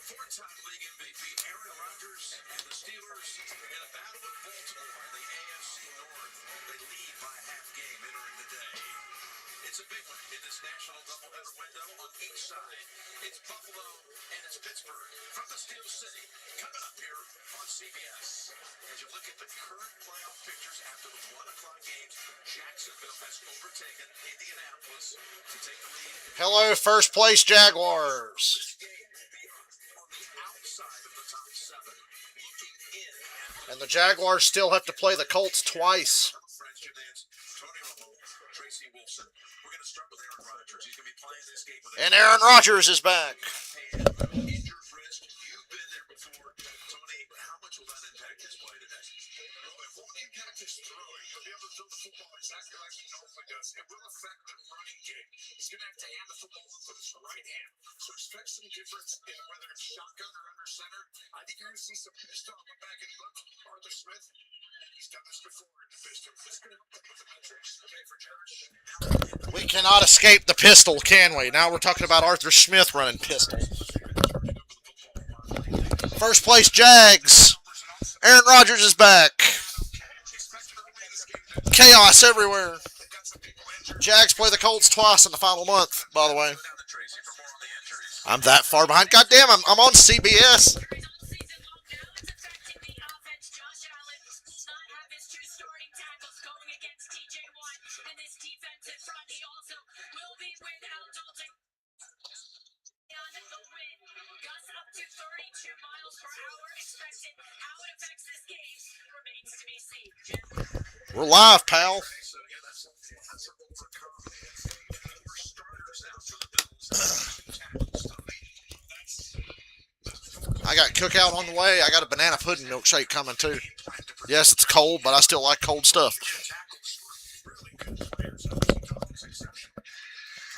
Four-time league MVP Aaron Rodgers and the Steelers in a battle with Baltimore in the AFC North. They lead by a half game entering the day. It's a big one in this national doubleheader window on each side. It's Buffalo and it's Pittsburgh from the Steel City. Coming up here on CBS. As you look at the current playoff pictures after the 1 o'clock games, Jacksonville has overtaken Indianapolis to take the lead. Hello, first place Jaguars. This game will be on the outside of the top 7, looking in at And the Jaguars still have to play the Colts twice. French gymnast Tony Romo, Tracy Wilson. We're going to start with Aaron Rodgers. He's going to be playing this game with And Aaron Rodgers is back. injured wrist. You've been there before, Tony. How much will that impact his play today? Well, it won't impact his throwing. He'll be able to throw the football exactly like he normally does. It will affect the running game. He's going to have to hand the football off with his right hand. So expect some difference in whether it's shotgun or under center. I think you're going to see some pistol. Go back and look. Arthur Smith, he's done this before in the pistol. This is going to help him with the metrics. Okay, for Jared. We cannot escape the pistol, can we? Now we're talking about Arthur Smith running pistol. First place Jags. Aaron Rodgers is back. Chaos everywhere. Jags play the Colts twice in the final month, by the way. I'm that far behind. God damn, I'm on CBS. We're live, pal. I got cookout on the way. I got a banana pudding milkshake coming too. Yes, it's cold, but I still like cold stuff.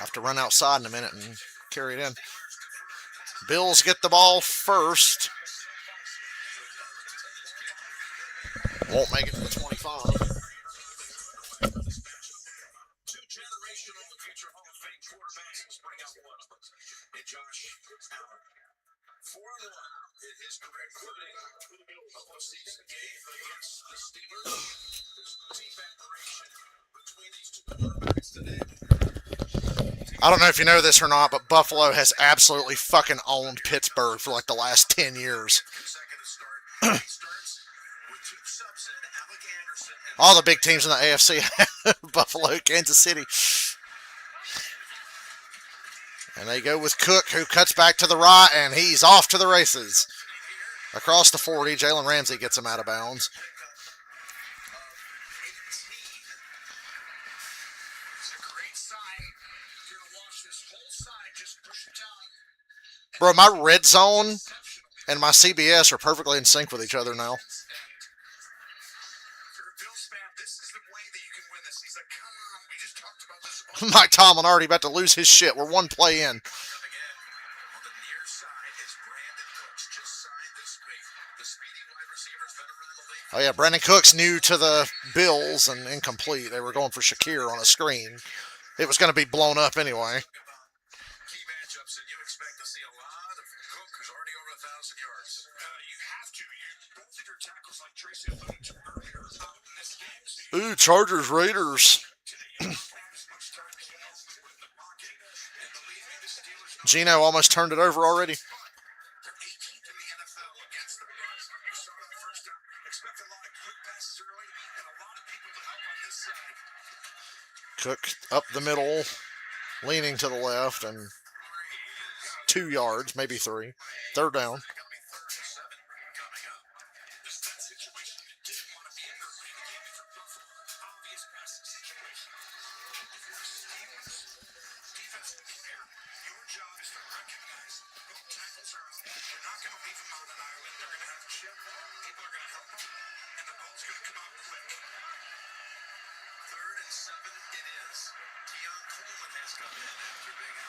I have to run outside in a minute and carry it in. Bills get the ball first. Won't make it to the 25. Two generational future Hall of Fame quarterbacks. Let's bring out one of them. And Josh Allen. 4-1 in his career, including a postseason game against the Steelers. There's deep admiration between these two quarterbacks today. I don't know if you know this or not, but Buffalo has absolutely fucking owned Pittsburgh for like the last 10 years. All the big teams in the AFC, Buffalo, Kansas City. And they go with Cook, who cuts back to the right, and he's off to the races. Across the 40, Jalen Ramsey gets him out of bounds. Bro, my red zone and my CBS are perfectly in sync with each other now. Mike Tomlin already about to lose his shit. We're one play in. Oh, yeah, Brandon Cooks new to the Bills and incomplete. They were going for Shakir on a screen. It was going to be blown up anyway. Ooh, Chargers, Raiders. Gino almost turned it over already. Cook up the middle, leaning to the left, and 2 yards, maybe 3. Third down.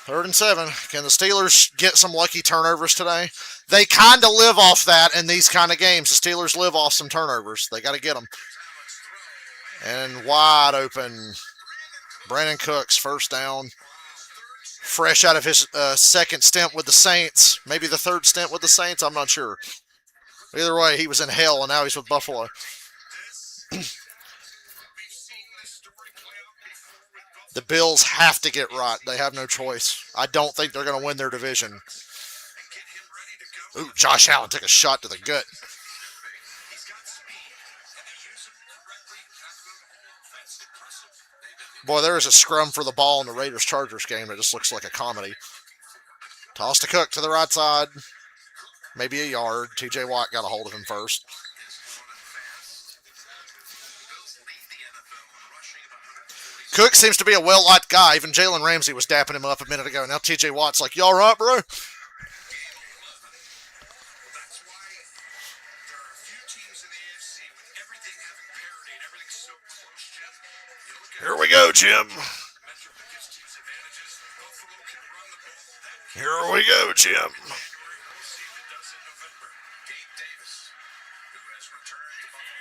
Third and 7. Can the Steelers get some lucky turnovers today? They kind of live off that in these kind of games. The Steelers live off some turnovers. They got to get them. And wide open. Brandon Cooks, first down. Fresh out of his second stint with the Saints. Maybe the third stint with the Saints. I'm not sure. Either way, he was in hell, and now he's with Buffalo. The Bills have to get right. They have no choice. I don't think they're going to win their division. Ooh, Josh Allen took a shot to the gut. Boy, there is a scrum for the ball in the Raiders-Chargers game that just looks like a comedy. Toss to Cook to the right side. Maybe a yard. TJ Watt got a hold of him first. Cook seems to be a well-liked guy. Even Jalen Ramsey was dapping him up a minute ago. Now TJ Watt's like, you all right, bro? Here we go, Jim. Here we go, Jim.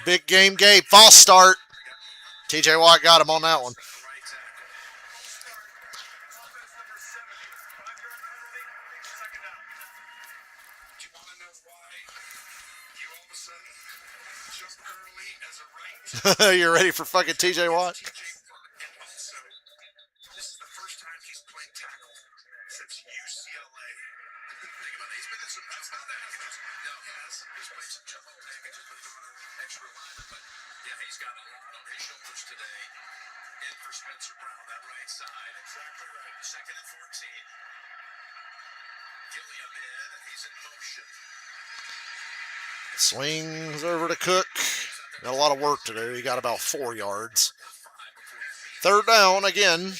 Big game, Gabe. False start. TJ Watt got him on that one. You're ready for fucking TJ Watt? Swings over to Cook. Got a lot of work to do. He got about 4 yards. Third down again.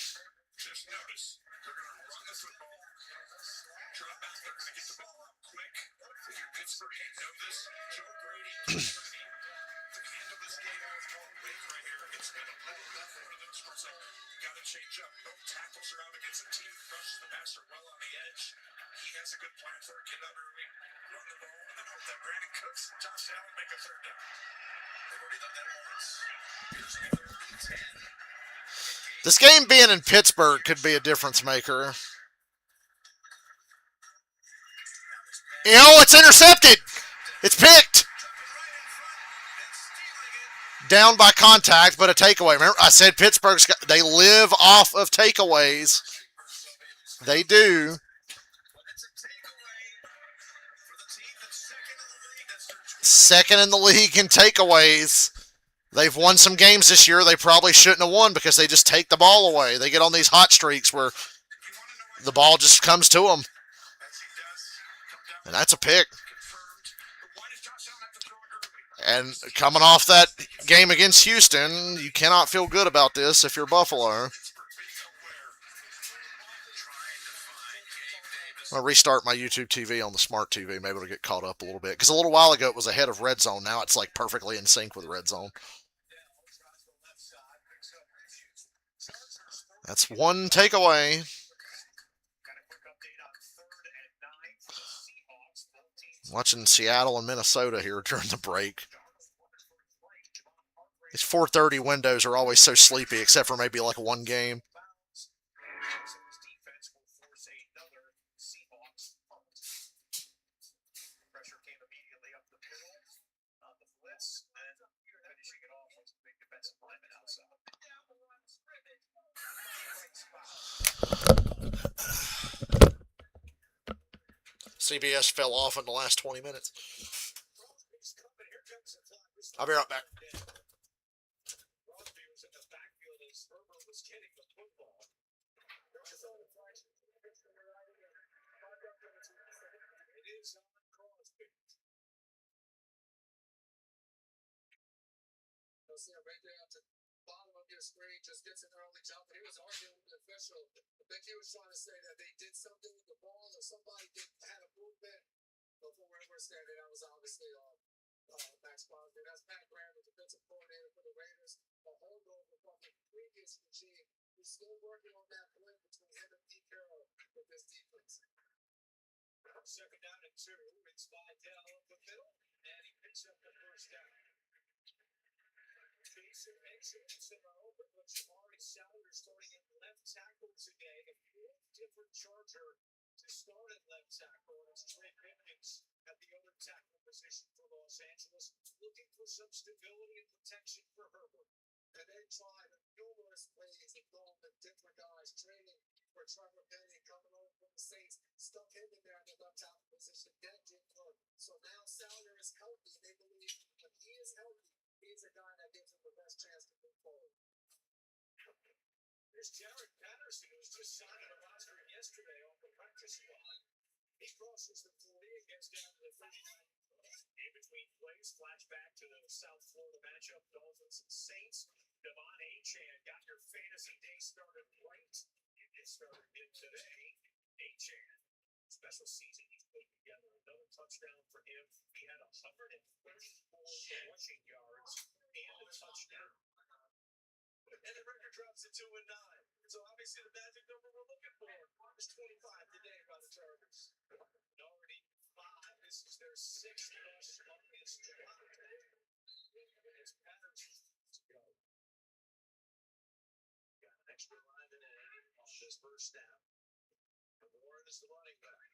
This game being in Pittsburgh could be a difference maker. It's intercepted. It's picked. Down by contact, but a takeaway. Remember, I said they live off of takeaways. They do. Second in the league in takeaways. They've won some games this year they probably shouldn't have won because they just take the ball away. They get on these hot streaks where the ball just comes to them. And that's a pick. And coming off that game against Houston, you cannot feel good about this if you're Buffalo. I'm going to restart my YouTube TV on the smart TV. Maybe it'll get caught up a little bit. Because a little while ago it was ahead of Red Zone. Now it's like perfectly in sync with Red Zone. That's one takeaway. Watching Seattle and Minnesota here during the break. These 4:30 windows are always so sleepy, except for maybe like one game. CBS fell off in the last 20 minutes. I'll be right back. Right there at the bottom of your screen, just gets an early jump. He was arguing with the official. I think he was trying to say that they did something with the ball or somebody had a movement before we were standing. That was obviously Max Crosby. That's Pat Graham, the defensive coordinator for the Raiders. A holdover from the previous regime. He's still working on that play between him and Pete Carroll with this defense. Second down and 2. It's Vidal up the middle, and he picks up the first down. Jason mentioned it's in our open, but Jamari Salyer starting at left tackle today. A different Charger to start at left tackle. And it's Trey Pipkins at the other tackle position for Los Angeles, looking for some stability and protection for Herbert. And they tried numerous plays and going with different guys, training for Trevor Penning coming over from the Saints, stuck him in there in the left tackle position. That didn't work. So now Salyer is healthy. They believe when he is healthy, he's a guy that gives him the best chance to move forward. There's Jared Patterson, who was just signed on the roster yesterday off the practice squad. He crosses the 40 and gets down to the 39. In between plays, flashback to the South Florida matchup, Dolphins and Saints. Devon Achane got your fantasy day started right. It started mid today. Achane, special season he's put together. Another touchdown for him. He had 134 rushing yards and a touchdown. And the record drops to 2-9. So obviously the magic number we're looking for is 25 today by the Chargers. Already 5. This is their 6th rush of this drive. It's Patterson to go. Got an extra lineman in on this first snap. Warren is the running back.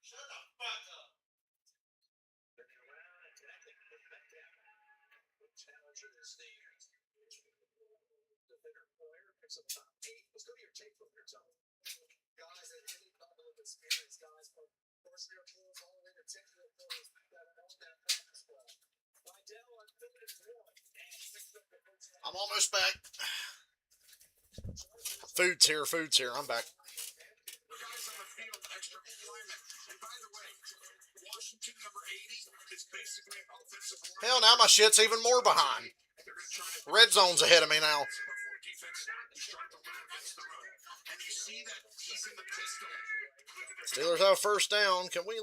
Shut the fuck up. Turning around and tackling the back down. Challenger is the bigger player, picks up top 8. Let's go to your tape from your zone. Guys at any level of experience, guys from first year players all the way to 10-year players that are on that practice squad. Vidal on 3rd and 1 and picks up the first down. I'm almost back. Food's here. I'm back. The guys on the field, extra linemen. And by the way, Washington number 80 is basically an offensive line. Hell, now my shit's even more behind. They're going to try to Red zone's ahead of me now. defense and start to win against the run. And you see that he's in the pistol. Steelers have first down. Can we,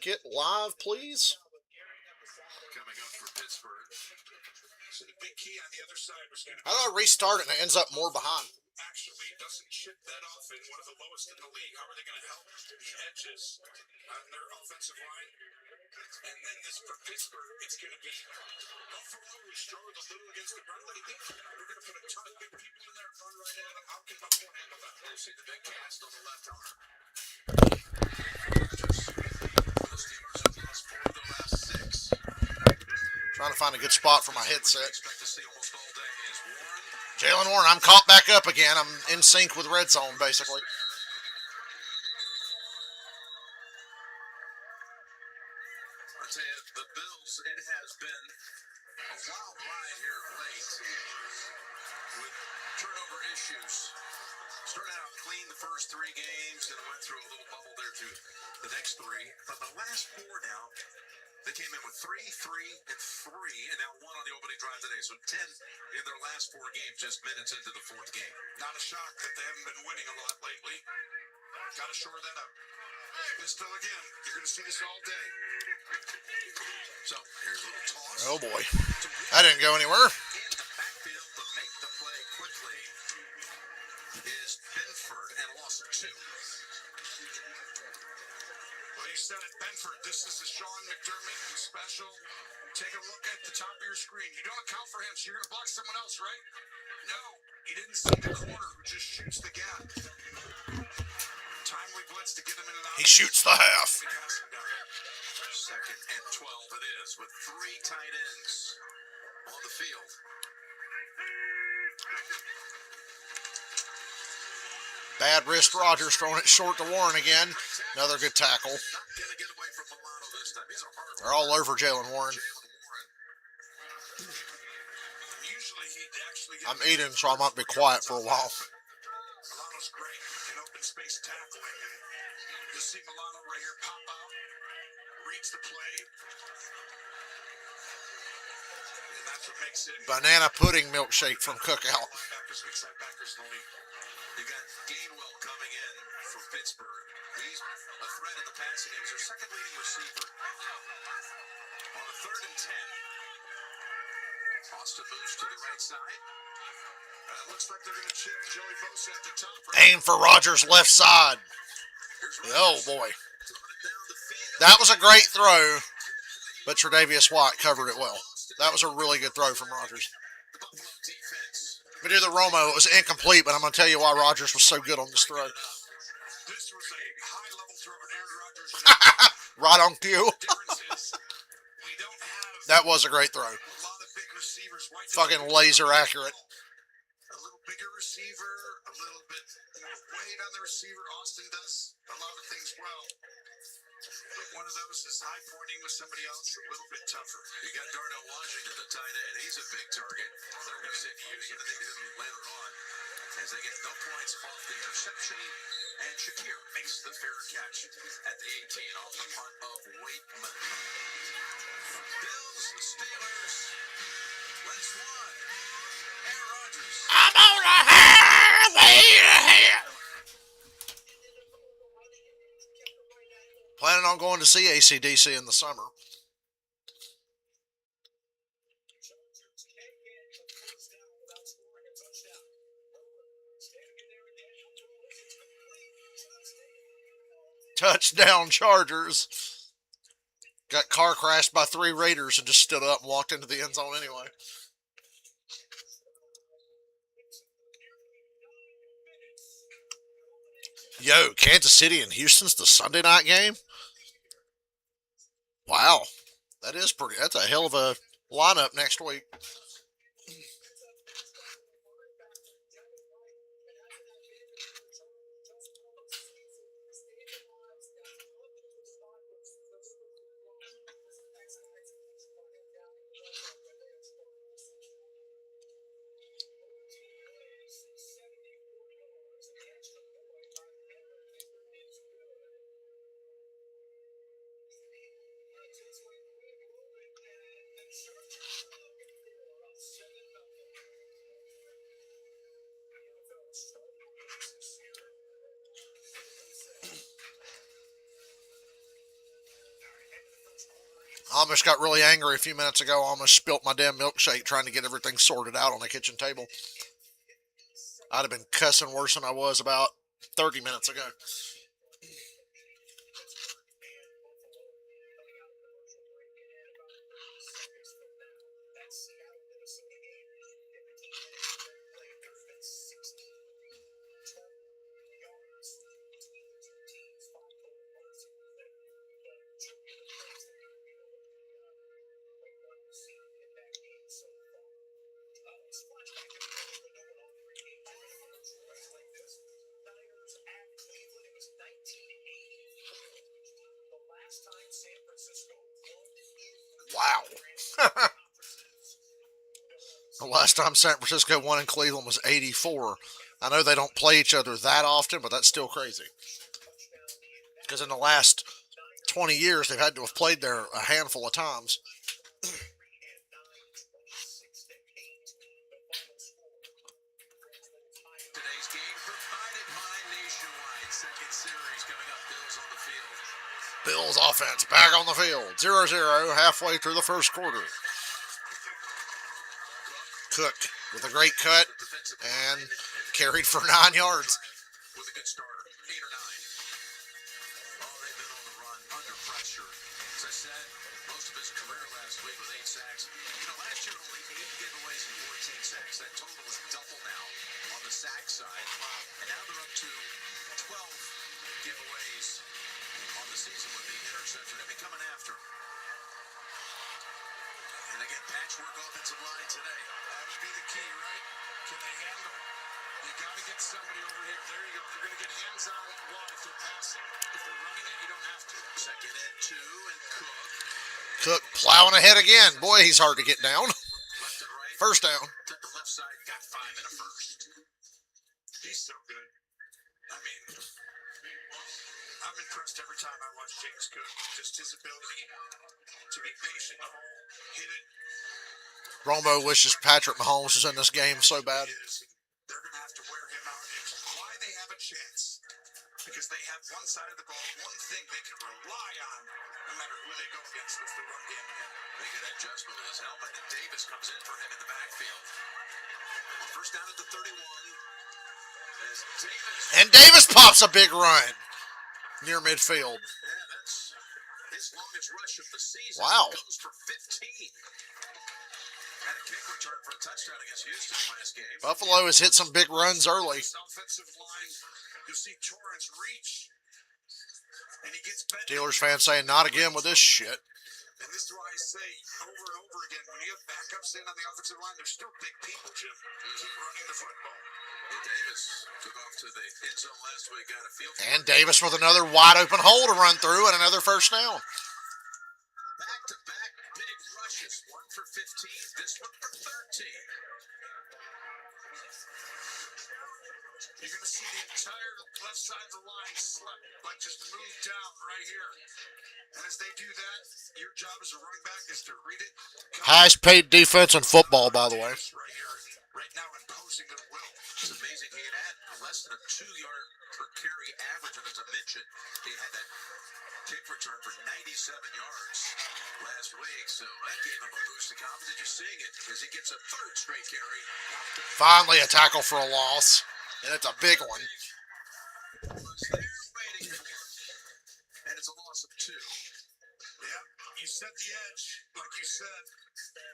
get live, please? Coming up for Pittsburgh. So the big key on the other side was going to How do I restart it and it ends up more behind? actually doesn't chip that off in one of the lowest in the league. How are they going to help the edges on their offensive line? And then this for Pittsburgh, it's going to be Buffalo, who struggled a little against the run lately. We're going to put a ton of big people in there and run right at them. How can Buffalo handle that? We'll see the big cast on the left arm. The Steelers have lost 4 of their last 6. Trying to find a good spot for my headset. Expect to see almost all day is Warren. Jalen Warren, I'm caught back up again. I'm in sync with Red Zone, basically. I'll tell you, the Bills, it has been a wild ride here of late with turnover issues. Started out clean the first 3 games and went through a little bubble there through the next 3. But the last 4 now, they came in with 3, 3, and 3, and now 1 on the opening drive today. So 10 in their last 4 games, just minutes into the 4th game. Not a shock that they haven't been winning a lot lately. Got to shore that up. Pistol again. You're going to see this all day. So here's a little toss. Oh, boy. That didn't go anywhere. In the backfield to make the play quickly is Benford and a loss of 2. Well, you said it, Benford. This is the Sean McDermott special. Take a look at the top of your screen. You don't account for him, so you're going to block someone else, right? No. He didn't see the corner who just shoots the gap. Timely blitz to get him in and out. He shoots the half. Second and 12 it is with 3 tight ends on the field. Bad wrist Rogers throwing it short to Warren again. Another good tackle. Not going to get away from Milano this time. He's a hard They're all over Jalen Warren. Usually he'd actually I'm eating, so I might be quiet for a while. Milano's great in open space tackling. And you see Milano right here pop out, reads the play. And that's what makes it. Banana pudding milkshake from Cookout. Linebackers, weak side backers, only. You got Gainwell coming in from Pittsburgh. He's a threat in the passing game. He's their second leading receiver. On a 3rd and 10. Austin moves to the right side. Looks like they're going to chip Joey Bosa at the top. Aim for Rogers' left side. Oh, boy. Throwing it down the field. That was a great throw, but Tre'Davious White covered it well. Lost That was a really good throw from Rodgers. The Buffalo defense. We do the Romo. It was incomplete, but I'm going to tell you why Rodgers was so good on this throw. This was a high-level throw, and Aaron Rodgers. Right on cue. The difference is we don't have That was a great throw. a lot of big receivers. White Fucking laser accurate. A little bigger receiver, a little bit more weight on the receiver. Austin does a lot of things well. But one of those is high pointing with somebody else a little bit tougher. You got Darnell Washington, the tight end. He's a big target. They're going to see you. You're going to need him later on as they get no points off the interception. And Shakir makes the fair catch at the 18 off the punt of Waitman. Bills, the Steelers. Last one. Aaron Rodgers. I'm on a highway. Planning on going to see AC/DC in the summer. Touchdown Chargers. Got car crashed by 3 Raiders and just stood up and walked into the end zone anyway. Yo, Kansas City and Houston's the Sunday night game? Wow. That's a hell of a lineup next week. I almost got really angry a few minutes ago. I almost spilt my damn milkshake trying to get everything sorted out on the kitchen table. I'd have been cussing worse than I was about 30 minutes ago. Wow. The last time San Francisco won in Cleveland was 84. I know they don't play each other that often, but that's still crazy. Because in the last 20 years, they've had to have played there a handful of times. Today's game provided by Nationwide. Second series coming up. Bills on the field. Bills offense back on the field. 0-0 halfway through the first quarter. Cook with a great cut and carried for 9 yards. With a good starter, 8 or 9. Oh, they've been on the run, under pressure. As I said, most of his career last week with 8 sacks. You know, last year only 8 giveaways and 14 sacks. That total is double now on the sack side. And now they're up to 12 giveaways on the season with the interception. They'll be coming after. And again, patchwork offensive line today. That would be the key, right? Can they handle it? You got to get somebody over here. There you go. You're going to get hands on one if they're passing. If they're running it, you don't have to. Second and 2, and Cook Cook. plowing ahead again. Boy, he's hard to get down. Left and right. First down. Took the left side, got 5 and a first. He's so good. I mean, I'm impressed every time I watch James Cook. Just his ability to be patient in the hole, hit it. Romo wishes Patrick Mahomes was in this game so bad. They're going to have to wear him out. It's why they have a chance. Because they have one side of the ball, one thing they can rely on, no matter who they go against. That's the run game again. They get adjustment with his helmet, and Davis comes in for him in the backfield. First down at the 31. As Davis. And Davis pops a big run near midfield. Yeah, that's his longest rush of the season. Wow. Goes for 15. kick return for a touchdown against Houston last game. Buffalo has hit some big runs early. This offensive line, you'll see Torrance reach, and he gets bent. Steelers fans saying, not again with this shit. And this is why I say over and over again, when you have backups in on the offensive line, they're still big people, Jim. Keep running the football. Yeah, Davis took off to the end zone last week, got a field. And Davis with another wide open hole to run through and another first down. Back-to-back big rushes. One for 15, this one for 13. You're going to see the entire left side of the line slip, like just move down right here. And as they do that, your job as a running back is to read it. Highest paid defense in football, by the way. Right here, right now, imposing their will. It's amazing. He had less than a 2-yard per carry average, and as I mentioned, he had that kick return for 97 yards last week, so that gave him a boost of confidence. You're seeing it as he gets a third straight carry. Finally a tackle for a loss, and it's a big one. Was there waiting for him, and it's a loss of 2. Yeah, you set the edge, like you said.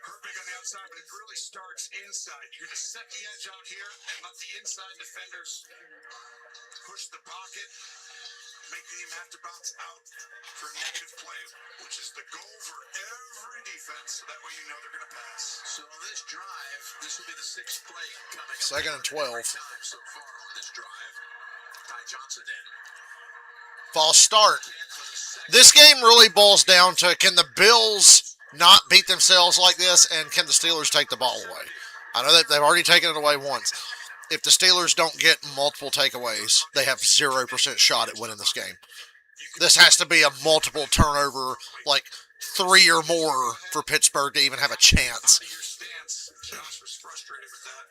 Herbig on the outside, but it really starts inside. You're going to set the edge out here and let the inside defenders push the pocket, making him have to bounce out for a negative play, which is the goal for every defense. So that way you know they're going to pass. So on this drive, this will be the 6th play coming up. Second and 12. Time so far on this drive. Ty Johnson in. False start. This game really boils down to, can the Bills not beat themselves like this, and can the Steelers take the ball away? I know that they've already taken it away once. If the Steelers don't get multiple takeaways, they have 0% shot at winning this game. This has to be a multiple turnover, like 3 or more, for Pittsburgh to even have a chance. Out of your stance. Josh was frustrated with that.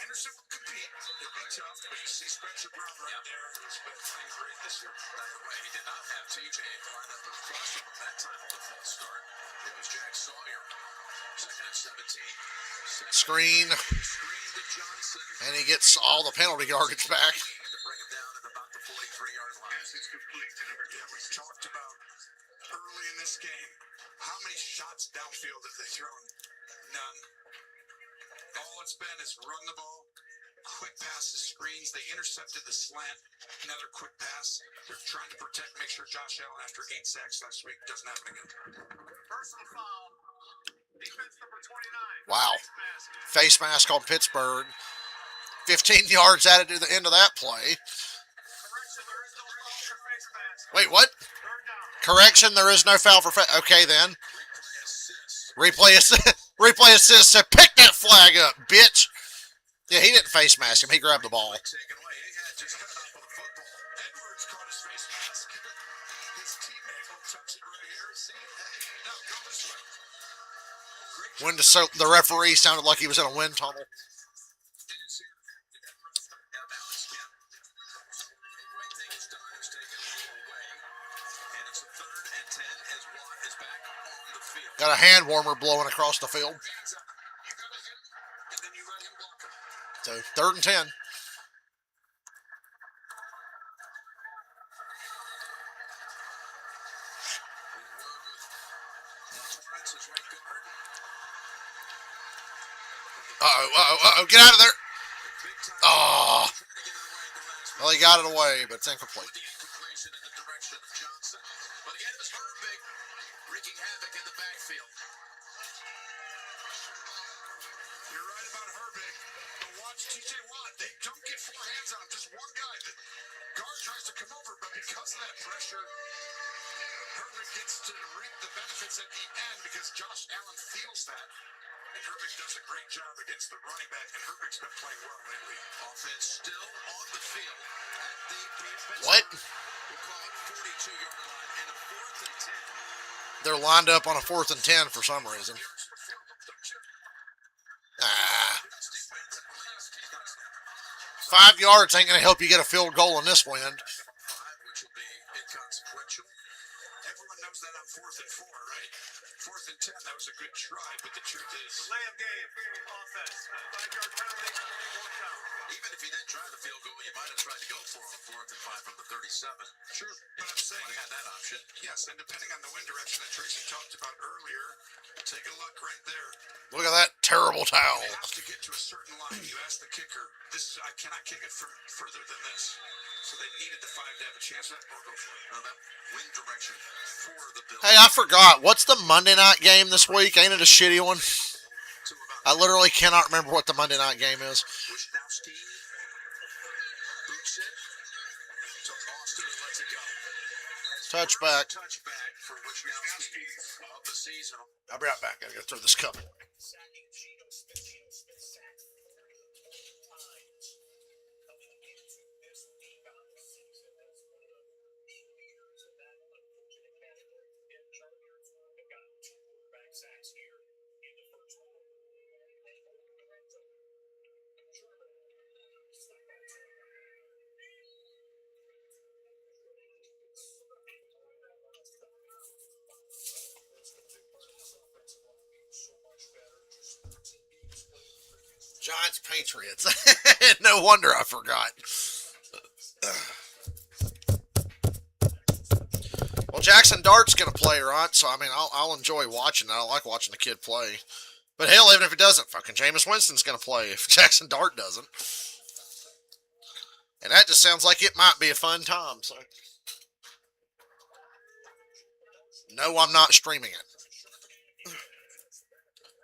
Anderson will compete. It'll be tough, but you see Spencer Brown right there, who's been playing great this year. By the way, he did not have TJ lined up across him at that time on the false start. It was Jack Sawyer. Second and 17. Screen, Screen to Johnson. and he gets all the penalty yardage back. To bring him down at about the 43-yard line. Pass is complete. Yeah, we talked about early in this game. How many shots downfield have they thrown? None. All it's been is run the ball, quick passes, screens. They intercepted the slant. Another quick pass. They're trying to protect, make sure Josh Allen, after 8 sacks last week, doesn't happen again. Personal foul. Defense number 29. Wow. Face mask on Pittsburgh. 15 yards added to the end of that play. Correction, there is no foul for face mask. Wait, what? Third down. Correction, there is no foul for okay then. Replay assist. Replay assist said, pick that flag up, bitch. Yeah, he didn't face mask him. He grabbed the ball. Taken away. He had just cut off on the football. Edwards caught his face mask. His teammate will touch it right here. See? Hey, no, go this way. When the referee sounded like he was in a wind tunnel. Didn't see it. Out of balance again. Right thing is done. Is taken away. And it's a 3rd and 10 as Watt is back on the field. Got a hand warmer blowing across the field. Hands up. You gotta hit him, and then you let him block him. So 3rd and 10. Torrance's right guard. Uh-oh. Get out of there. Big time. Oh. Trying to get it away at the last Well, he got it away, but it's incomplete. The incompletion in the direction of Johnson. But again, it was Herbig wreaking havoc in the backfield. You're right about Herbig, but watch TJ Watt. They don't get 4 hands on him. Just one guy. The guard tries to come over, but because of that pressure, Herbig gets to reap the benefits at the end because Josh Allen feels that. And Herbig does a great job against the running back, and Herbig's been playing well lately. Offense still on the field at the Pittsburgh. What? We'll call it 42-yard line and a 4th and 10. They're lined up on a 4th and 10 for some reason. Here's the field goal, don't you? Ah, Dynasty wins at least. 5 yards ain't going to help you get a field goal in this wind. 5, which will be inconsequential. Everyone knows that on 4th and 4, right? 4th and 2 10. That was a good try, but the truth is, Delay of game, offense, 5-yard penalty, fourth down. Even if you didn't try the field goal, you might have tried to go for it on 4th and 5 from the 37. true. But I'm saying, Might have had that option. yes, and depending on the wind direction that Tracy talked about earlier, take a look right there. Look at that terrible towel. You have to get to a certain line. You ask the kicker, I cannot kick it from further than this. So they needed the 5 to have a chance at or go for it. Now that wind direction for the Bills. Hey, I forgot. What's the Monday night game this week? Ain't it a shitty one? To I about literally cannot remember what the Monday night game is. Wisnowski boots it to Austin and lets it go. Touchback. Touchback for Wisnowski of the season. I'll be right back. I gotta throw this cup. Sacking Geno Smith. Geno Smith sacked 3 times coming into this rebound season. That's one of the leaders in that unfortunate category. And Chargers have got 2 quarterback sacks here in the first quarter. Giants Patriots. No wonder I forgot. Well, Jackson Dart's going to play, right? So, I mean, I'll enjoy watching it. I like watching the kid play. But hell, even if he doesn't, fucking Jameis Winston's going to play if Jackson Dart doesn't. And that just sounds like it might be a fun time. So, no, I'm not streaming it.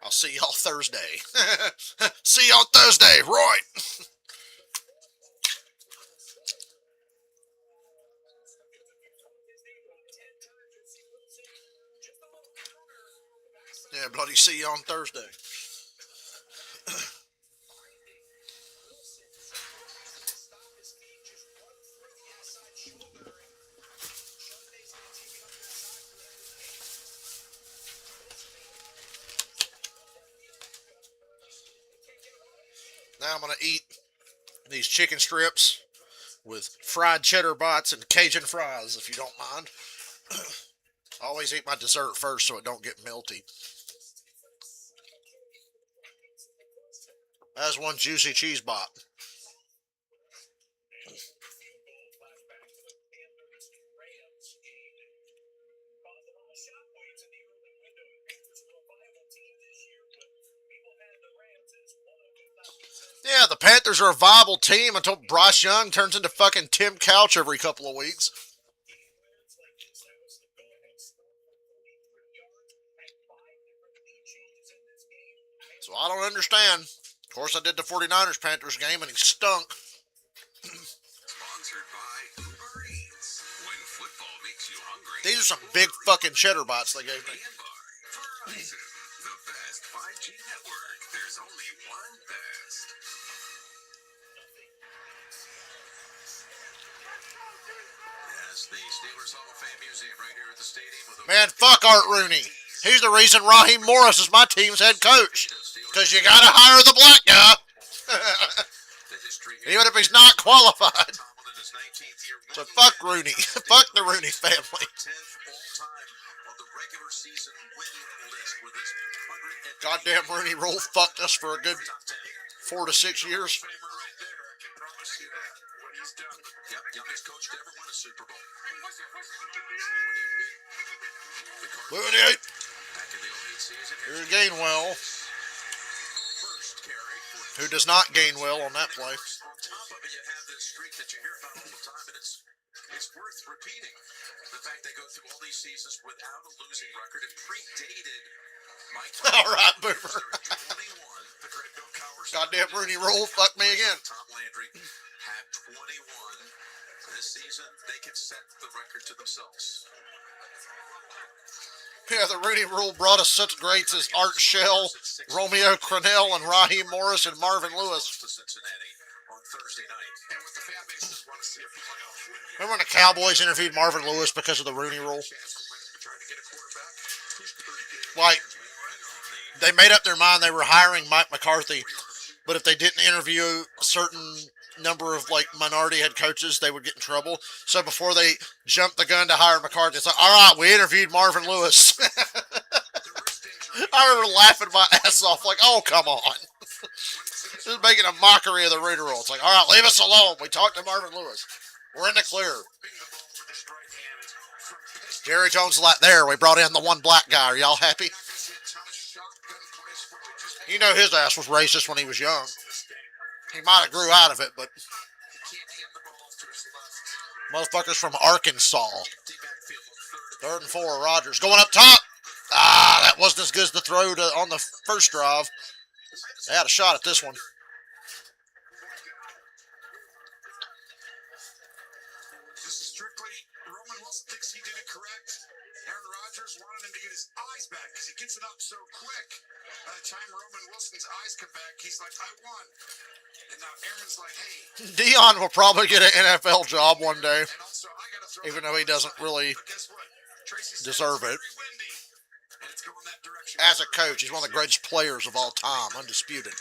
I'll see y'all Thursday. See y'all Thursday, right? Yeah, bloody see you on Thursday. Now I'm going to eat these chicken strips with fried cheddar bites and Cajun fries, if you don't mind. I always eat my dessert first so it don't get melty. That's one juicy cheese bite. Yeah, the Panthers are a viable team until Bryce Young turns into fucking Tim Couch every couple of weeks. So I don't understand. Of course, I did the 49ers Panthers game and he stunk. Sponsored by Uber Eats. When football makes you hungry. These are some big fucking cheddar bites they gave me. Verizon, the best 5G network. There's only one best. Yes, the Steelers Hall of Fame Museum right here at the stadium. With Man, fuck Art Rooney. He's the reason Raheem Morris is my team's head coach. Because you gotta hire the black guy. Even if he's not qualified. So fuck Rooney. Fuck the Rooney family. Goddamn Rooney Rule fucked us for a good 4 to 6 years. Yep, youngest coach to ever win a Super Bowl. Moving the 8. Back in the 08 season. Here's Gainwell, First carry for who does not gain well on that play. on top of it, you have this streak that you hear about all the time, and it's worth repeating. The fact they go through all these seasons without a losing record, it predated Mike. All right, Boomer. 21. The great Bill Cowers. Goddamn Rooney Rule, fuck me again. Tom Landry had 21. This season, they can set the record to themselves. Yeah, the Rooney Rule brought us such greats as Art Shell, Romeo Crennel, and Raheem Morris and Marvin Lewis. To Cincinnati on Thursday night. And what the fan bases want to see a playoff win. Remember when the Cowboys interviewed Marvin Lewis because of the Rooney Rule? Trying to get a quarterback who's pretty good. Like, they made up their mind they were hiring Mike McCarthy, but if they didn't interview a certain number of like minority head coaches, they would get in trouble. So before they jumped the gun to hire McCarthy, it's like, all right, we interviewed Marvin Lewis. The worst thing I remember laughing my ass off, like, oh, come on. Just making a mockery of the rigmarole. It's like, all right, leave us alone. We talked to Marvin Lewis. We're in the clear. Jerry Jones there. We brought in the one black guy. Are y'all happy? You know his ass was racist when he was young. He might have grew out of it, but motherfuckers from Arkansas. 3rd and 4, Rodgers going up top. Ah, that wasn't as good as the throw on the first drive. They had a shot at this one. This is strictly Roman Wilson thinks he did it correct. Aaron Rodgers wanted him to get his eyes back because he gets it up so quick. By the time Roman Wilson's eyes come back, he's like, I won. And now Aaron's like, hey. Dion will probably get an NFL job one day, And also, I gotta throw even that though he ball doesn't inside. really But guess what? Tracy said deserve it's it. very windy, and it's going that direction. As a coach, he's one of the greatest players of all time, undisputed.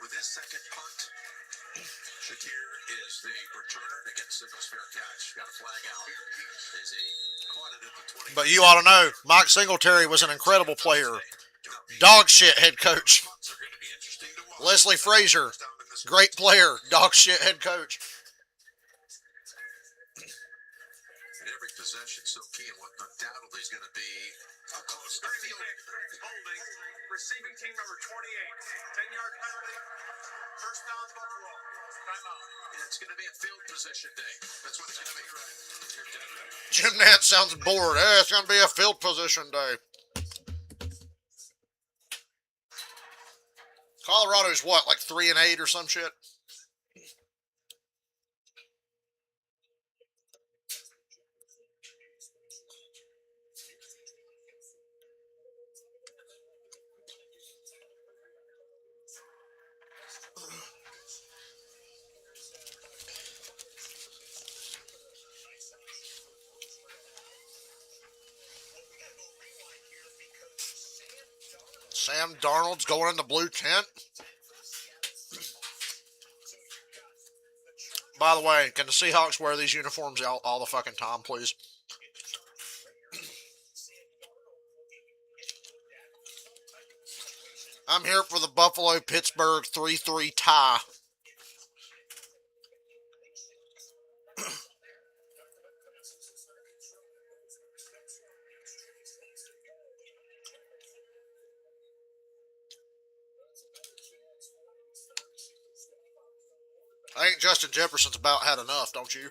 With his second punt, Shakir is the returner and against Signals fair catch. Got a flag out. Is he caught it at the 20? But you ought to know, Mike Singletary was an incredible player. Dog shit head coach. Punts are going to be interesting to watch. Leslie Frazier, great player. Dog shit head coach. And every possession so key and what undoubtedly is going to be a close to field. Holding, receiving team number 28. 10-yard penalty. First down, Buffalo. Timeout. And it's going to be a field position day. That's what it's going to be. You're dead right. Jim Nantz sounds bored. Hey, it's going to be a field position day. Colorado's what, like 3-8 or some shit? Sam Darnold's going in the blue tent. By the way, can the Seahawks wear these uniforms all the fucking time, please? I'm here for the Buffalo-Pittsburgh 3-3 tie. I think Justin Jefferson's about had enough, don't you?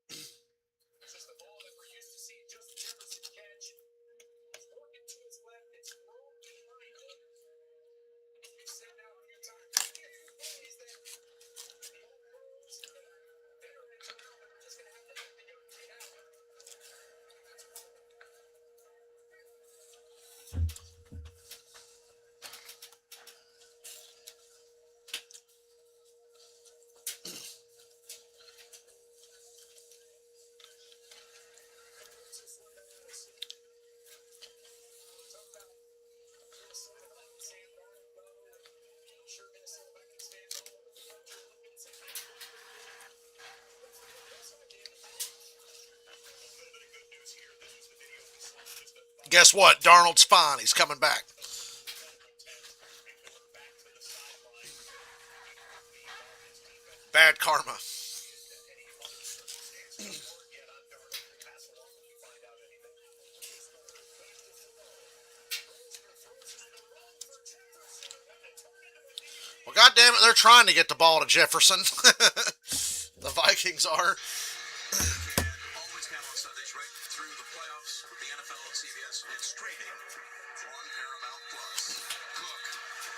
Just the ball that we're used to seeing Justin Jefferson catch. It's working to his left. It's rolled behind him. He's sent out a few times. He's there. The old pros, veterans, are just going to have to figure it out. Guess what? Darnold's fine. He's coming back. Bad karma. Well, goddamn it, they're trying to get the ball to Jefferson. The Vikings are. And always count on Sundays right through the playoffs with the NFL and CBS and streaming on Paramount Plus. Cook.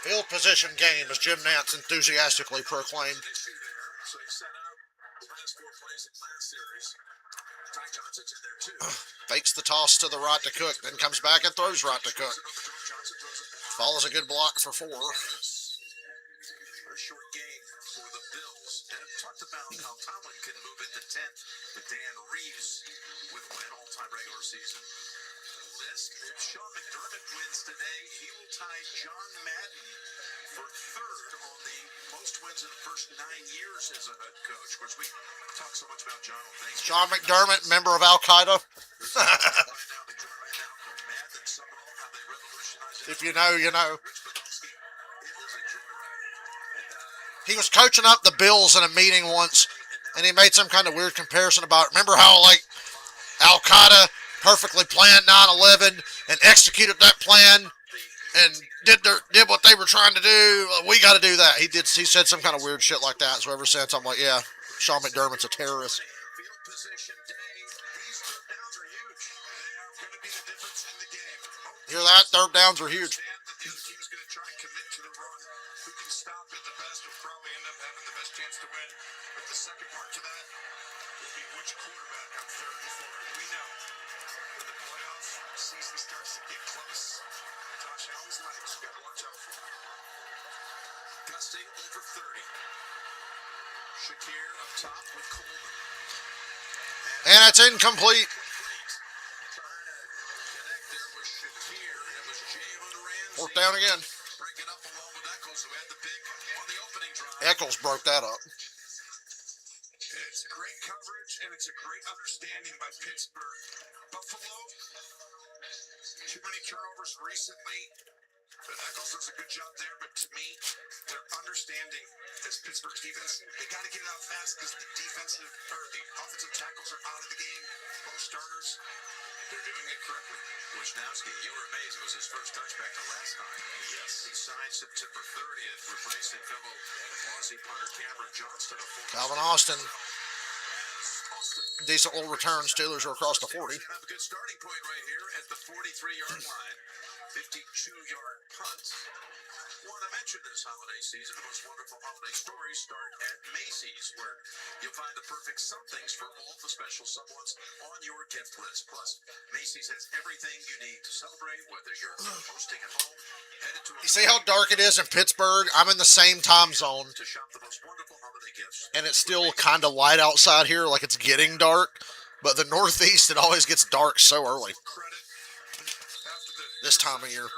Field position game, as Jim Nantz enthusiastically proclaimed. Issue there, so he set out the last 4 plays in last series. Ty Johnson's in there too. Fakes the toss to the right to Cook, then comes back and throws right to Cook. Johnson throws a block. Follows a good block for 4. A short game for the Bills. And it talked about how Tomlin can move into 10th, but Dan Reeves would win all-time regular season list. If Sean McDermott wins today, he will tie John Madden for 3rd on the most wins in the first 9 years as a head coach. Of course, we talk so much about John on Thanksgiving. Sean McDermott, member of Al Qaeda. Find out McDermott and Malcolm Madden, some of all how they revolutionized If you know, you know. Rich Podolsky, it was a joyride. And, He was coaching up the Bills in a meeting once, and he made some kind of weird comparison about, remember how, like, Al Qaeda perfectly planned 9/11 and executed that plan and did what they were trying to do? We got to do that. He said some kind of weird shit like that. So ever since, I'm like, yeah, Sean McDermott's a terrorist. field position day. These third downs are huge. They are going to be the difference in the game. Hear that? Third downs are huge. Understand that the other team's going to try and commit to the run. Who can stop it the best will probably end up having the best chance to win. But the second part to that will be which quarterback on third and four. And we know when the playoffs season starts to get close, Josh Allen's legs, you got to watch out for him. Gusting over 30. Shakir up top with Coleman. And it's incomplete. Trying to connect there was Shakir, and it was Jalen Ramsey. Fourth down again. Break it up along with Eccles, who had the pick on the opening drive. Eccles broke that up. It's great coverage and it's a great understanding by Pittsburgh. Buffalo, too many turnovers recently. But Eccles does a good job there. But to me, their understanding is Pittsburgh's defense. They got to get it out fast because the offensive tackles are out of the game. Both starters, they're doing it correctly. Wisnowski, you were amazed it was his first touchback the last time. Yes. He signed September 30th, replacing fellow Aussie punter Cameron Johnston. Calvin Austin. Decent little return. Steelers are across the 40. Have a good starting point right here at the 43-yard line. 52-yard punt. Want to mention this holiday season, the most wonderful holiday stories start at Macy's, where you'll find the perfect somethings for all the special someones on your gift list. Plus, Macy's has everything you need to celebrate, whether you're hosting at home, headed to a You see how dark it is in Pittsburgh? I'm in the same time zone, to shop the most wonderful holiday gifts. and it's still kind of light outside here, like it's getting dark. But the Northeast, it always gets dark so early Credit after the this time of year. earlier.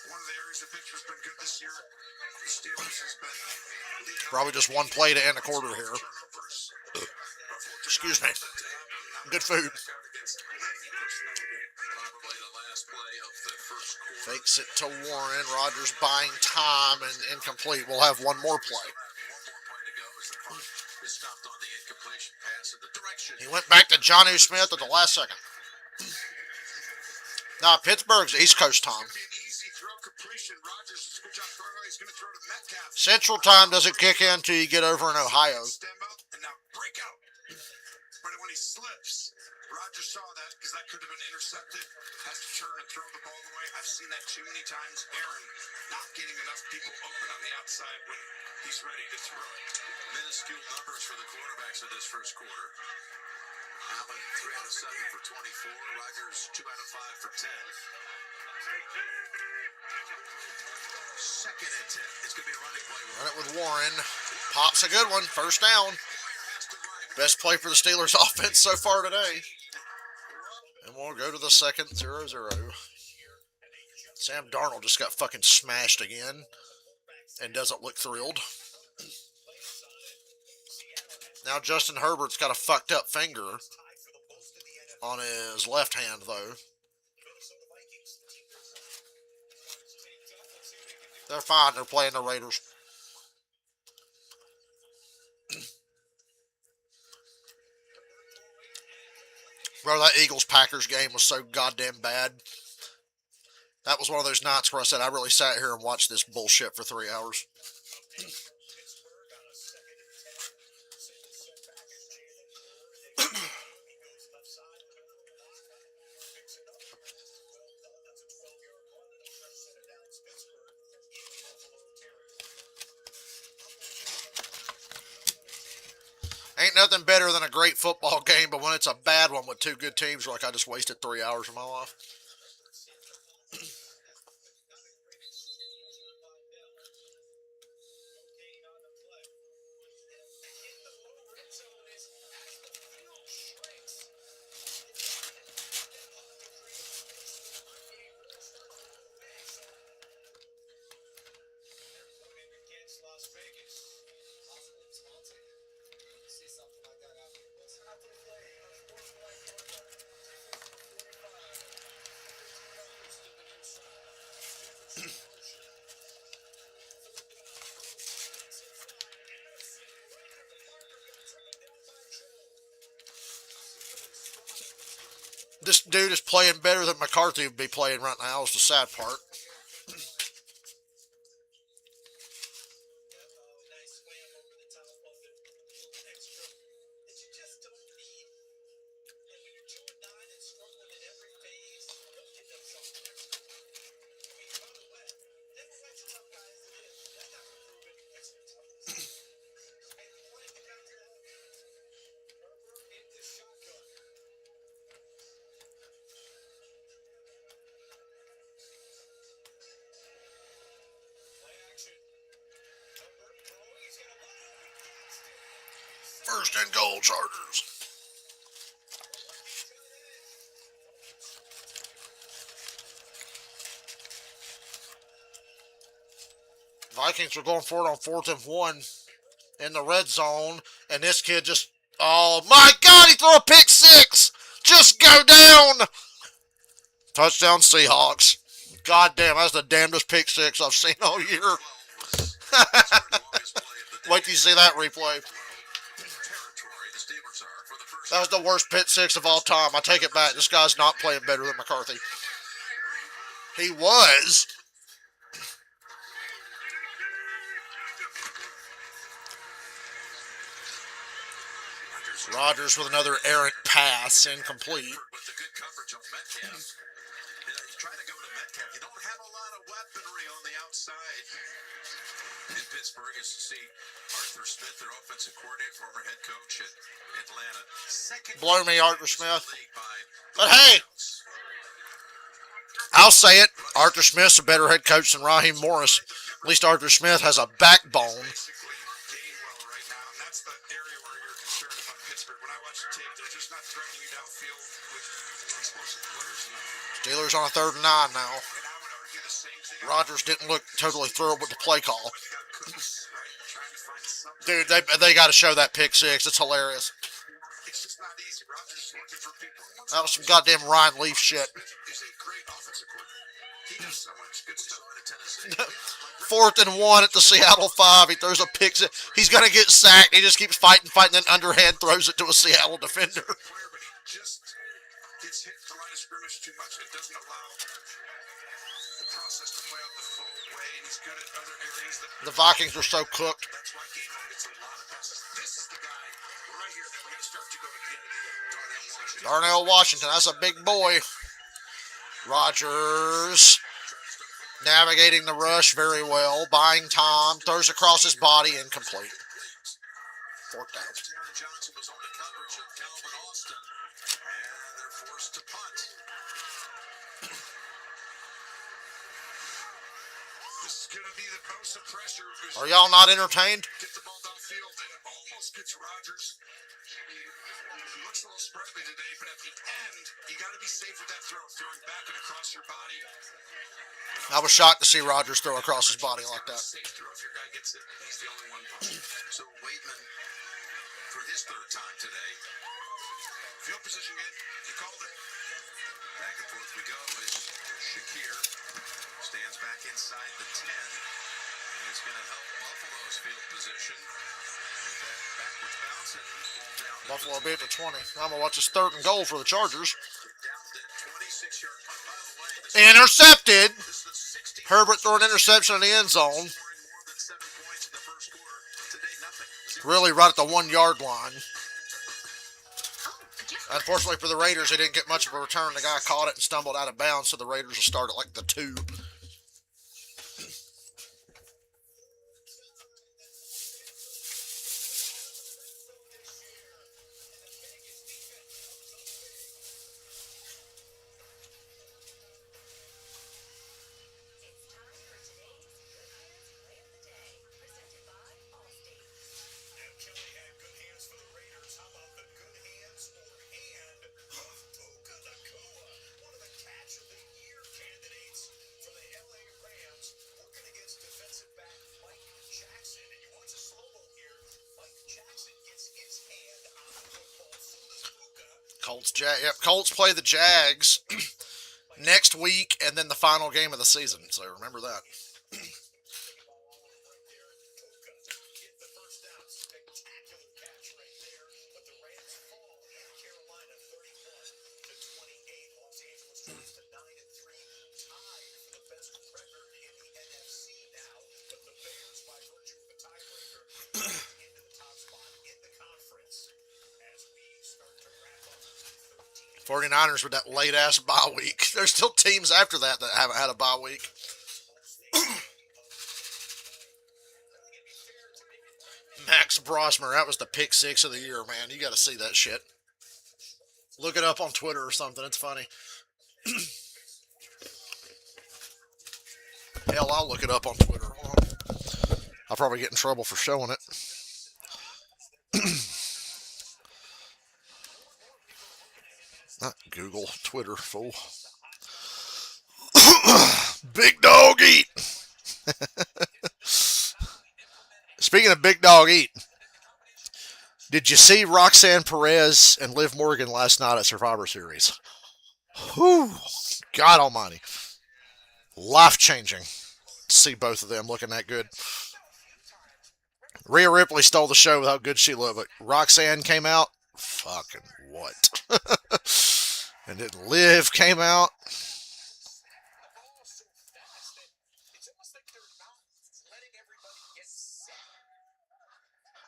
One of the areas that Pittsburgh's been good this year. The Steelers has been leading Probably just one play to end the quarter here. turnovers. Excuse me. Good food. Probably the last play of the first quarter. Fakes it to Warren. Rodgers buying time and incomplete. We'll have one more play. One more play to go as the punt is stopped on the incompletion pass in the direction. He went back to Jonnu Smith at the last second. Now, Pittsburgh's East Coast time. Be an easy throw completion. Rodgers is a good job throwing. He's going to throw to Metcalf. Central time doesn't kick in until you get over in Ohio. Stem up and now break out. But when he slips, Rodgers saw that because that could have been intercepted. Has to turn and throw the ball away. I've seen that too many times. Aaron not getting enough people open on the outside when he's ready to throw it. Minuscule numbers for the quarterbacks in this first quarter. Allen 3 out of 7 for 24. Rodgers 2 out of 5 for 10. Second and 10. It's going to be a running play. Run it with Warren. Pops a good one. First down. Best play for the Steelers offense so far today. And we'll go to the second 0-0. Sam Darnold just got fucking smashed again and doesn't look thrilled. Now Justin Herbert's got a fucked up finger on his left hand, though. They're fine. They're playing the Raiders. Bro, that Eagles-Packers game was so goddamn bad. That was one of those nights where I said I really sat here and watched this bullshit for 3 hours. Ain't nothing better than a great football game, but when it's a bad one with two good teams, like I just wasted 3 hours of my life. dude is playing better than McCarthy would be playing right now. Is the sad part. Nice slam over the top of the little extra that you just don't need. And when you're 2-9 and struggling in every phase, don't give them something extra. I mean, by the way, never writes a tough guy as it is. That's not proven extra toughness. And you want it to back your home. Herbert into shotgun. Play action. Herbert throwing. He's got a wide open Gaston. First and goal, Chargers. Vikings are going for it on 4th and 1 in the red zone, and this kid just, oh my God, he threw a pick six. Just go down. Touchdown Seahawks. God damn, that's the damnedest pick six I've seen all year. Wait till you see that replay. That was the worst pick six of all time. I take it back. This guy's not playing better than McCarthy. He was. Rodgers with another errant pass, incomplete. With the good coverage on Metcalf. You try to go to Metcalf. You don't have a lot of weaponry on the outside. In Pittsburgh is to see Arthur Smith, their offensive coordinator, former head coach at Atlanta. Second Blow me, Arthur Smith. by But hey, I'll say it. Arthur Smith's a better head coach than Raheem Morris. At least Arthur Smith has a backbone. Basically Gainwell right now, and that's the area where you're concerned about Pittsburgh. When I watch the tape, they're just not threatening you downfield with explosive players enough. Steelers on a 3rd and 9 now. And I would argue the same thing. Rodgers didn't look totally thrilled with the play call. You got Cooks, right? Trying to find something. Dude, they got to show that pick six. It's hilarious. It's just not easy. Rodgers is looking for people. That was some goddamn Ryan Leaf shit. Is a great offensive coordinator. He does so much good stuff in Tennessee. 4th and 1 at the Seattle 5. He throws a pick six. He's going to get sacked. He just keeps fighting, then underhand throws it to a Seattle defender. Player, but he just gets hit the line of scrimmage too much. It doesn't allow the process to play out the full way, and he's good at other areas. The Vikings are so cooked. That's why Gainwell gets a lot of passes. This is the guy right here that we're going to start to go at the end of the year. Darnell Washington, that's a big boy. Rodgers navigating the rush very well, buying time, throws across his body, incomplete. 4th down. Taron Johnson was on the coverage of Calvin Austin, and they're forced to punt. This is going to be the post of pressure. Are y'all not entertained? Get the ball downfield and almost gets Rodgers. He looks a little spreadly today, but at the end, you got to be safe with that throw, throwing back and across your body. I was shocked to see Rodgers throw across his body like that. Safe throw if your guy gets it. He's the only one. So Waitman, for his 3rd time today, Field position game. You called it. back and forth we go as Shakir stands back inside the 10. And it's going to help Buffalo's field position. With that backwards bounce and fall down to Buffalo will be at the 20. I'm going to watch this 3rd and goal for the Chargers. down to 26-yard punt. By the way, Intercepted. this is the 60th Herbert threw an interception in the end zone. scoring more than 7 points in the first quarter. Today, nothing. Really right at the 1 yard line. Unfortunately for the Raiders, they didn't get much of a return. The guy caught it and stumbled out of bounds, so the Raiders will start at like the 2. Now Kelly had good hands for the Raiders. How about the good hands or hand of Puka Nacua, one of the catch of the year candidates for the LA Rams, working against defensive back Mike Jackson. And you watch a slow-mo here. Mike Jackson gets his hand on the football. So does Puka. Colts play the Jags next week, and then the final game of the season. So remember that. Get the first down. Spectacular catch right there. But the Rams fall in Carolina 31-28. 49ers with that late ass bye week. There's still teams after that that haven't had a bye week. Max Brosmer, that was the pick 6 of the year, man. You got to see that shit. Look it up on Twitter or something. It's funny. Hell, I'll look it up on Twitter. I'll probably get in trouble for showing it. Not Google, Twitter, fool. Big dog eat. Speaking of big dog eat, did you see Roxanne Perez and Liv Morgan last night at Survivor Series? Whew. God almighty. Life-changing to see both of them looking that good. Rhea Ripley stole the show with how good she looked, but Roxanne came out, fucking what? And then Liv came out.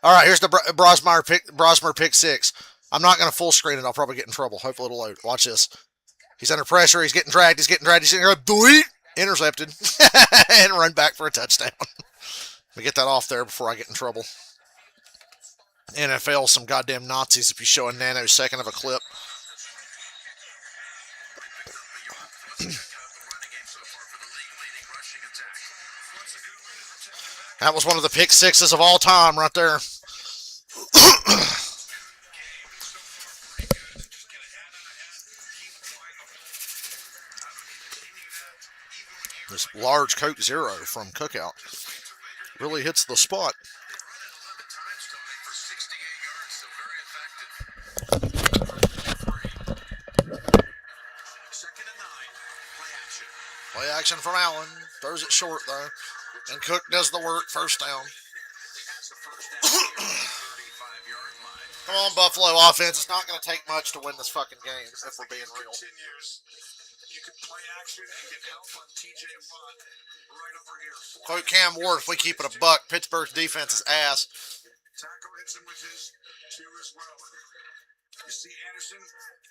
All right, here's the Brosmer pick 6. I'm not going to full screen it. I'll probably get in trouble. Hopefully it'll load. Watch this. He's under pressure. He's getting dragged. He's getting intercepted. And run back for a touchdown. Let me get that off there before I get in trouble. NFL, some goddamn Nazis if you show a nanosecond of a clip. That was one of the pick 6s of all time right there. This large Coke Zero from Cookout really hits the spot. Play action from Allen. Throws it short though. And Cook does the work, first down. Come on, Buffalo offense. It's not going to take much to win this fucking game, if we're being real. You can play action and get help on TJ Watt right over here. Quote Cam Ward, if we keep it a buck, Pittsburgh's defense is ass. Tackle hits him with his 2 as well. You see Anderson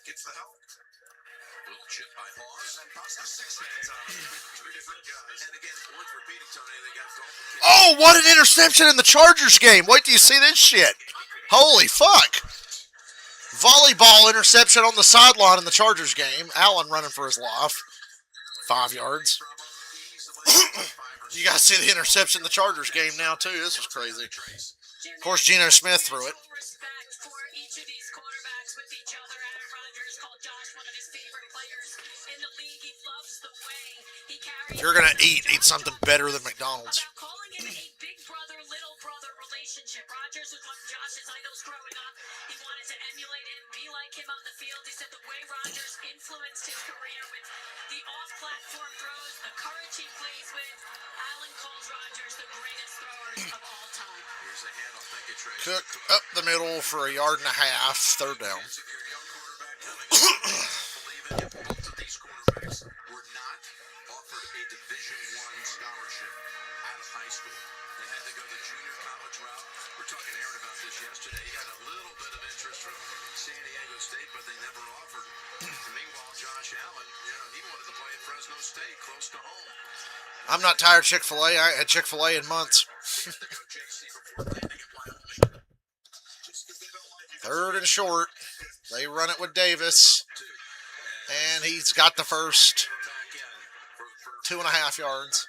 gets the help. Little chip by Hawes and Costa 6 hands on him. 3 different guys. And again, worth repeating, Tony, they got Dalton. Oh, what an interception in the Chargers game. Wait till you see this shit. Holy fuck. Volleyball interception on the sideline in the Chargers game. Allen running for his life. 5 yards. You guys see the interception in the Chargers game now, too. This was crazy. Of course, Geno Smith threw it. If you're going to eat something better than McDonald's. Relationship. Rodgers was one of Josh's idols growing up. He wanted to emulate him, be like him on the field. He said the way Rodgers influenced his career with the off-platform throws, the courage he plays with. Allen calls Rodgers the greatest thrower of all time. Here's a handoff. Thank you, Trace. Cook up the middle for a yard and a half. Third down. If you're a young quarterback coming in, believe in it. Both of these quarterbacks were not offered a Division I scholarship out of high school. They had to go the junior college route. We're talking Aaron about this yesterday. He had a little bit of interest from San Diego State, but they never offered. Meanwhile, Josh Allen, he wanted to play at Fresno State, close to home. I'm not tired of Chick-fil-A. I ain't had Chick-fil-A in months. Third and short. They run it with Davis. And he's got the first 2.5 yards.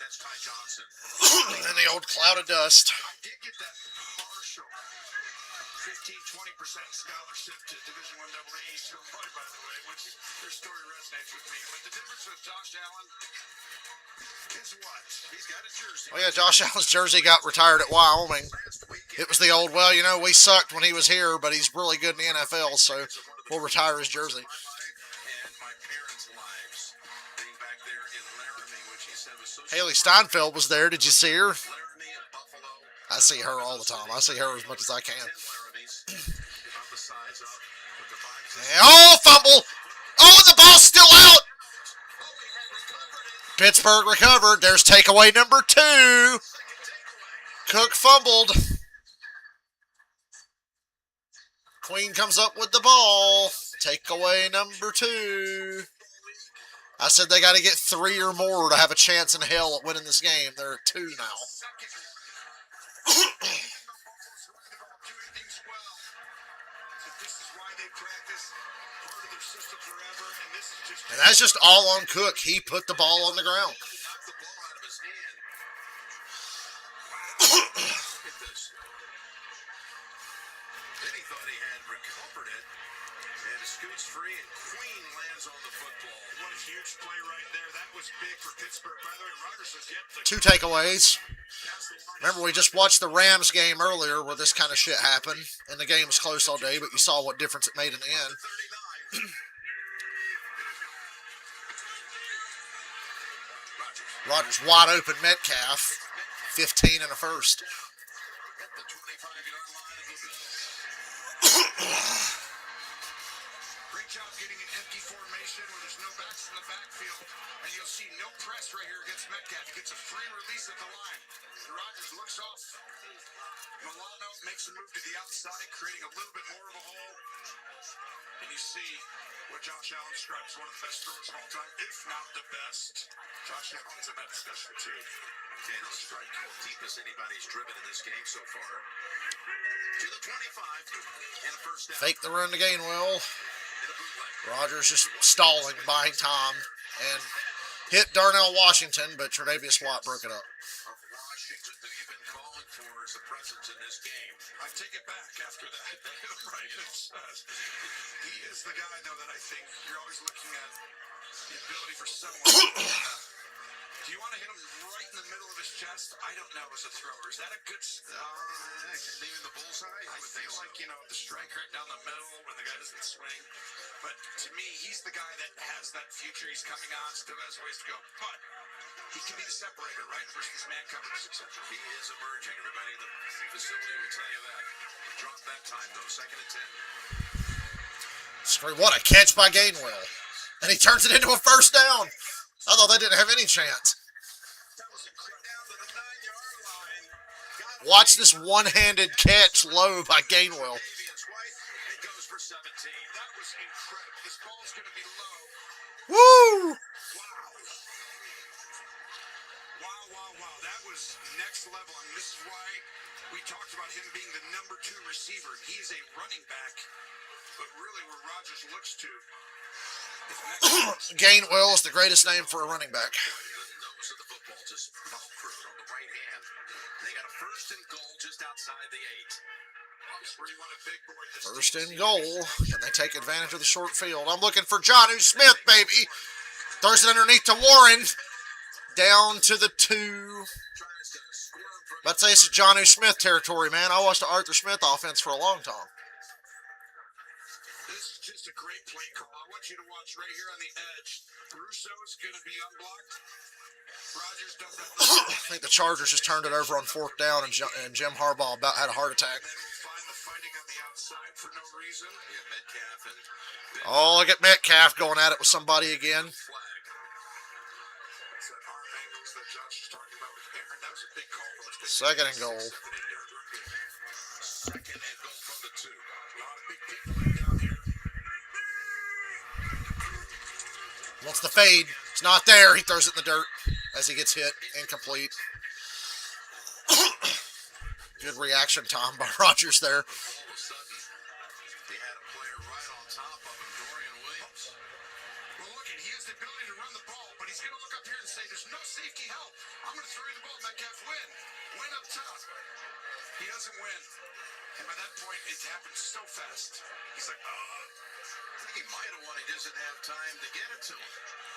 And the old cloud of dust. I did get that partial 15-20% scholarship to Division I AA East Illinois, by the way, which their story resonates with me. But the difference with Josh Allen is what? He's got a jersey. Oh, yeah, Josh Allen's jersey got retired at Wyoming. It was the old, well, we sucked when he was here, but he's really good in the NFL, so we'll retire his jersey. And my parents' lives being back there in Laramie, which he said was so Haley Steinfeld was there. Did you see her? Laramie and Buffalo. I see her all the time. I see her as much as I can. 10 Laramies. About the size of with the 5 And, oh, fumble. Oh, the ball's still out. Pittsburgh recovered. There's takeaway number 2. Cook fumbled. Queen comes up with the ball. Takeaway number 2. I said they got to get 3 or more to have a chance in hell at winning this game. They're at 2 now. Second one. Buffalo's running the ball, doing things well. But this is why they practice part of their system forever, and this is just. And that's just all on Cook. He put the ball on the ground. Knocked the ball out of his hand. Wow. Look at this. Then he thought he had recovered it. And it scoots free, and Queen lands on the football. What a huge play right there. That was big for Pittsburgh. By the way, Rodgers says, yep, the 2 takeaways. pass the line. Remember, we just watched the Rams game earlier where this kind of shit happened. And the game was close all day, but you saw what difference it made in the end. 39. Rodgers Rodgers wide open Metcalf. 15 in the first. at the 25-yard line of the Bills. Great job getting an empty formation where there's no backs in the backfield. And you'll see no press right here against Metcalf. He gets a free release at the line. And Rodgers looks off. Milano makes a move to the outside, creating a little bit more of a hole. And you see what Josh Allen describes as one of the best throwers of all time, if not the best. Josh Allen's in that discussion too. Daniel strike deepest anybody's driven in this game so far. To the 25 and a first down. Fake the run to Gainwell. And a bootleg. Rodgers just stalling, buying time. And hit Darnell Washington, but Tre'Davious Watt broke it up. Of Washington that you've been calling for as a presence in this game. I take it back after that. Right. He is the guy, though, that I think you're always looking at the ability for someone. Do you want to hit him right in the middle of his chest? I don't know as a thrower. Is that a good... Leaving the bullseye? I feel like, the strike right down the middle when the guy doesn't swing. But to me, he's the guy that has that future. He's coming on, still has ways to go. But he can be the separator, right? Versus man coverage, etc. He is emerging. Everybody in the facility will tell you that. Drop that time, though. 2nd and 10. What a catch by Gainwell. And he turns it into a first down. I thought they didn't have any chance. That was incredible. Down to the 9-yard line. Watch this one-handed catch low by Gainwell. Davius White, it goes for 17. That was incredible. This ball's going to be low. Woo! Wow. That was next level. And this is why we talked about him being the number 2 receiver. He is a running back, but really where Rodgers looks to. Gainwell is the greatest name for a running back. The nose of the football just velcroed on the right hand. They got a first and goal just outside the 8. Where you want a big boy. This First and goal. Can they take advantage of the short field? I'm looking for Jonnu Smith, baby. Throws it underneath to Warren. Down to the 2. Tries to squirm from Let's say it's Jonnu Smith territory, man. I watched the Arthur Smith offense for a long time. This is just a great play call. I want you to watch right here on the edge. Russo's going to be unblocked. Rodgers does that. I think the Chargers just turned it over on 4th down, and Jim Harbaugh about had a heart attack. And then we'll find the fighting on the outside for no reason. Metcalf and Oh, look at Metcalf going at it with somebody again. flag. That's that arm angles that Josh is talking about with Aaron. That was a big call. Second and goal. 7-8-yard run game. Second and goal from the 2. A lot of big people in down here. Wants the fade. It's not there. He throws it in the dirt as he gets hit. Incomplete. Good reaction time by Rodgers there. All of a sudden, they had a player right on top of him, Dorian Williams. Well, look, he has the ability to run the ball, but he's going to look up here and say, there's no safety help. I'm going to throw you the ball. Metcalf, win. Win up top. He doesn't win. And by that point, it happens so fast. He's like, I think he might have won. He doesn't have time to get it to him.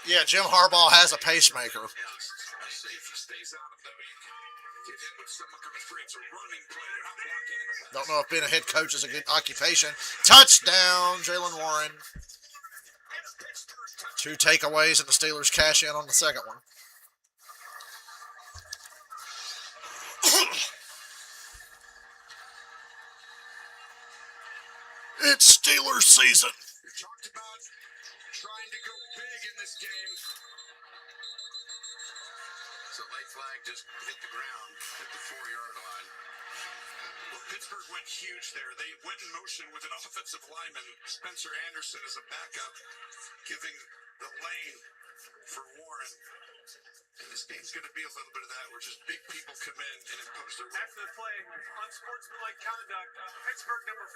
Yeah, Jim Harbaugh has a pacemaker. Yes, I see. if he stays on him, though, you can get hit with someone coming free. It's a running play. They're not blocking in the pass. Don't know if being a head coach is a good occupation. Touchdown, Jalen Warren. 2 takeaways, and the Steelers cash in on the second one. It's Steelers season. We talked about trying to go big in this game. So late flag just hit the ground at the 4-yard line. Well, Pittsburgh went huge there. They went in motion with an offensive lineman, Spencer Anderson, as a backup, giving the lane for Warren. And this game's going to be a little bit of that, where just big people come in and impose their will. After the play, unsportsmanlike conduct, Pittsburgh number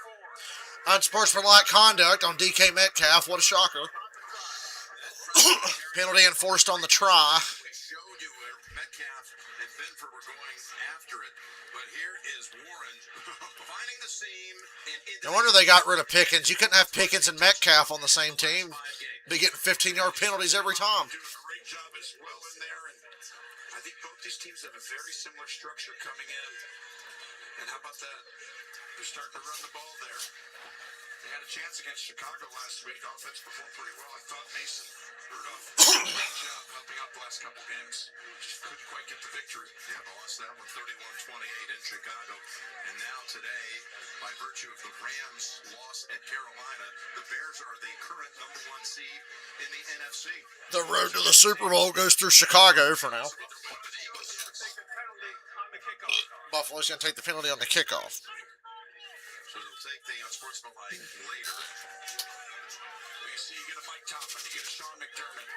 4. Unsportsmanlike conduct on DK Metcalf. What a shocker. Penalty enforced on the try. We showed you where Metcalf and Benford were going after it, but here is Warren finding the seam. No wonder they got rid of Pickens. You couldn't have Pickens and Metcalf on the same team. Be getting 15-yard penalties every time. Doing a great job as well in there, and I think both these teams have a very similar structure coming in. And how about that? They're starting to run the ball there. They had a chance against Chicago last week. Offense performed pretty well. I thought Mason Rudolph did a great job helping out the last couple games. Just couldn't quite get the victory. Yeah, they lost that one 31-28 in Chicago. And now today, by virtue of the Rams' loss at Carolina, the Bears are the current number 1 seed in the NFC. The road to the Super Bowl goes through Chicago for now. Take the penalty on the kickoff. Buffalo's going to take the penalty on the kickoff. So they'll take the unsportsmanlike later. Well, you see, you get a Mike Tomlin, you get a Sean McDermott.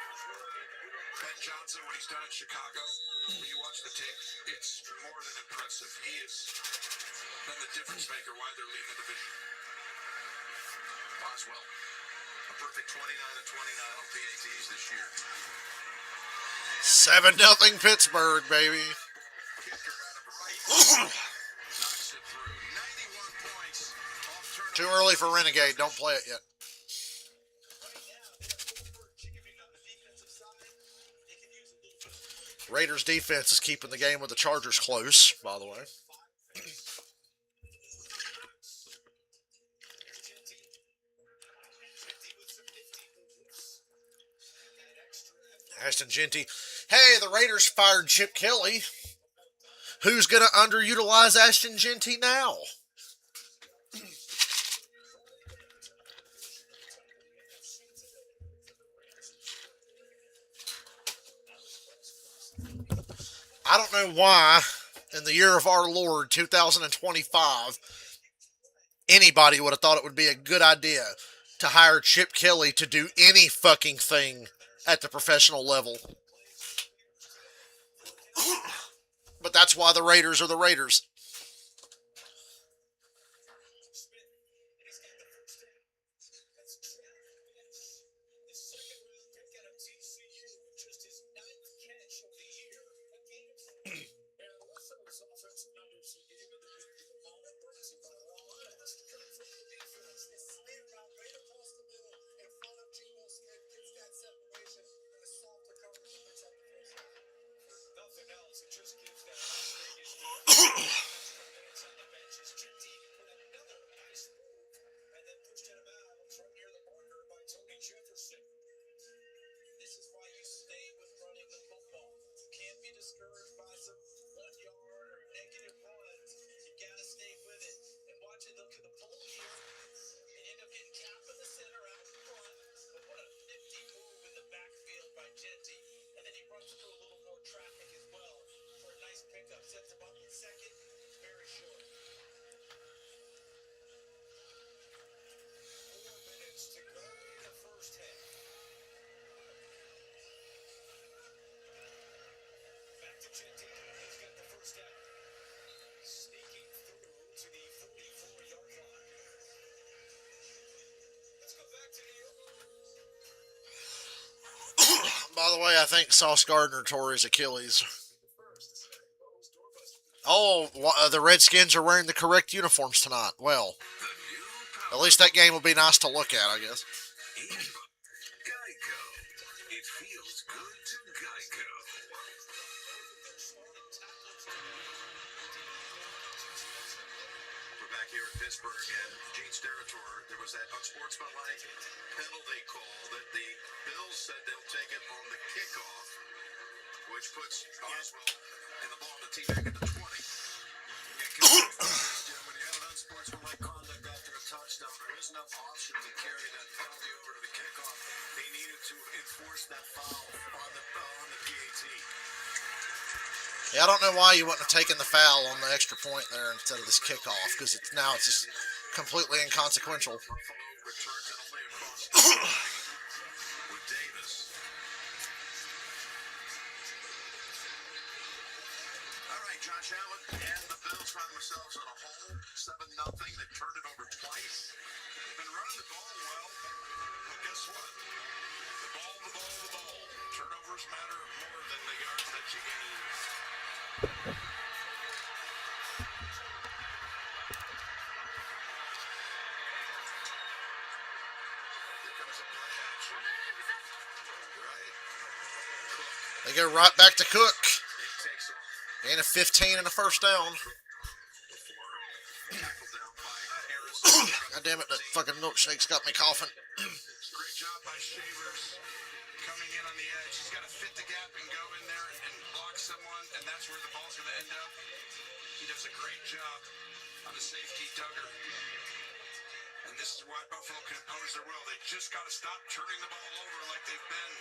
Ben Johnson, what he's done in Chicago, when you watch the tape, it's more than impressive. He has been the difference maker why they're leading the division. Boswell, a perfect 29-29 on PATs this year. 7-0 Pittsburgh, baby. Kicker out of right. Knocks it through. 91 points off Too turnover. early for Renegade. Don't play it yet. Raiders defense is keeping the game with the Chargers close, by the way. Ashton Genty. Hey, the Raiders fired Chip Kelly. Who's going to underutilize Ashton Genty now? I don't know why, in the year of our Lord, 2025, anybody would have thought it would be a good idea to hire Chip Kelly to do any fucking thing at the professional level. But that's why the Raiders are the Raiders. By the way, I think Sauce Gardner tore his Achilles. Oh, the Redskins are wearing the correct uniforms tonight. Well, at least that game will be nice to look at, I guess. Geico. It feels good to Geico. We're back here at Pittsburgh and Gene Steratore. There was that unsportsmanlike penalty call that the Bills said they'll take it on the kickoff, which puts Boswell and the ball on the T-back at the 20. When you have an unsportsmanlike conduct after a touchdown, there isn't enough option to carry that penalty over to the kickoff. They needed to enforce that foul on the PAT. Yeah, I don't know why you wouldn't have taken the foul on the extra point there instead of this kickoff, because now it's just completely inconsequential. Buffalo returns it only across with Davis. All right, Josh Allen and the Bills found themselves in a hole, 7-0. They turned it over twice. They've been running the ball well, but guess what? The ball. Turnovers matter more than the yards that you gain. Here comes a play action. Right. They go right back to Cook. It takes off. Gain of 15 and a first down. Tackled down by Harris. God damn it, that fucking milkshake's got me coughing. Great job by Shavers coming in on the edge. He's got to fit the gap and go in there and block someone, and that's where the ball's going to end up. He does a great job on the safety, Duggar. And this is why Buffalo can impose their will. They just got to stop turning the ball over like they've been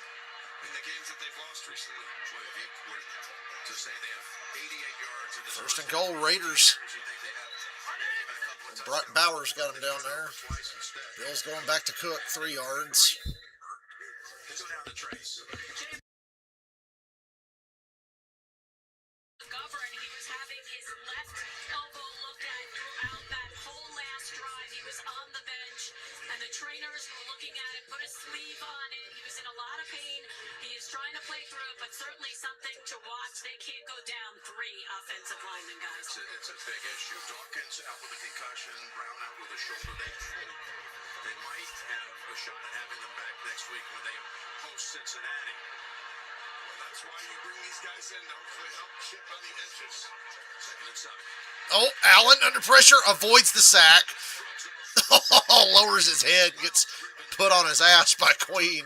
in the games that they've lost recently. Boy, if you were to say they have 88 yards in this First and goal, Raiders. you think they have maybe even a couple of Brock Bowers got him down there. twice instead. Bill's going back to Cook, 3 yards. They go down to Trace. McGovern, he was having his left elbow looked at throughout that whole last drive. He was on the bench, and the trainers were looking at him, put a sleeve on it. He was in a lot of pain. He is trying to play through it, but certainly something to watch. They can't go down 3 offensive linemen, guys. It's a big issue. Dawkins out with a concussion, Brown out with a shoulder. They might have a shot at having them back next week when they host Cincinnati. That's why you bring these guys in to hopefully help chip on the edges. 2nd and 7. Oh, Allen under pressure, avoids the sack. Lowers his head, gets put on his ass by Queen.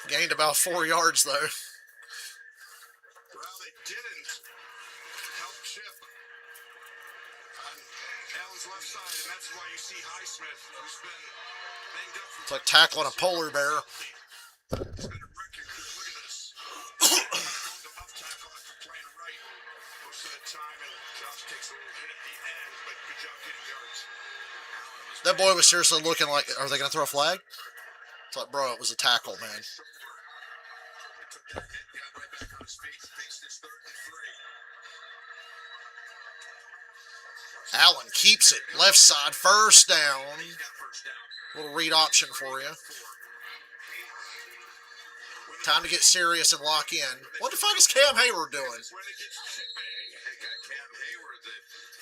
Gained about 4 yards, though. Well, they didn't help chip on Allen's left side, and that's why you see Highsmith, who's been banged up. It's like tackling a polar bear. He's been a wrecking crew. Look at this. Going to left tackle after playing right most of the time, and Josh takes a little hit at the end, but good job getting yards. That boy was seriously looking like, are they going to throw a flag? It's like, bro, it was a tackle, man. Took that hit, got right back on his feet, faced his 3rd and 3. Allen keeps it. Left side, first down. He's got first down. Little read option for you. Time to get serious and lock in. What the fuck is Cam Hayward doing? When it gets chipping, they got Cam Hayward, the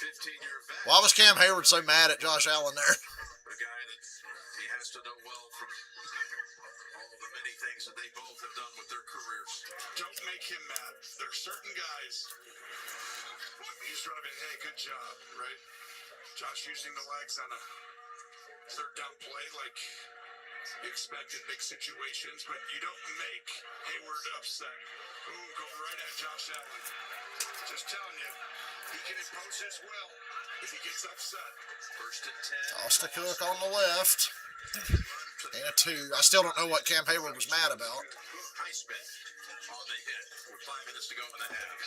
15-year vet. Why was Cam Hayward so mad at Josh Allen there? A guy that he has to know well from all of the many things that they both have done with their careers. Don't make him mad. There are certain guys. He's driving, hey, good job, right? Josh using the legs on a 3rd down play like you expect in big situations, but you don't make Hayward upset. Boom, go right at Josh Allen. Just telling you, he can impose his will if he gets upset. 1st and 10. Toss to Cook on the left. And a 2. I still don't know what Cam Hayward was mad about. Highsmith on the hit with 5 minutes to go in the half.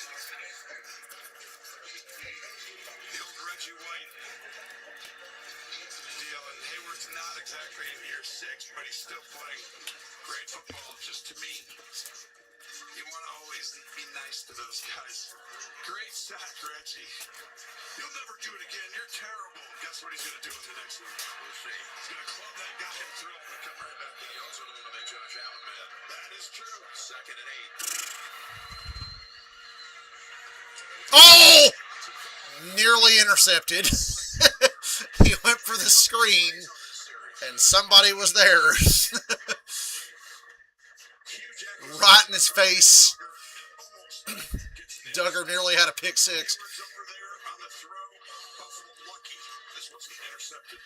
The old Reggie White deal, and Hayward's not exactly in year 6, but he's still playing great football. Just to me, you want to always be nice to those guys. Great sack, Reggie. You'll never do it again. You're terrible. Guess what he's going to do in the next one? We'll see. He's going to club that guy and throw him and come right back. He also don't want to make Josh Allen mad. That is true. 2nd and 8. Oh! Nearly intercepted. He went for the screen, and somebody was there. Right in his face. Duggar nearly had a pick 6. Hayward's over there on the throw. Buffalo lucky. This wasn't intercepted.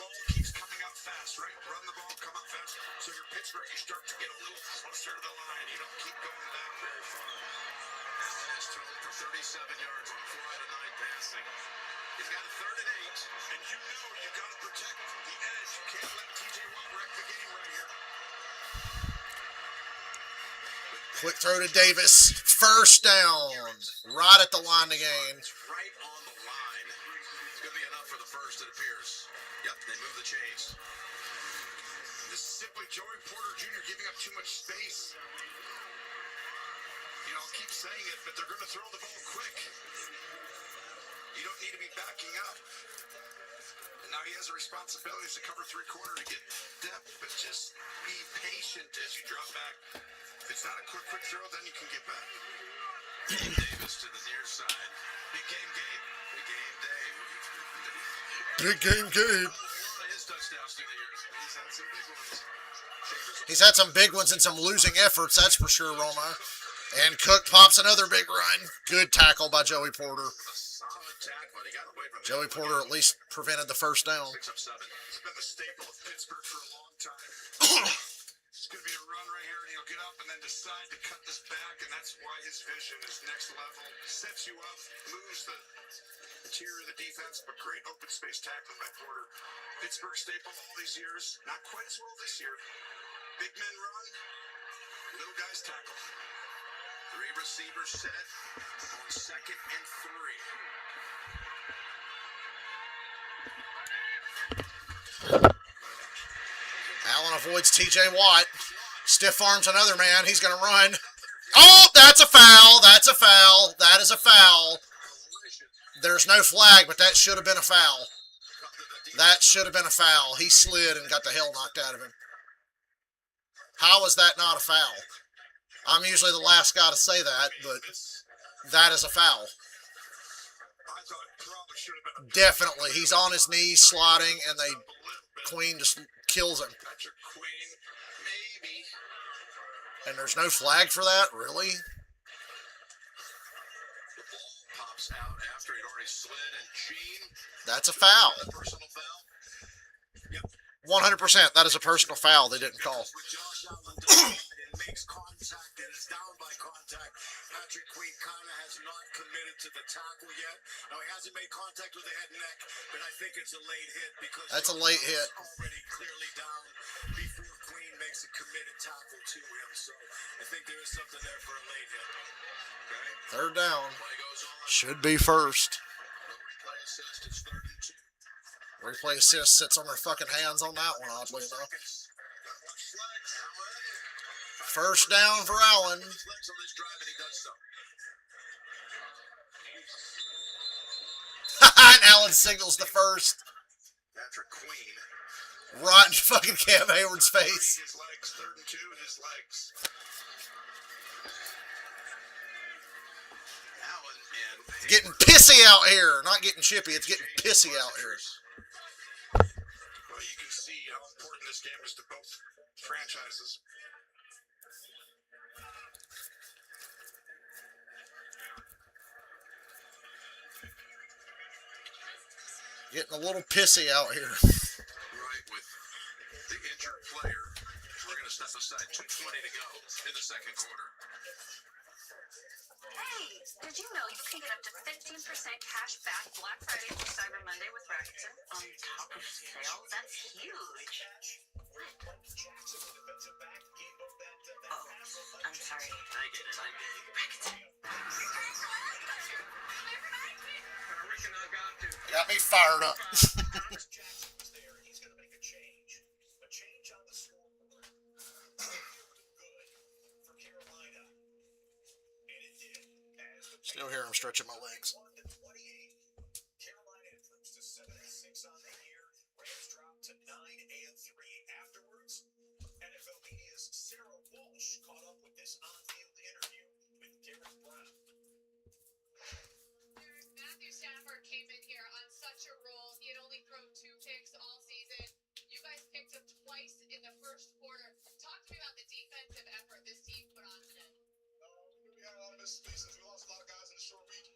Ball keeps coming out fast, right? Run the ball, come out fast. So you're Pittsburgh, you start to get a little closer to the line. You don't keep going back very far. Allen has thrown for 37 yards on 4 out of 9 passing. He's got a 3rd and 8. And you know you got to protect the edge. You can't let TJ Watt wreck the game right here. Quick throw to Davis. First down. Right at the line to gain. It's right on the line. It's going to be enough for the first, it appears. Yep, they move the chains. This is simply Joey Porter Jr. giving up too much space. You know, I'll keep saying it, but they're going to throw the ball quick. You don't need to be backing up. And now he has a responsibility to cover three-quarter to get depth, but just be patient as you drop back. If it's not a quick throw, then you can get back. Davis to the near side. Big game, Gabe. Big game, Dave. Big game, Gabe. A lot of his touchdowns through the years. He's had some big ones. Chambers He's had some big ones and some losing efforts, that's for sure, Roma. And Cook pops another big run. Good tackle by Joey Porter. a solid tackle. He got away from Joey Porter at least prevented the first down. 6 up 7. He's been the staple of Pittsburgh for a long time. It's going to be a run right here, and he'll get up and then decide to cut this back, and that's why his vision is next level. Sets you up, moves the interior of the defense, but great open space tackling by Porter. Pittsburgh staple all these years. Not quite as well this year. Big men run, little guys tackle. 3 receivers set on 2nd and 3. Allen avoids TJ Watt. Stiff arms another man. He's going to run. Oh, that's a foul. That's a foul. That is a foul. There's no flag, but that should have been a foul. That should have been a foul. He slid and got the hell knocked out of him. How is that not a foul? I'm usually the last guy to say that, but that is a foul. I thought it probably should have been a Definitely. He's on his knees sliding, and they Queen just kills him. Patrick Queen, maybe. And there's no flag for that? Really? The ball pops out after he'd already slid, and Gene, That's a foul. a personal foul. 100%. That is a personal foul they didn't call. With Josh Allen down and makes contact and is down by contact. Patrick Queen kind of has not committed to the tackle yet. Now he hasn't made contact with the head and neck, but I think it's a late hit because That's a late hit. already clearly down before Queen makes a committed tackle to him. So I think there is something there for a late hit. Okay, Third down. play goes on. Should be first. No replay assist. It's 3rd and 2. Replay assist sits on their fucking hands on that one, oddly enough. First down for Allen. His legs on this drive, and he does so. And Allen signals the first. Patrick Queen. Right in fucking Cam Hayward's face. His legs, 3rd and 2, his legs. Allen and Getting pissy out here. Not getting chippy, it's getting pissy out here. Well, you can see how important this game is to both franchises. Getting a little pissy out here. right with the injured player. We're going to step aside. 2:20 to go in the 2nd quarter. Hey, did you know you can get up to 15% cash back Black Friday through Cyber Monday with Rakuten on top of sales? That's huge. What? Oh, I'm sorry. I get it. Rakuten. Got me fired up. Thomas Jackson was there. He's going to make a change. A change on the scoreboard. Good for Carolina. And it did. As the Still hear him stretching my legs. 1-28. Carolina improves to 7-6 on the year. Rams drop to 9-3 afterwards. NFL Media's Sarah Walsh caught up with this on-field interview with Derek Brown. Matthew Stafford came in here on such a roll. He had only thrown 2 picks all season. You guys picked him twice in the first quarter. Talk to me about the defensive effort this team put on today. We had a lot of missed pieces. We lost a lot of guys in a short week.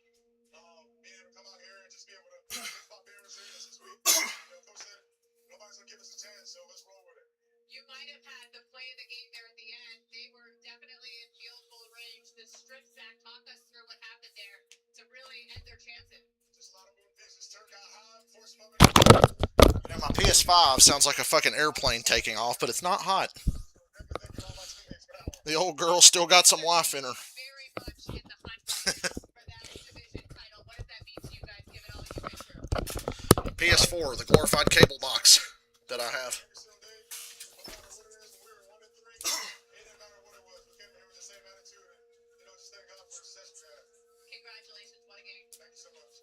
Being able to come out here and just be able to pop Aaron serious this week. Coach said nobody's going to give us a chance, so let's roll with it. You might have had the play of the game there at the end. They were definitely in field goal range. The strip sack, talk us through what happened there to really end their chances. Just a lot of moving pieces. Turn got high, force moment. Now my PS5 sounds like a fucking airplane taking off, but it's not hot. Thank you all my teammates for that one. The old girl still got some life in her. Very much in the hunt for that division title. What does that mean to you guys, given all you've been through? PS4, the glorified cable box that I have. Every single day, no matter what it is, when we were 1-3, it didn't matter what it was. We came in here with the same attitude and, just thank God for the success we had. Congratulations, what a game. Thank you so much.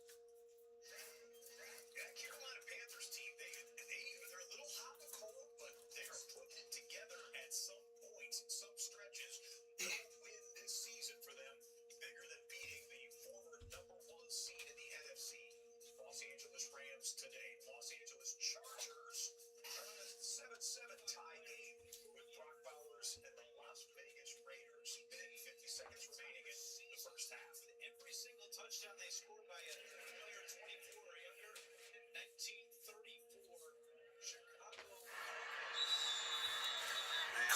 Yeah, Carolina Panthers team, they're a little hot and cold, but they're putting it together at some points, some stretches. Big win this season for them, bigger than beating the former #1 seed in the NFC. Los Angeles Rams today, Los Angeles Chargers, 7-7 tie game with Brock Bowers and the Las Vegas Raiders. Minute and 50 seconds remaining in the first half. Every single touchdown they scored by a player 24 or younger in 1934. Chicago.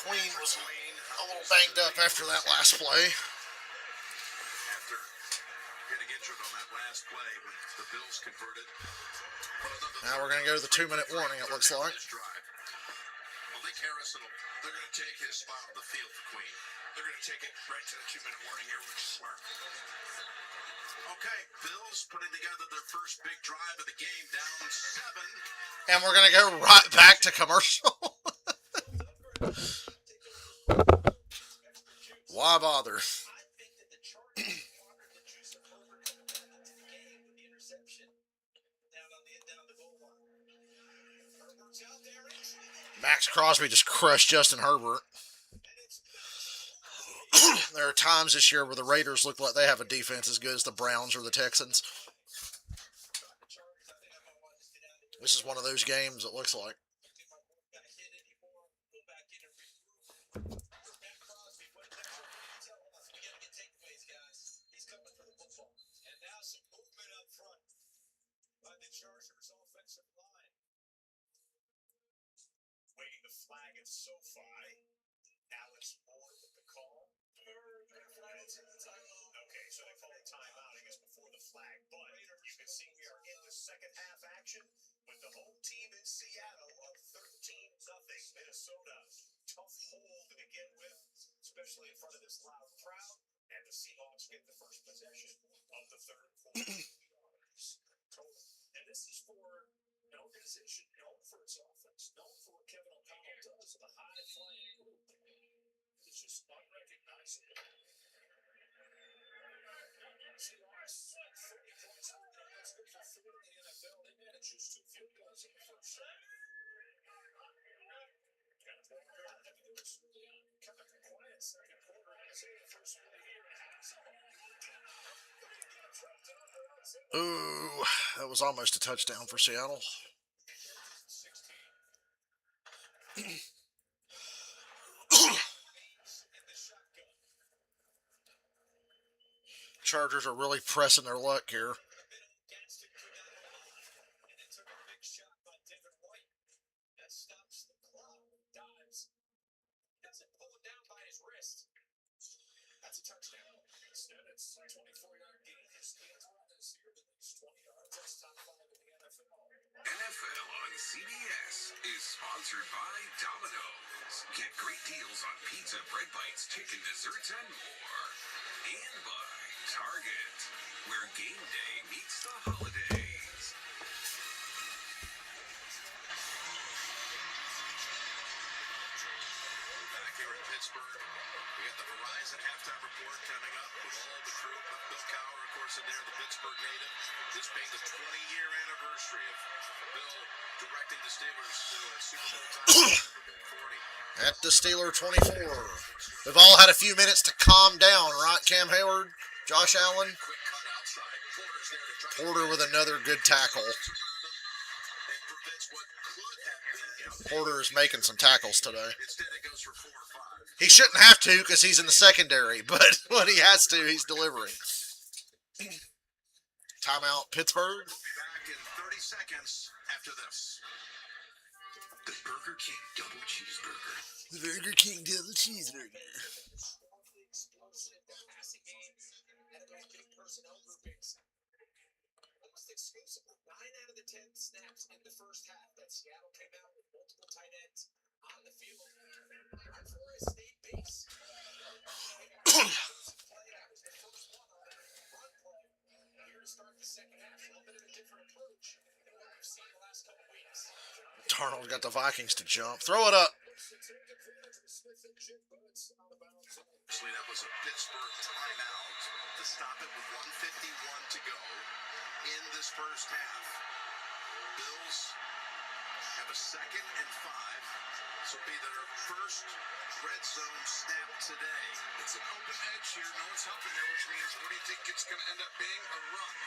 Queen was a little banged up after that last play. After getting injured on that last play when the Bills converted. Now we're going to go to the 2-minute warning, it looks like. Malik Harrison, they're going to take his spot on the field for Queen. They're going to take it right to the 2-minute warning here, which is smart. Okay, Bills putting together their first big drive of the game, down 7. And we're going to go right back to commercial. Why bother? I think that the Chargers wanted the juice of Herbert coming back into the game with the interception down the goal line. Herbert's out there in trouble. Max Crosby just crushed Justin Herbert. There are times this year where the Raiders look like they have a defense as good as the Browns or the Texans. This is one of those games, it looks like. Chargers offensive line. Waiting the flag at SoFi. Alex Moore with the call. Okay, so they called a timeout, I guess, before the flag. But you can see we are in the second half action with the home team in Seattle of 13-0. Minnesota, tough hole to begin with, especially in front of this loud crowd. And the Seahawks get the first possession of the third quarter. And this is for an organization known for its offense, known for what Kevin O'Connell does, the high-flying group. It's just unrecognizable. Seahawks, 30 points on the game. That's good for 4 in the NFL. They managed just 2 field goals in the first half. Kind of it was really kind of a quiet second quarter. I say the first play here. Ooh, that was almost a touchdown for Seattle. Chargers are really pressing their luck here. That's a touchdown. Instead, it's a 24-yard gain. His hands run is here the next 20 yards. That's top 5 in the NFL. NFL on CBS is sponsored by Domino's. Get great deals on pizza, bread bites, chicken, desserts, and more. And by Target, where game day meets the holidays. Back here in Pittsburgh, we got the Verizon halftime report coming up with all the crew. With Bill Cowher, of course, in there, the Pittsburgh native. This being the 20-year anniversary of Bill directing the Steelers to a Super Bowl title. At the Steeler 24. They've all had a few minutes to calm down, right, Cam Hayward, Josh Allen? Quick cut outside. Porter's there to try to Porter with another good tackle. and prevents what could have been. Porter is making some tackles today. Instead, it goes for 4 or 5. He shouldn't have to because he's in the secondary, but when he has to, he's delivering. Timeout, Pittsburgh. We'll be back in 30 seconds after this. The Burger King Double Cheeseburger. The Burger King Double Cheeseburger. Strongly explosive passing games and those big personnel groupings. Almost exclusively 9 out of the 10 snaps in the first half that Seattle came out with multiple tight ends on the field. On Florida State base. Here to start the second half, a little bit of a different approach than what we've seen the last couple weeks. Darnold got the Vikings to jump. Throw it up. Actually, that was a Pittsburgh timeout to stop it with 1:51 to go in this first half. Bills have a 2nd and 5. This will be their first red zone snap today. It's an open edge here. No one's helping there, which means what do you think it's going to end up being? A run.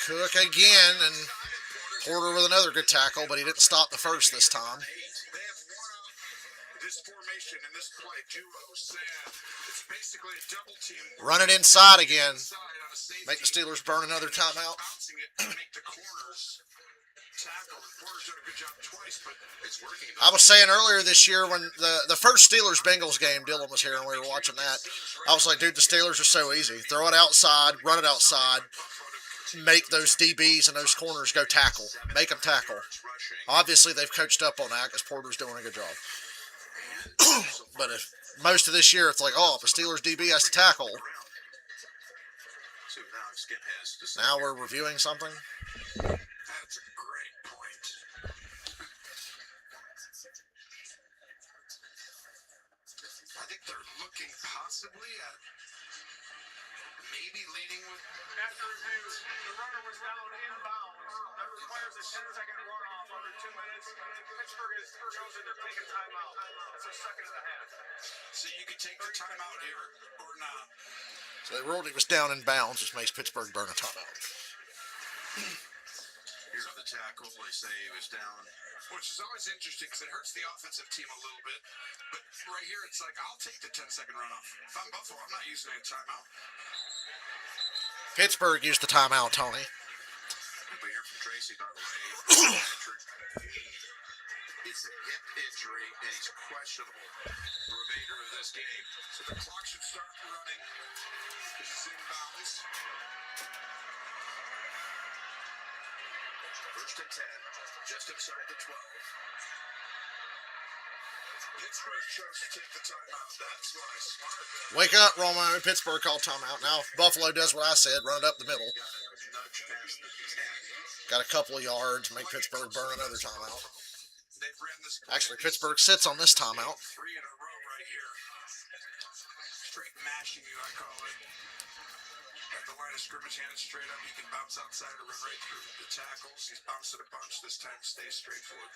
Cook again, and Porter with another good tackle, but he didn't stop the first this time. They have worn out this formation and this play. Duo, Sam. It's basically a double team. Run it inside again. Inside on a safety. Make the Steelers burn another timeout. Bouncing it to make the corners tackle. And Porter's done a good job twice, but it's working. I was saying earlier this year when the first Steelers-Bengals game, Dylan was here and we were watching that, I was like, dude, the Steelers are so easy. Throw it outside, run it outside, make those DBs and those corners go tackle. Make them tackle. Obviously, they've coached up on that because Porter's doing a good job. But if most of this year, it's like, oh, if a Steelers DB has to tackle, See what Alex Skip has to say. now we're reviewing something. That's a great point. I think they're looking possibly at maybe leading with. After review, the runner was down inbounds. That requires a 10-second runoff under 2 minutes. Pittsburgh has chosen to take a timeout. That's their 2nd and a half. So you could take the timeout here or not. So they ruled he was down in bounds, which makes Pittsburgh burn a timeout. Here's the tackle. They say he was down. Which is always interesting because it hurts the offensive team a little bit. But right here, it's like, I'll take the 10-second runoff. If I'm Buffalo, I'm not using a timeout. Pittsburgh used the timeout, Tony. We hear from Tracy, by the way. It's a hip injury, and he's questionable the remainder of this game. So the clock should start running. This is inbounds. First and 10, just inside the 12. Pittsburgh chose to take the timeout. That's why smart. Wake up, Romo. Pittsburgh called timeout. Now Buffalo does what I said, run it up the middle. Got a nudge past the 10. Got a couple of yards, make Pittsburgh burn another timeout. They've ran this. Actually, Pittsburgh sits on this timeout. 3 in a row right here. Straight mashing you, I call it. At the line of scrimmage, hand it straight up. You can bounce outside or run right through the tackles. He's bounced it a bunch. This time stays straight forward.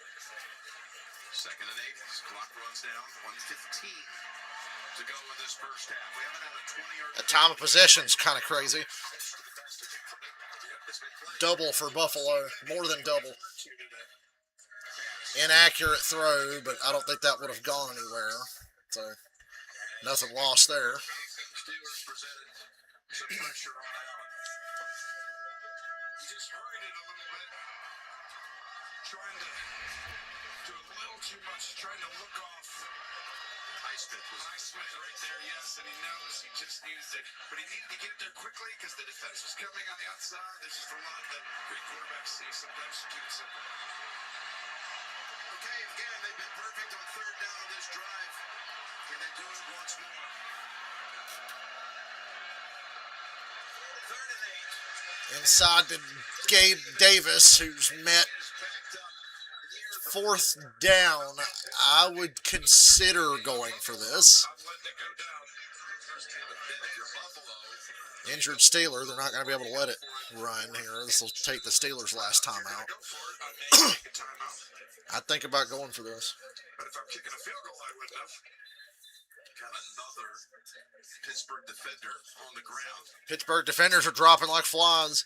2nd and 8. Clock runs down. 1:15 to go in this first half. We haven't had a 20-yard. That time of possession's kind of crazy. Double for Buffalo, more than double. Inaccurate throw, but I don't think that would have gone anywhere. So, nothing lost there. Steelers presented some pressure on Allen. He just hurried it a little bit. Trying to do a little too much. Trying to look off. Highsmith was Highsmith right there, yes, and he knows he just needs it. But he needed to get there quickly because the defense was coming on the outside. There's just a lot that great quarterbacks see. Sometimes you keep it simple. okay. Again, they've been perfect on 3rd down on this drive. Can they do it once more? 3rd and 8. Inside to Gabe Davis, who's met Is backed up near the 4th down. I would consider going for this. I'm letting it go down. then if you're Buffalo. Injured Steeler, they're not going to be able to let it run here. This will take the Steelers' last time out. Go for it. I may take a timeout. I'd think about going for this. But if I'm kicking a field goal, I wouldn't have. Got another Pittsburgh defender on the ground. Pittsburgh defenders are dropping like flies.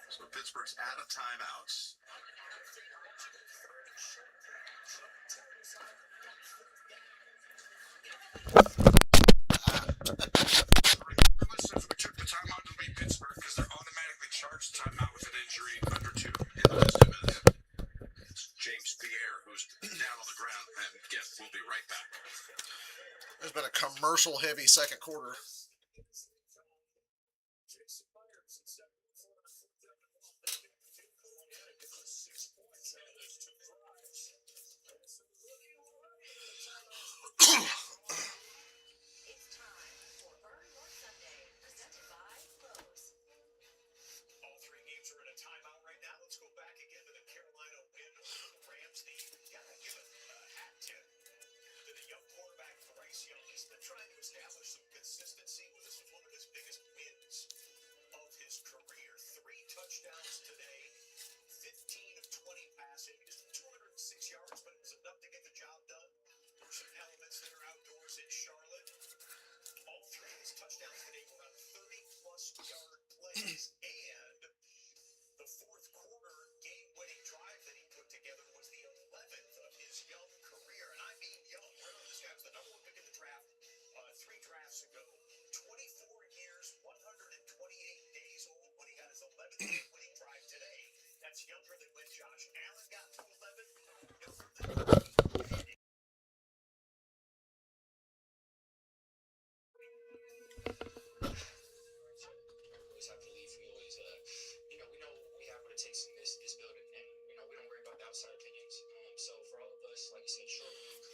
So Pittsburgh's out of timeouts. Regardless if we took the timeout, it'll be Pittsburgh because they're automatically charged timeout with an injury under 2 in the last 2 minutes. It's James Pierre who's down on the ground, and again, we'll be right back. There's been a commercial-heavy second quarter.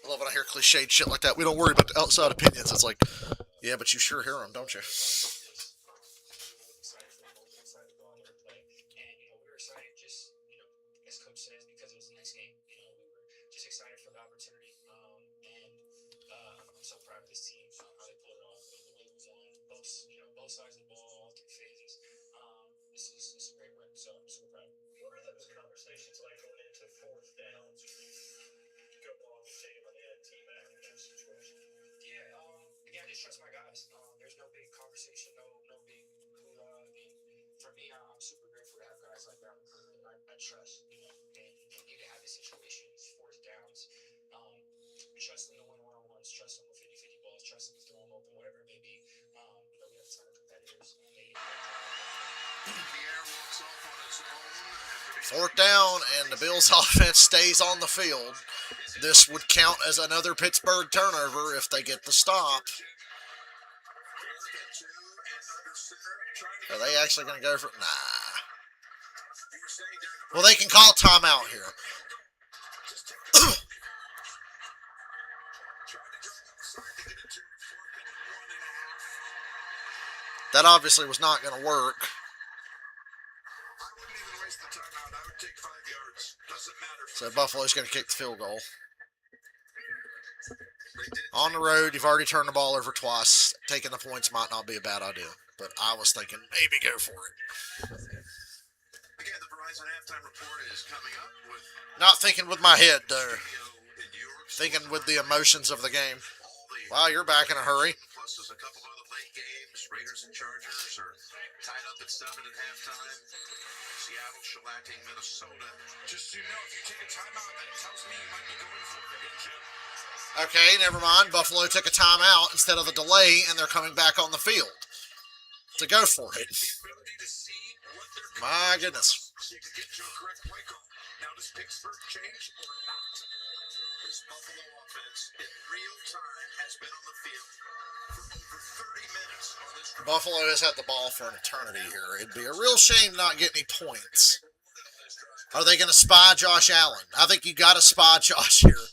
I love when I hear cliched shit like that. We don't worry about the outside opinions. It's like, yeah, but you sure hear them, don't you? Excited for both excited to go out there and play. And, we were excited just, as coach says, because it was the next game. We were just excited for the opportunity. I'm so proud of this team, how they pulled it off, the way it was on both sides of the ball, all three phases. This is a great win, so I'm super proud. What are those conversations like going into fourth downs? Go off and take on the team back in that situation? Yeah, again, I just trust my guys. There's no big conversation, no big hoorah. For me, I'm super grateful to have guys like that I trust, and need to have the situations, fourth downs, trust them to win one-on-ones, trust them with 50-50 balls, trust them to throw them open, whatever it may be. We have a ton of competitors. Fourth down, and the Bills' offense stays on the field. This would count as another Pittsburgh turnover if they get the stop. Are they actually going to go for it? Nah. Well, they can call timeout here. That obviously was not going to work. I wouldn't even waste the timeout. I would take 5 yards. Doesn't matter. So Buffalo's going to kick the field goal. On the road, you've already turned the ball over twice. Taking the points might not be a bad idea, but I was thinking maybe go for it. Again, the Verizon halftime report is coming up with Not thinking with my head, though. studio in New York. Thinking with the emotions of the game. All the Wow, you're back in a hurry. plus there's a couple other late games. Raiders and Chargers are tied up at 7 at halftime. Seattle shellacking Minnesota. Just so you know, if you take a timeout, that tells me you might be going for it again, Jim. Okay, never mind. Buffalo took a timeout instead of the delay, and they're coming back on the field to go for it. The ability to see what they're doing. My goodness. So you can get to a correct play call. Now, does Pittsburgh change or not? This Buffalo offense in real time has been on the field for over 30 minutes on this drive. Buffalo has had the ball for an eternity here. It'd be a real shame not get any points. Are they going to spy Josh Allen? I think you got to spy Josh here.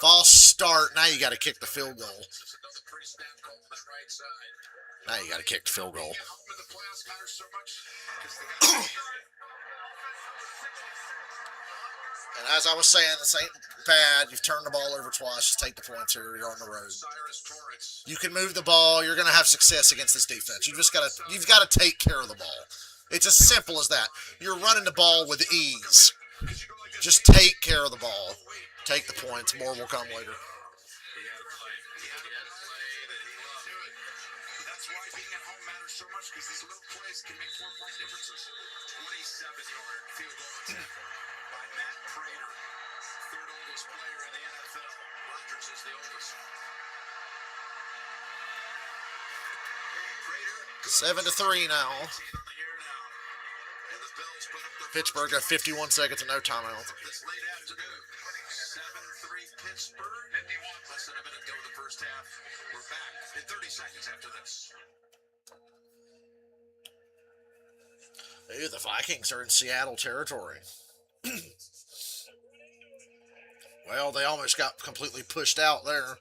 False start. Now you got to kick the field goal. This is another pre-snap call on that right side. Now you got to kick the field goal. At home in the playoffs matters so much because they got And as I was saying, this ain't bad. You've turned the ball over twice. Just take the points here. You're on the road. Cyrus Torrance. You can move the ball. You're going to have success against this defense. You've got to take care of the ball. It's as simple as that. You're running the ball with ease. Just take care of the ball. Take the points. More will come later. He had a play. He had a play that he loved. That's why being at home matters so much because these little plays can make 4-point differences. 27-yard field goal attempt by Matt Prater, third oldest player in the NFL. Rodgers is the oldest. Prater, 7-3 now. 18 on the year now. And the Bills put up their Pittsburgh got 51 seconds and no timeout. this late afternoon. 7-3 Pittsburgh. Less than a minute to go in the first half. We're back in 30 seconds after this. Ooh, the Vikings are in Seattle territory. Well, they almost got completely pushed out there.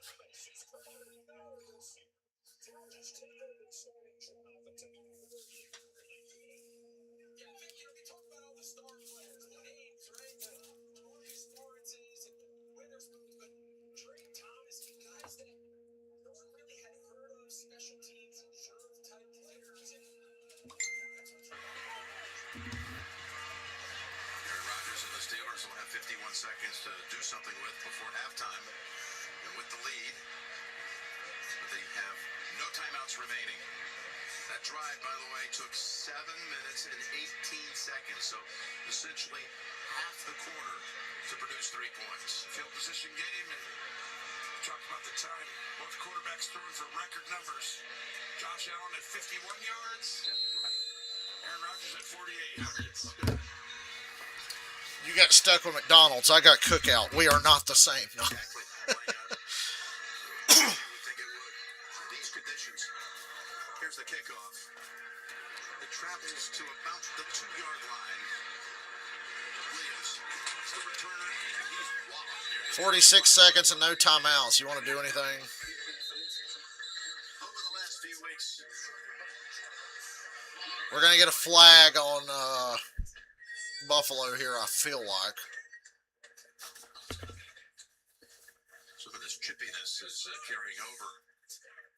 Aaron Rodgers and the Steelers will have 51 seconds to do something with before halftime. And with the lead, they have no timeouts remaining. That drive, by the way, took 7 minutes and 18 seconds. So essentially half the quarter to produce 3 points. Field position game, and we talked about the time. Both quarterbacks throwing for record numbers. Josh Allen at 51 yards. Aaron Rodgers at 48 yards. You got stuck with McDonald's. I got Cookout. We are not the same. No. Exactly. You would think it would. In these conditions, here's the kickoff. It travels to about the 2-yard line. Williams is the returner, and he's walloped near the 46 seconds and no timeouts. You want to do anything? Over the last few weeks, We're going to get a flag on Buffalo here, I feel like. some of this chippiness is carrying over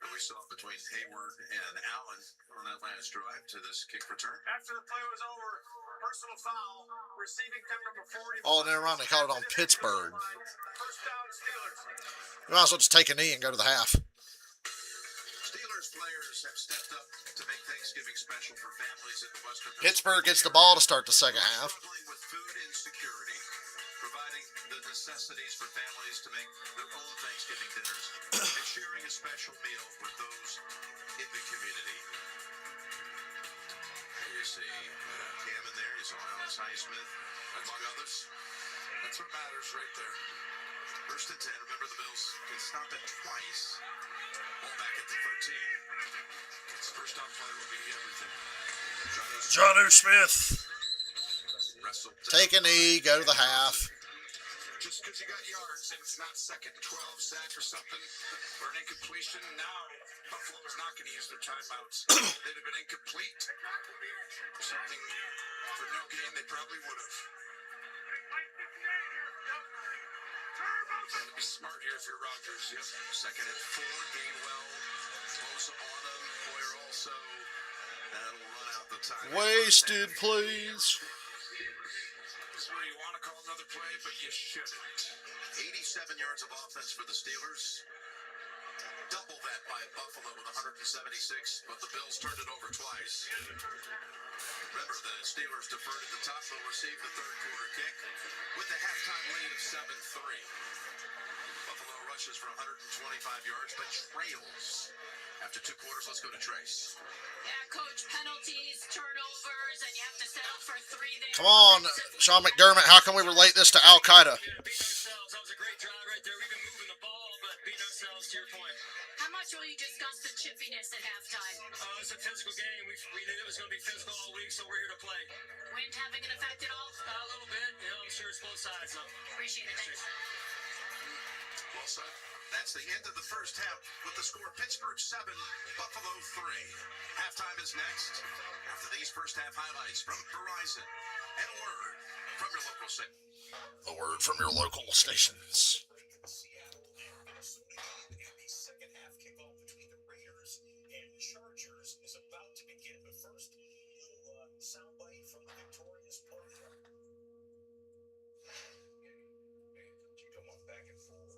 that we saw between Hayward and Allen on that last drive to this kick return. After the play was over, personal foul, receiving team number 40. Oh, never mind. They called it on Pittsburgh. First down, Steelers. You might as well just take a knee and go to the half. Steelers players have stepped up to make Thanksgiving special for families in the Western Pittsburgh gets the ball to start the second half. struggling with food insecurity, providing the necessities for families to make their own Thanksgiving dinners and sharing a special meal with those in the community. You see Cam in there, you saw Alex Highsmith, among others. That's what matters right there. First and 10, remember the Bills can stop it twice. Ball back at the 13. Its first down play will be everything. Jonnu Smith. Wrestled Take a knee, go to the half. Just because you got yards and it's not second and 12 sack or something, or an incompletion, now Buffalo is not going to use their timeouts. They'd have been incomplete or something for no gain, they probably would have. Trying to be smart here if you're Rodgers. Yep, second and 4, Gainwell, Bosa on him, Poyer also. That'll run out the time. Wasted, please. This is where you want to call another play, but you shouldn't. 87 yards of offense for the Steelers. Double that by Buffalo with 176, but the Bills turned it over twice. Remember, the Steelers deferred at the top. They'll receive the third quarter kick with the halftime lead of 7-3. Buffalo rushes for 125 yards, but trails. After 2 quarters, let's go to Trace. Yeah, coach, penalties, turnovers, and you have to settle for 3 there. Come on, Sean McDermott. How can we relate this to Al Qaeda? Beat ourselves. That was a great drive right there. We've been moving the ball, but beat ourselves to your point. How much will you discuss the chippiness at halftime? It's a physical game. We knew it was going to be physical all week, so we're here to play. Wind having an effect at all? A little bit. You know, I'm sure it's both sides, though. Appreciate it. Thanks. Well said. That's the end of the first half with the score Pittsburgh 7, Buffalo 3. Halftime is next after these first half highlights from Verizon and a word from your local station. A word from your local stations. Seattle and Minnesota, and the second half kickoff between the Raiders and Chargers is about to begin. But first, a little soundbite from the victorious party. You come on back and forth.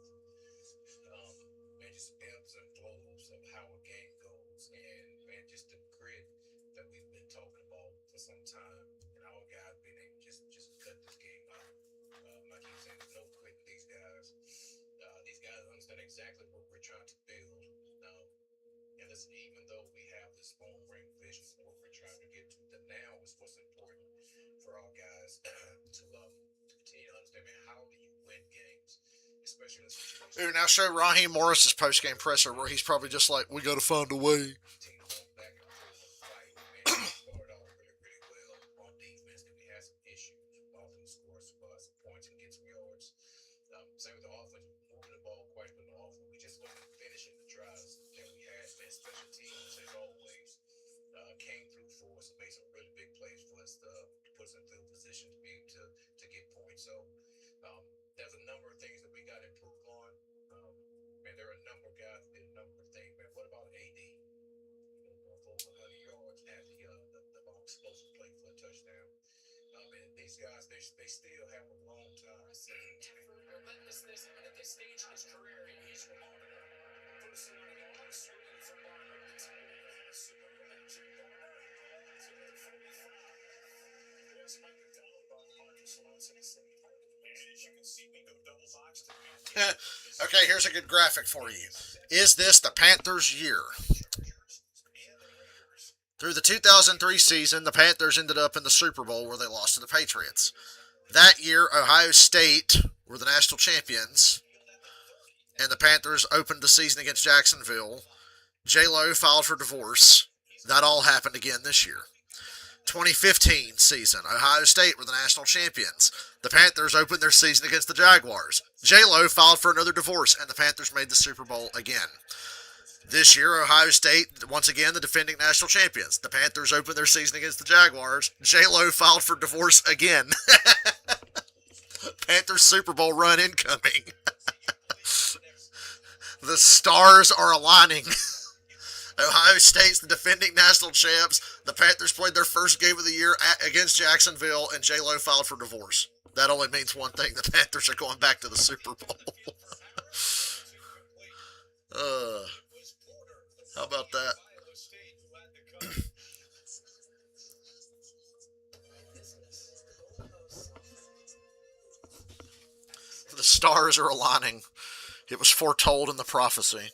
Man, just ebbs and flows of how a game goes, and man, just the grit that we've been talking about for some time, and our guys being able to just cut this game out. I keep saying there's no quitting these guys. These guys understand exactly what we're trying to build. And listen, even though we have this long range vision for what we're trying to get to, the now is what's important for our guys to continue to understand, man, how do you win games, especially in a situation. Ooh, now show Raheem Morris's post-game presser where he's probably just like, we got to find a way. Team going back and forth and fight. Man, we started off really, really well on defense, and we had some issues. Often score some points and get some yards. Same with the offense, moving the ball quite a bit off. We just wasn't finishing the drives that we had. Man, special teams, as always, came through for us and made some really big plays for us to put us in field position to be able to get points. So there's a number of things that we got to improve on. Man, there are a number of guys that did a number of things. Man, what about AD? Over 100 yards at the ball was supposed to play for a touchdown. And these guys, they still have a long time. Relentlessness at this stage in his career, he's remarkable. Personally, all swinging from Barner, the team has super magic Barner. So they're 45. There's Mike McDonald on Marcus Lawson. He said, man, as you can see, we go double box to me. Okay, here's a good graphic for you. Is this the Panthers' year? Through the 2003 season, the Panthers ended up in the Super Bowl where they lost to the Patriots. That year, Ohio State were the national champions, and the Panthers opened the season against Jacksonville. J-Lo filed for divorce. That all happened again this year. 2015 season, Ohio State were the national champions. The Panthers opened their season against the Jaguars. J-Lo filed for another divorce, and the Panthers made the Super Bowl again. This year, Ohio State, once again, the defending national champions. The Panthers opened their season against the Jaguars. J-Lo filed for divorce again. Panthers Super Bowl run incoming. The stars are aligning. Ohio State's the defending national champs. The Panthers played their first game of the year against Jacksonville, and J-Lo filed for divorce. That only means one thing. The Panthers are going back to the Super Bowl. How about that? The stars are aligning. It was foretold in the prophecy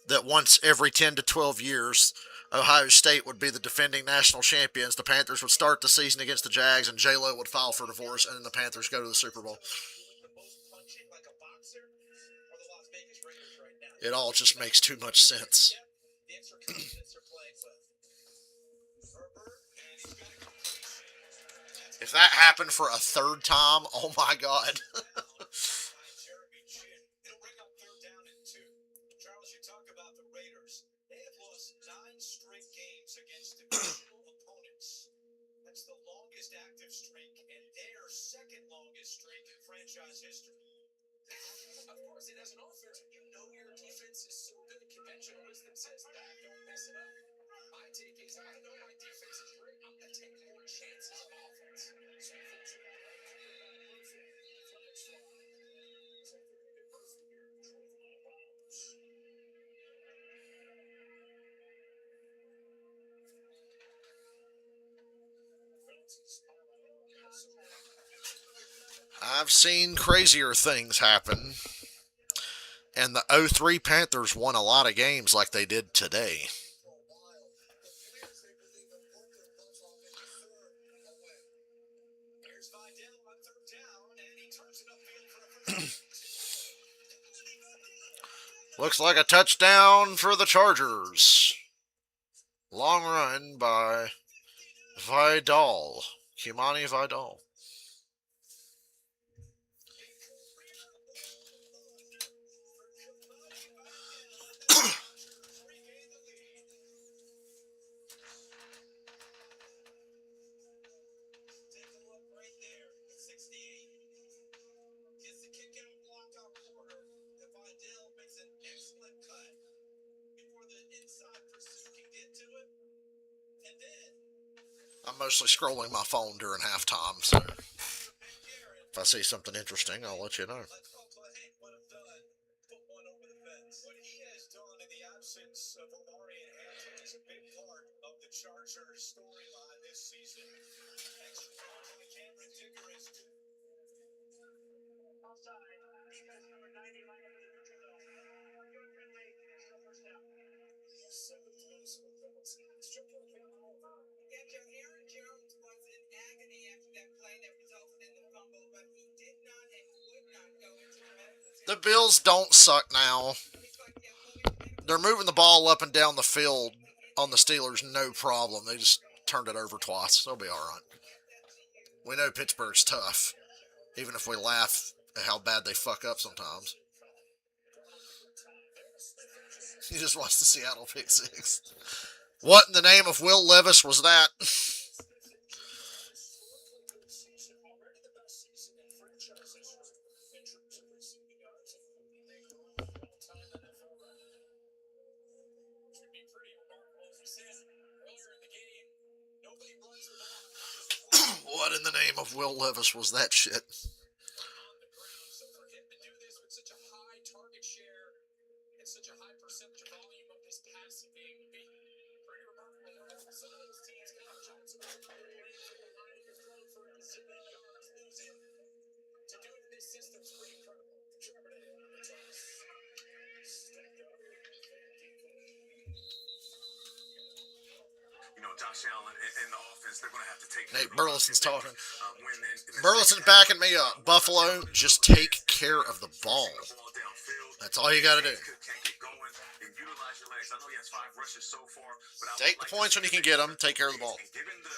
that once every 10 to 12 years, Ohio State would be the defending national champions. The Panthers would start the season against the Jags, and J-Lo would file for divorce, and then the Panthers go to the Super Bowl. It all just makes too much sense. If that happened for a third time, oh my God. Franchise history. Of course, it has an offense. You know your defense is so good. Conventional wisdom says that. Don't mess it up. My take is, I know my defense is great. I'm going to take more chances on offense. I've seen crazier things happen, and the 03 Panthers won a lot of games like they did today. Looks like a touchdown for the Chargers. Long run by Vidal. Kimani Vidal. I'm mostly scrolling my phone during halftime, so if I see something interesting, I'll let you know. Aaron Jones was in agony after that play that resulted in the fumble, but he did not and would not go into the medical center. The Bills don't suck now. They're moving the ball up and down the field on the Steelers, no problem. They just turned it over twice. They'll be all right. We know Pittsburgh's tough, even if we laugh at how bad they fuck up sometimes. He just watched the Seattle pick six. What in the name of Will Levis was that? What in the name of Will Levis was that shit? Josh Allen and the offense, they're going to have to take. Nate Burleson's talking. Burleson's backing me up. Buffalo, just take care of the ball. field. That's all you got to do. Can't get going and utilize your legs. I know he has 5 rushes so far, but I Take would the like points to when you see can get them. Take care of the ball. And given the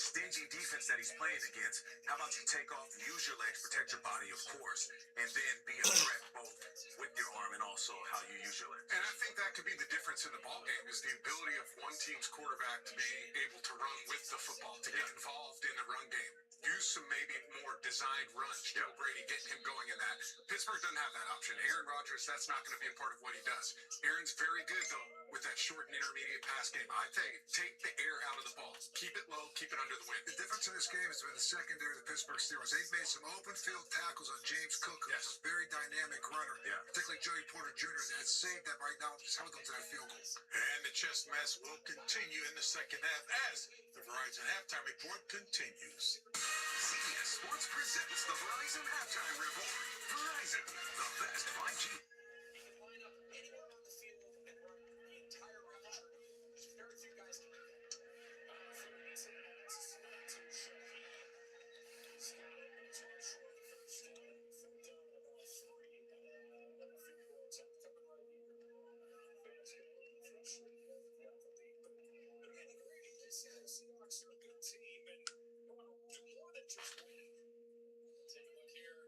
stingy defense that he's playing against, how about you take off, use your legs, protect your body, of course, and then be a threat both with your arm and also how you use your legs. And I think that could be the difference in the ball game is the ability of one team's quarterback to be able to run with the football, to get involved in the run game. Use some maybe more designed runs. Joe Brady getting him going in that. Pittsburgh doesn't have that option. Aaron Rodgers, that's not going to be a part of what he does. Aaron's very good, though, with that short and intermediate pass game. I think take the air out of the ball. Keep it low, keep it under the wing. The difference in this game has been the secondary of the Pittsburgh Steelers. They've made some open field tackles on James Cook, who's a very dynamic runner, particularly Joey Porter Jr. That saved that right now, just held them to that field goal. And the chess mess will continue in the second half as the Verizon halftime report continues. CBS Sports presents the Verizon Halftime Report. Verizon, the best 5G. You can line up anywhere on the field and run the entire route tree. There's very few guys can do that. It's a pass to Shaheed. He's got it. He's right short of the first down. From down to about 3. A field goal attempt coming right here. Fans get a little frustrated now they've got the lead. But again, Grady, this Seahawks are a good team and they want to do more than just win. Take a look here.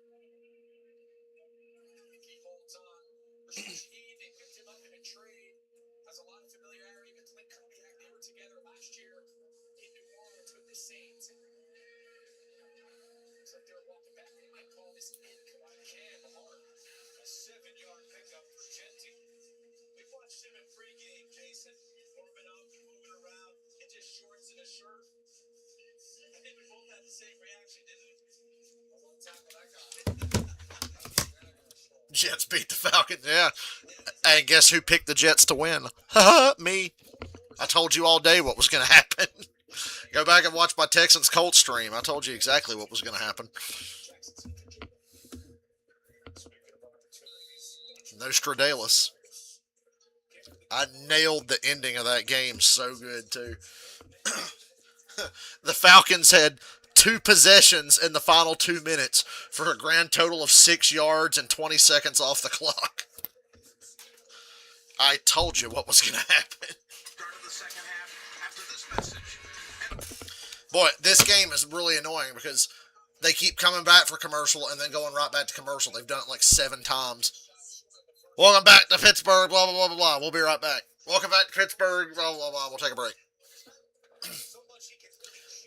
He holds on. Shaheed, they picked him up in a trade. Has a lot of familiarity with Clint Kubiak. They were together last year in New Orleans with the Saints. Looks like they're walking back. They might call this in. Cam Hart, a 7-yard pickup for Genty. We watched him in pregame, Jason, warming up, moving around in just shorts and a shirt. I think we both had the same reaction, didn't we? A long time with that guy. Jets beat the Falcons. Yeah. And guess who picked the Jets to win? Me. I told you all day what was going to happen. Go back and watch my Texans Colts stream. I told you exactly what was going to happen. Nostradamus. I nailed the ending of that game so good, too. The Falcons had 2 possessions in the final 2 minutes for a grand total of 6 yards and 20 seconds off the clock. I told you what was going to happen. Start of the second half after this message. Boy, this game is really annoying because they keep coming back for commercial and then going right back to commercial. They've done it like 7 times. Welcome back to Pittsburgh, blah, blah, blah, blah, blah. We'll be right back. Welcome back to Pittsburgh, blah, blah, blah. We'll take a break.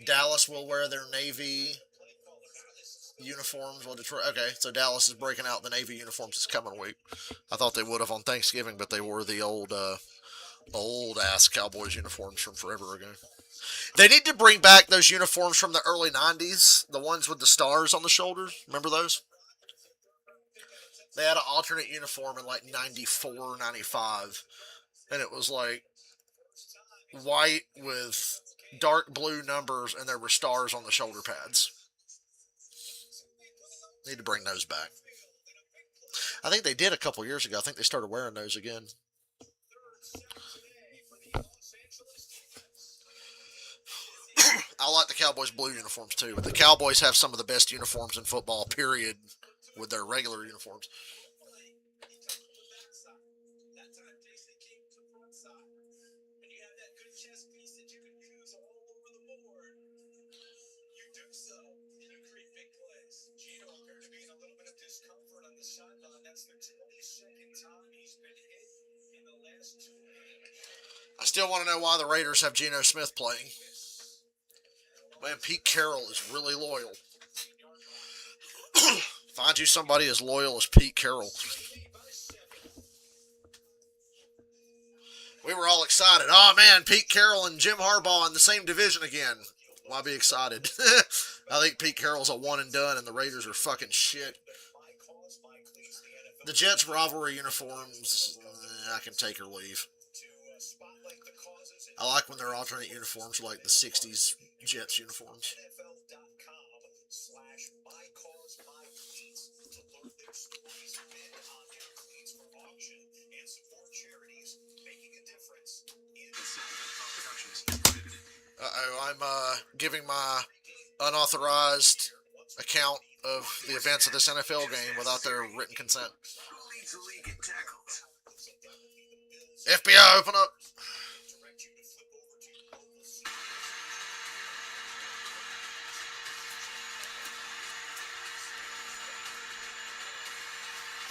Dallas will wear their Navy uniforms. Well, Detroit. Okay, so Dallas is breaking out the Navy uniforms this coming week. I thought they would have on Thanksgiving, but they wore the old-ass Cowboys uniforms from forever ago. They need to bring back those uniforms from the early 90s, the ones with the stars on the shoulders. Remember those? They had an alternate uniform in like 94, 95, and it was like white with dark blue numbers, and there were stars on the shoulder pads. Need to bring those back. I think they did a couple years ago. I think they started wearing those again. I like the Cowboys blue uniforms too, but the Cowboys have some of the best uniforms in football, period, with their regular uniforms. I still want to know why the Raiders have Geno Smith playing. Man, Pete Carroll is really loyal. Find you somebody as loyal as Pete Carroll. We were all excited. Oh, man, Pete Carroll and Jim Harbaugh in the same division again. Why be excited? I think Pete Carroll's a one and done, and the Raiders are fucking shit. The Jets rivalry uniforms, I can take or leave. I like when they're alternate uniforms, like the 60s Jets uniforms. Uh-oh, I'm giving my unauthorized account of the events of this NFL game without their written consent. Who leads the league in tackles? FBI, open up.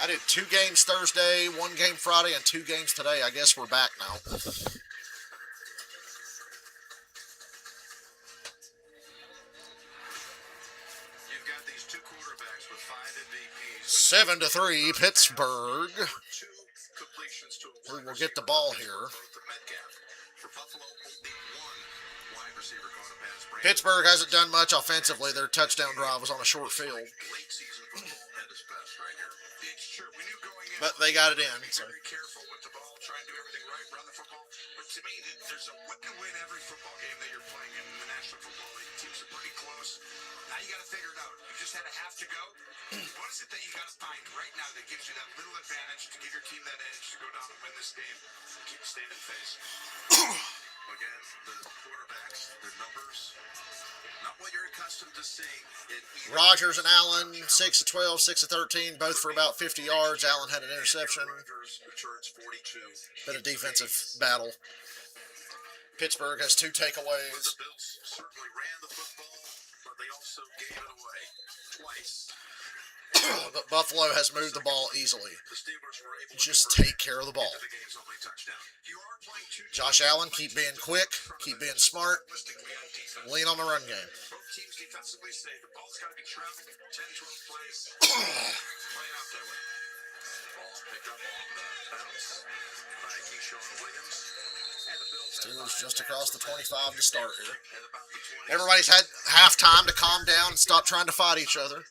I did 2 games Thursday, 1 game Friday, and 2 games today. I guess we're back now. You've got these two quarterbacks with 5 MVPs. 7-3, Pittsburgh. 2 completions to a Who wide will get the receiver. ball here? Both to Metcalf. For Buffalo, only 1 wide receiver caught a pass. Brandon Pittsburgh hasn't done much offensively. Their touchdown drive was on a short field, late season football at his best right here. It's true. We knew going in. but they got it in. Be So. very careful with the ball, try and do everything right, run the football. But to me, there's a way to win every football game that you're playing in the National Football League. Teams are pretty close. Now you got to figure it out. You just had a half to go. What is it that you got to find right now that gives you that little advantage to give your team that edge to go down and win this game? Keep staying in face. Again, the quarterbacks, their numbers, not what you're accustomed to seeing. Rodgers and Allen, 6-12, 6-13, both for about 50 yards. Allen had an interception. Rodgers returns 42. Been a defensive battle. Pittsburgh has 2 takeaways. The Bills certainly ran the football, but they also gave it away twice. But Buffalo has moved the ball easily. The Steelers were able Just to take care of the ball. the game's only touchdown. You are playing 2 Josh Allen, keep being quick, keep being smart, realistically on defense. lean on the run game. Both teams defensively safe. The ball's got to be traveling 10, 12 plays. Playing out that way. Ball picked up on the bounce by Keyshawn Williams. And the Bills Steelers just across the 25 to start here. at about the 20. Everybody's had halftime to calm down and stop trying to fight each other.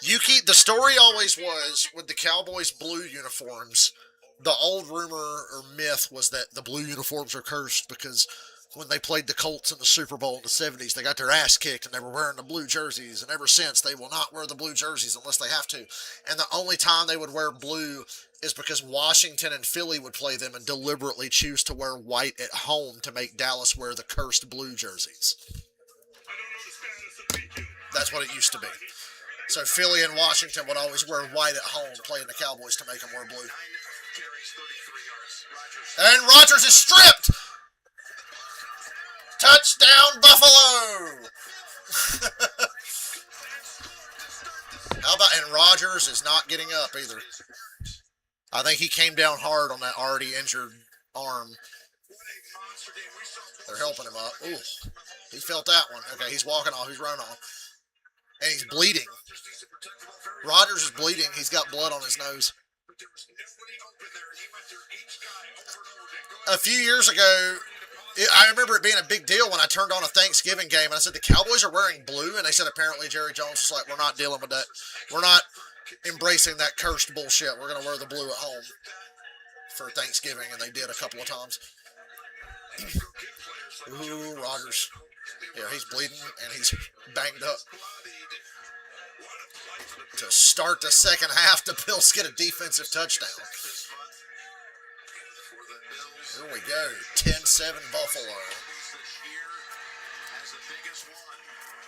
The story always was with the Cowboys' blue uniforms, the old rumor or myth was that the blue uniforms are cursed because when they played the Colts in the Super Bowl in the 70s, they got their ass kicked and they were wearing the blue jerseys. And ever since, they will not wear the blue jerseys unless they have to. And the only time they would wear blue is because Washington and Philly would play them and deliberately choose to wear white at home to make Dallas wear the cursed blue jerseys. That's what it used to be. So Philly and Washington would always wear white at home, playing the Cowboys to make them wear blue. 9 carries, 33 yards. Rodgers. And Rodgers is stripped! Touchdown, Buffalo! How about, and Rodgers is not getting up either. I think he came down hard on that already injured arm. What a monster game. We saw They're helping him up. Ooh, he felt that one. Okay, he's walking off. He's running off. And he's bleeding. just needs to protect the ball very Rodgers is bleeding. He's got blood on his nose. but there was nobody open there, and he went through each guy over and over again. A few years ago, I remember it being a big deal when I turned on a Thanksgiving game and I said, the Cowboys are wearing blue. And they said, apparently Jerry Jones was like, we're not dealing with that. We're not embracing that cursed bullshit. We're going to wear the blue at home for Thanksgiving. And they did a couple of times. Ooh, Rodgers. Yeah, he's bleeding and he's banged up. To start the second half, the Bills get a defensive touchdown. Here we go. 10-7 Buffalo.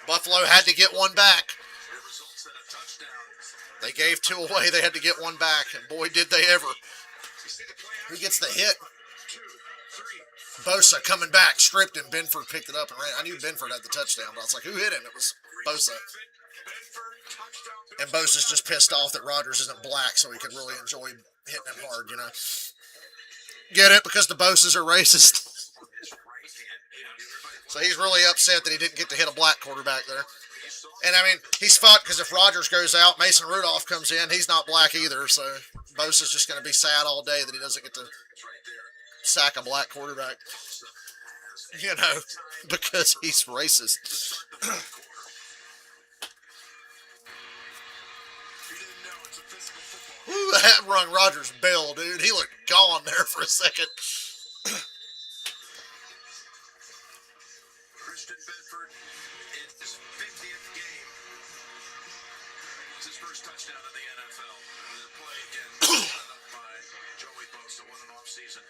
Buffalo had to get one back. They gave 2 away. They had to get one back. And boy, did they ever. Who gets the hit? Bosa coming back, stripped him. Benford picked it up and ran. I knew Benford had the touchdown, but I was like, who hit him? It was Bosa. And Bosa's just pissed off that Rodgers isn't black, so he could really enjoy hitting him hard, you know. Get it? Because the Bosas are racist. So he's really upset that he didn't get to hit a black quarterback there. And, I mean, he's fucked because if Rodgers goes out, Mason Rudolph comes in. He's not black either, so Bosa's just going to be sad all day that he doesn't get to sack a black quarterback. You know, because he's racist. Ooh, that run Rodgers' bell, dude. He looked gone there for a second. Christian Benford in his 50th game. It's his first touchdown in the NFL. The play again set up by Joey Bosa. What an offseason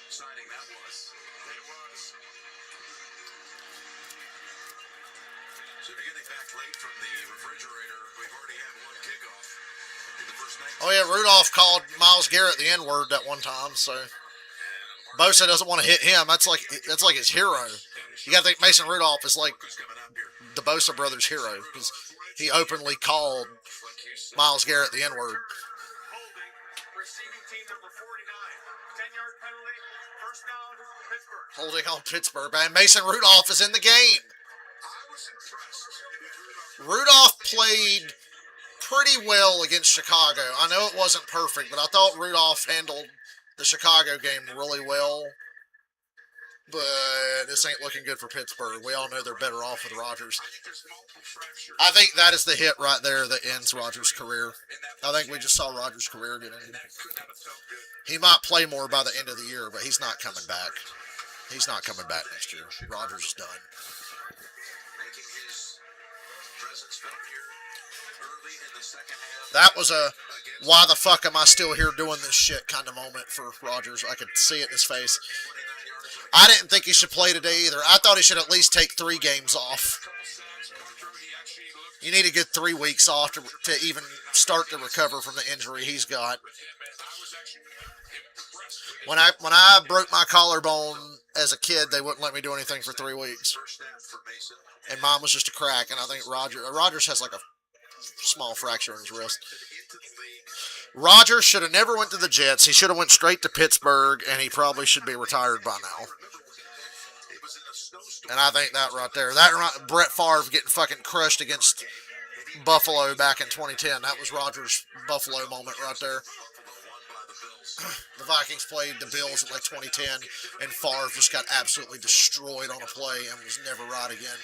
signing that was. It was. So if you're getting back late from the refrigerator, we've already had one kickoff in the first 19. Oh yeah, Rudolph called Miles Garrett the N-word that one time. So Bosa doesn't want to hit him. That's like his hero. You got to think Mason Rudolph is like Who's coming up here? the Bosa brothers' hero because he openly called Miles Garrett the N-word. Holding, receiving team number 49. 10-yard penalty, first down, Pittsburgh. Holding on Pittsburgh, man. Mason Rudolph is in the game. I was impressed with Rudolph Rudolph. played pretty well against Chicago. I know it wasn't perfect, but I thought Rudolph handled the Chicago game really well. But this ain't looking good for Pittsburgh. We all know they're better off with Rodgers. I think there's multiple fractures. I think that is the hit right there that ends Rodgers' career. I think we just saw Rodgers' career get ended. That could not have felt good. He might play more by the end of the year, but he's not coming back. He's not coming back next year. Rodgers is done. Making his presence felt here early in the second half. That was a why the fuck am I still here doing this shit kind of moment for Rodgers. I could see it in his face. 29 yards of I didn't think he should play today either. I thought he should at least take 3 games off. Couple sacks come through. He actually looked You need a good 3 weeks off to even start to recover from the injury he's got. with him, and I was actually impressed with his When I broke my collarbone as a kid, they wouldn't let me do anything for 3 weeks, first down for Mason. and mine was just a crack. And I think Rodgers has like a small fracture in his wrist. Into the league. Rodgers should have never went to the Jets. He should have went straight to Pittsburgh, and he probably should be retired by now. It was in a snowstorm. And I think that right there, Brett Favre getting fucking crushed against Buffalo back in 2010. That was Rodgers' Buffalo moment right there. Buffalo won by the Bills. The Vikings played the Bills in like 2010, and Favre just got absolutely destroyed on a play and was never right again.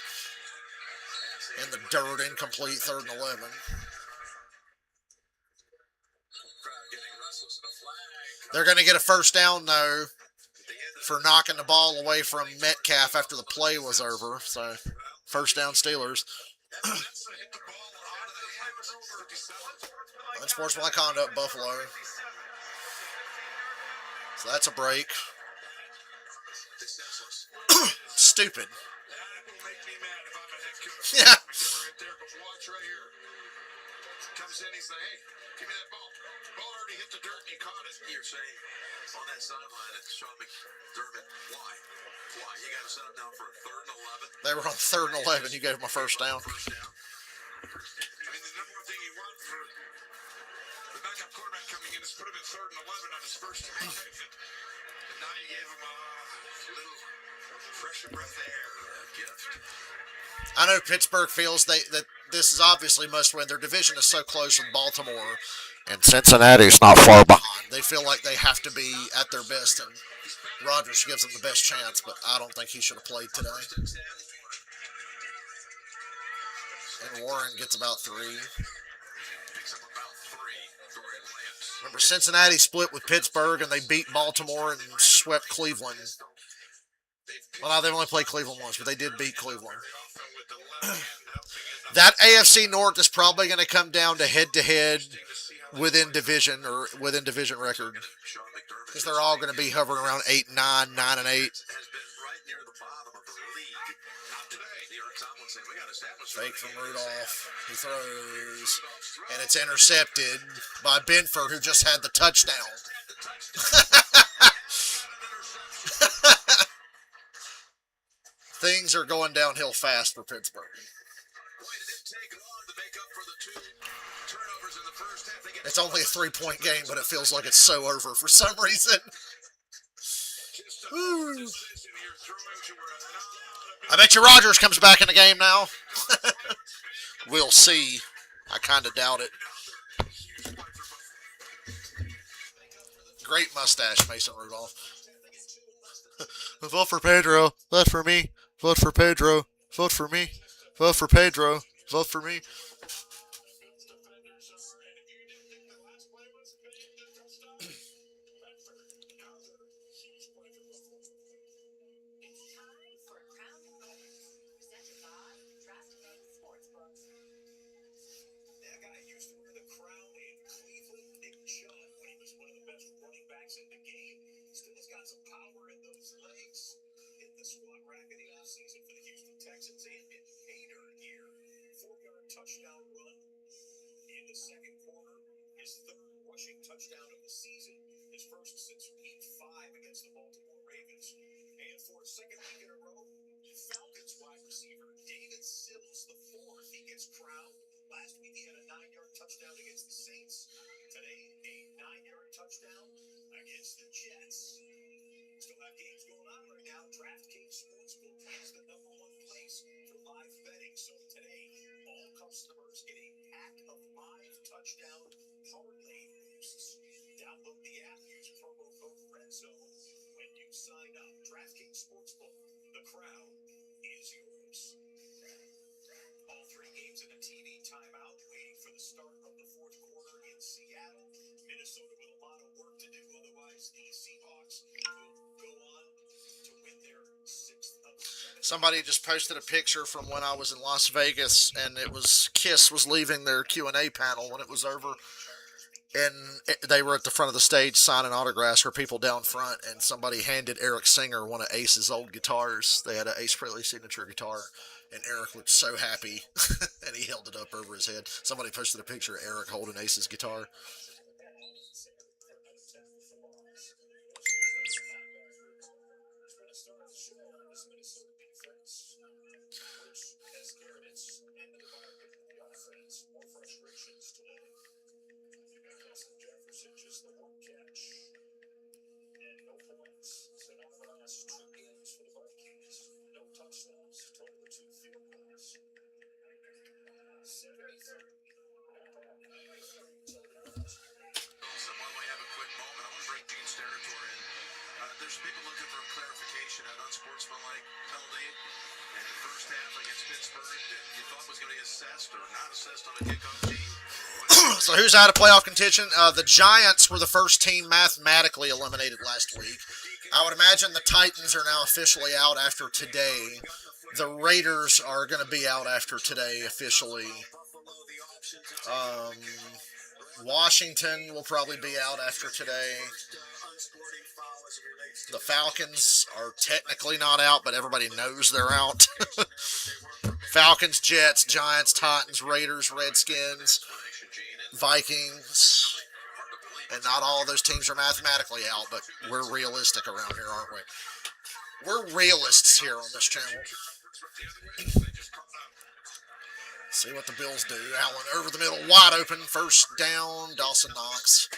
In the dirt, incomplete, 3rd and 11. Crowd getting restless and a flag. They're going to get a first down, though, for knocking the ball away from Metcalf after the play was over. So, first down Steelers. Mensa hit the ball out of the hands of 57. Unsportsmanlike conduct, Buffalo. So that's a break. They senseless. Stupid. That will make me mad if I'm a head coach. Yeah. Right there, but watch right here. Comes in, he's like, hey, give me that ball. Ball already hit the dirt and he caught it. You're saying on that sideline at Sean McDermott, why? Why? You got to set up down for a 3rd and 11. They were on 3rd and 11. You gave them a first down. First down. I mean, the number one thing you want for the backup quarterback coming in is put him in 3rd and 11 on his first drive. And now you gave him a little fresh breath of air. Gift. I know Pittsburgh feels that this is obviously must win. Their division is so close with Baltimore, and Cincinnati's not far behind. They feel like they have to be at their best, and Rodgers gives them the best chance, but I don't think he should have played today. And Warren gets about 3. Picks up about 3. Dorian Williams. Remember, Cincinnati split with Pittsburgh, and they beat Baltimore and swept Cleveland. Well, no, they've only played Cleveland once, but they did beat Cleveland. Often with the left hand helping it That AFC North is probably going to come down to head-to-head within division or within division record, Sean McDermott because they're all going to be hovering around 8-9, 9-8. has been right near the bottom of the league. Not today. Eric Tomlin saying we got to establish Fake from Rudolph. He throws, and it's intercepted by Benford, who just had the touchdown. Things are going downhill fast for Pittsburgh. Boy, it didn't take long to make up for the 2 turnovers in the first half. They get It's only a 3-point game, but it feels like it's so over for some reason. just a Woo. decision here throwing to where a lot of I bet you Rodgers comes back in the game now. We'll see. I kind of doubt it. huge play for both. Great mustache, Mason Rudolph. Vote for Pedro. Vote for me. Vote for Pedro. Vote for me. Vote for Pedro. Vote for me. It's time for Crown Moments, presented by DraftKings Sportsbooks. That guy used to wear the crown in Cleveland, Nick Chubb, when he was one of the best running backs in the game. Still has got some power in those legs. Hit the squat rack in the offseason for the Houston Texans and been hater here. second week in a row. Falcons wide receiver David Sills the fourth. He gets crowned. Last week he had a 9-yard touchdown against the Saints. Today, a 9-yard touchdown against the Jets. Still have games going on right now. DraftKings Sportsbook is the #1 place for live betting. So today, all customers get a pack of live touchdown parlay boosts. Download the app, use promo code REDZONE when you sign up. DraftKings Sportsbook, the crown is yours. All three games in a TV timeout, waiting for the start of the fourth quarter in Seattle. Minnesota with a lot of work to do, otherwise the Seahawks will go on to win their 6th of 7. Somebody just posted a picture from when I was in Las Vegas, and it was Kiss was leaving their Q&A panel when it was over, and they were at the front of the stage signing autographs for people down front, and somebody handed Eric Singer one of Ace's old guitars. They had an Ace Frehley signature guitar, and Eric looked so happy, and he held it up over his head. Somebody posted a picture of Eric holding Ace's guitar. Jefferson just the one catch and no points. So now for the last 2 games for the Vikings, no touchdowns, total of 2 field goals. 73. So while we have a quick moment, I want to bring Gene's territory in. There's people looking for clarification on unsportsmanlike penalty in the first half against Pittsburgh that you thought was going to be assessed or not assessed on a kickoff team. So who's out of playoff contention? The Giants were the first team mathematically eliminated last week. I would imagine the Titans are now officially out after today. The Raiders are going to be out after today officially. Washington will probably be out after today. The Falcons are technically not out, but everybody knows they're out. Falcons, Jets, Giants, Titans, Raiders, Redskins, Vikings. And not all of those teams are mathematically out, but we're realistic around here, aren't we? We're realists here on this channel. See what the Bills do. Allen over the middle, wide open, first down, Dawson Knox.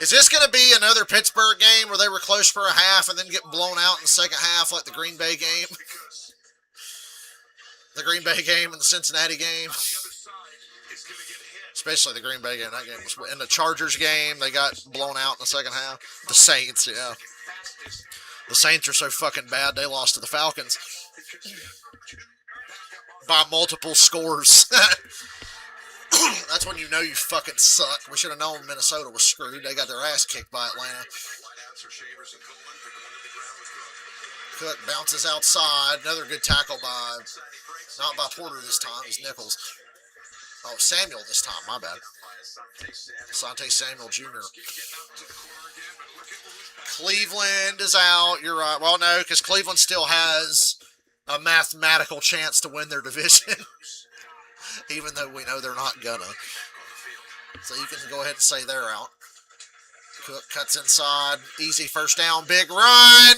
Is this going to be another Pittsburgh game where they were close for a half and then get blown out in the second half like the Green Bay game? The Green Bay game and the Cincinnati game? Especially the Green Bay game. That game was in the Chargers game. They got blown out in the second half. The Saints, yeah. The Saints are so fucking bad, they lost to the Falcons by multiple scores. That's when you know you fucking suck. We should have known Minnesota was screwed. They got their ass kicked by Atlanta. Cook bounces outside. Another good tackle by, not by Porter this time, it's Nichols. Oh, Samuel this time, my bad. Asante Samuel Jr. Cleveland is out, you're right. Well, no, because Cleveland still has a mathematical chance to win their division. Even though we know they're not gonna. So you can go ahead and say they're out. Cook cuts inside. Easy first down. Big run.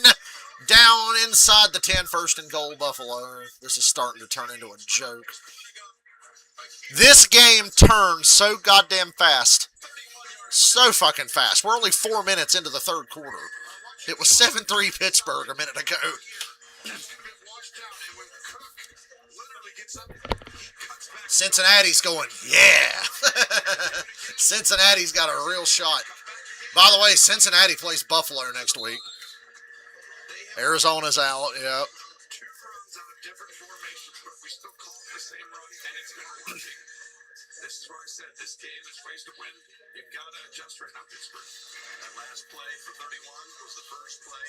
Down inside the 10. First and goal, Buffalo. This is starting to turn into a joke. This game turned so goddamn fast. So fucking fast. We're only 4 minutes into the third quarter. It was 7-3 Pittsburgh a minute ago. Cincinnati's going, yeah. Cincinnati's got a real shot. By the way, Cincinnati plays Buffalo next week. Arizona's out, yep. This is where I said this game is ways to win. You've got to adjust right now, Pittsburgh. That last play for 31 was the first play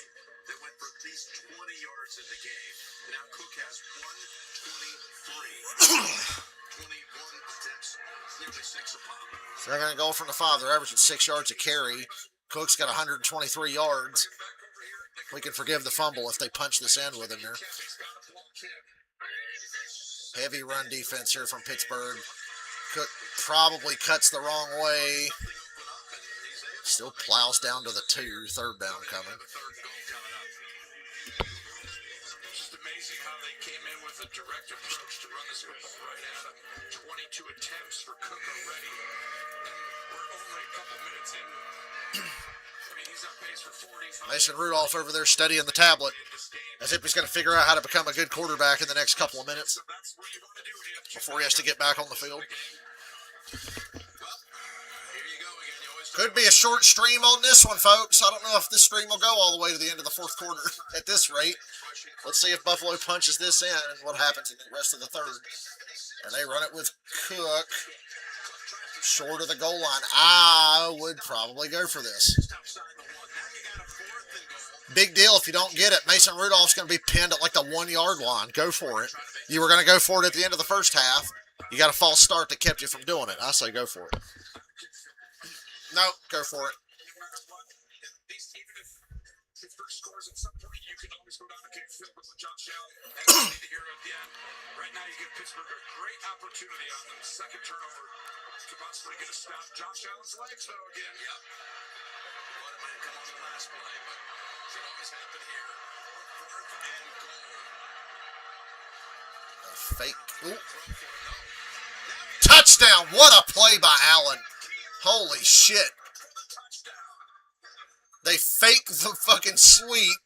that went for at least 20 yards in the game. Now Cook has 123. 21 attempts, nearly 6 a pop. Second goal from the 5. They're averaging 6 yards a carry. Cook's got 123 yards. We can forgive the fumble if they punch this in with him here. Heavy run defense here from Pittsburgh. Cook probably cuts the wrong way. Still plows down to the 2. Third down coming. a direct approach to run this football right at him. 22 attempts for Cook already. And we're only a couple minutes in. I mean, he's on pace for 45. Mason Rudolph over there studying the tablet as if he's going to figure out how to become a good quarterback in the next couple of minutes So that's what you want to do when you have two before he has to get back on the field. Here you go again. You always Could be a short stream on this one, folks. I don't know if this stream will go all the way to the end of the fourth quarter at this rate. Let's see if Buffalo punches this in and what happens in the rest of the third. And they run it with Cook short of the goal line. I would probably go for this. Big deal if you don't get it. Mason Rudolph's going to be pinned at like the 1 yard line. Go for it. You were going to go for it at the end of the first half. You got a false start that kept you from doing it. I say go for it. No, go for it. Even if Pittsburgh scores at some point, you can always go down to King Phil with Josh Allen. And you need to hear it at the end. Right now, you give Pittsburgh a great opportunity on the second turnover to possibly get a stop. Josh Allen's legs, though, again. Yep. Well, it might have come on the last play, but it should always happen here. Fourth and goal. Fake. Ooh. Touchdown. What a play by Allen. Holy shit. They fake the fucking sweep.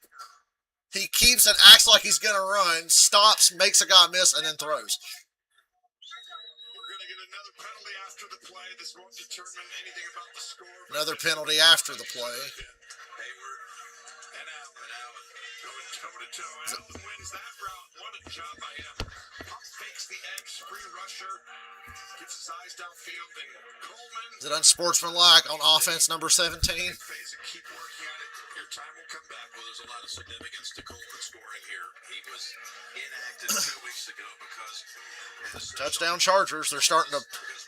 He keeps it, acts like he's going to run, stops, makes a guy miss, and then throws. We're going to get another penalty after the play. This won't determine anything about the score. Another penalty after the play. Hayward and Allen going toe-to-toe. Allen wins that round. What a job by him. Pump fakes the edge, free rusher. Gets his eyes downfield. And Coleman. Is it unsportsmanlike on offense number 17? Phase it. Keep working on it. Your time will come back. Well, there's a lot of significance to Coleman scoring here. He was inactive 2 weeks ago because of the Touchdown Chargers. They're starting to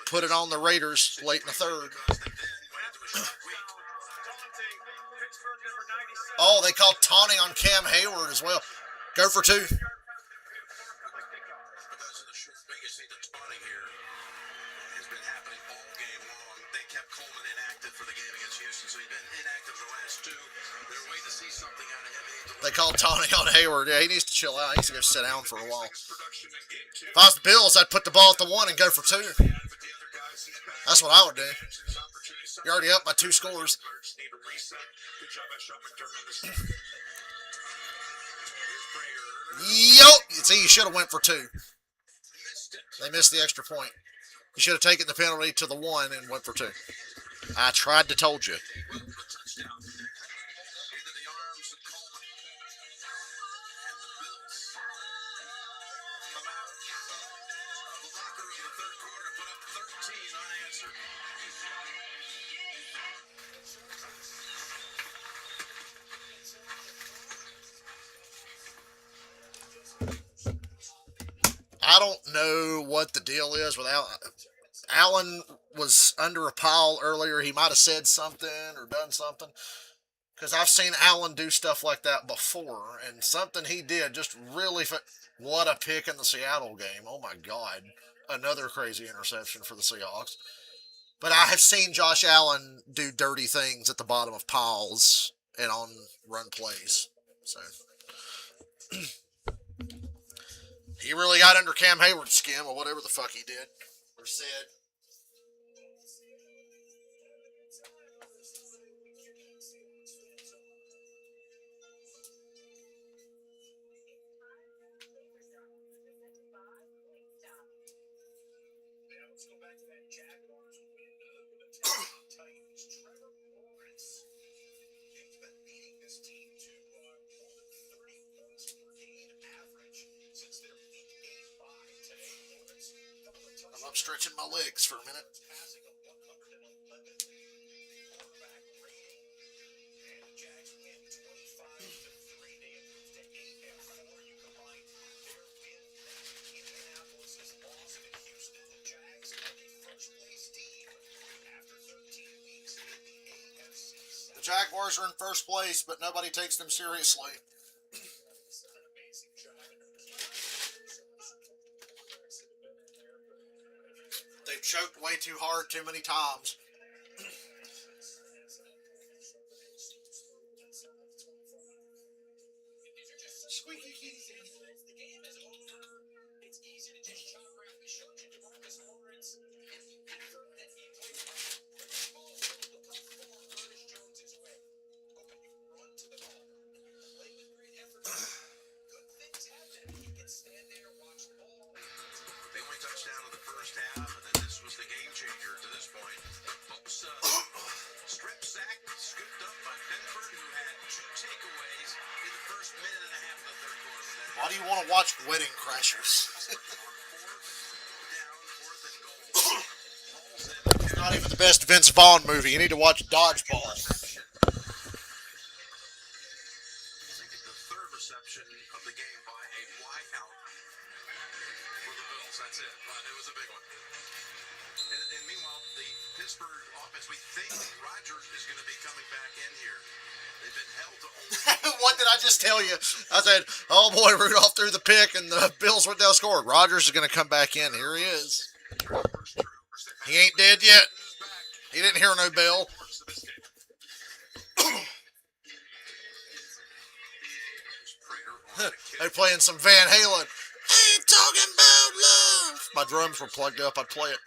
put it on the Raiders late in the third. Oh, they called taunting on Cam Hayward as well. Go for two. Because of the short thing, you see the taunting here has been happening all game long. They kept Coleman inactive for the game against Houston, so he's been inactive the last two. They're waiting to see something out of him. They called taunting on Hayward. Yeah, he needs to chill out. He needs to go sit down for a while. Production in game two. If I was the Bills, I'd put the ball at the 1 and go for 2. But the other guys, he's back. That's what I would do. His opportunity. You're already up by 2 scores. Players need a reset. Good job by Sean McDermott. Here's Prager. Yup. See, you should have went for 2. Missed it. They missed the extra point. You should have taken the penalty to the 1 and went for 2. I tried to told you. Will for the touchdown. Into the arms of Coleman. And the Bills come out of the locker room in the third quarter, put up 13 unanswered. I don't know what the deal is with Allen. Allen was under a pile earlier. He might have said something or done something. Because I've seen Allen do stuff like that before. And something he did just really... What a pick in the Seattle game. Oh my God. Another crazy interception for the Seahawks. But I have seen Josh Allen do dirty things at the bottom of piles and on run plays. So... He really got under Cam Hayward's skin or whatever the fuck he did or said. Now let's go back to that Jaguars win with the Titans. Trevor Lawrence. He's been leading this team to more than 30 points per game average since their week 8 bye today. Lawrence, couple of I'm up stretching my legs for a minute. passing of 111 quarterback rating. And the Jags win 25-3. They improved to 8-4. You combine their win, Indianapolis' loss to Houston. The Jags are the first place team after 13 weeks in the AFC South. The Jaguars are in first place, but nobody takes them seriously. It's an amazing job. They've choked way too hard too many times. These are just squeaky keys. The game is over. watch Wedding Crashers. It's not even the best Vince Vaughn movie. You need to watch Dodgeball. The third reception of the game by a wideout for the Bills. That's it. But it was a big one. And meanwhile, the Pittsburgh offense, we think Rodgers is going to be coming back in here. They've been held to only... What did I just tell you? I said, oh boy, Rudolph threw the pick and the Bills went down scored. Rodgers is going to come back in. Here he is. He ain't dead yet. He didn't hear no bell. They're playing some Van Halen. Ain't talking about love. If my drums were plugged up, I'd play it.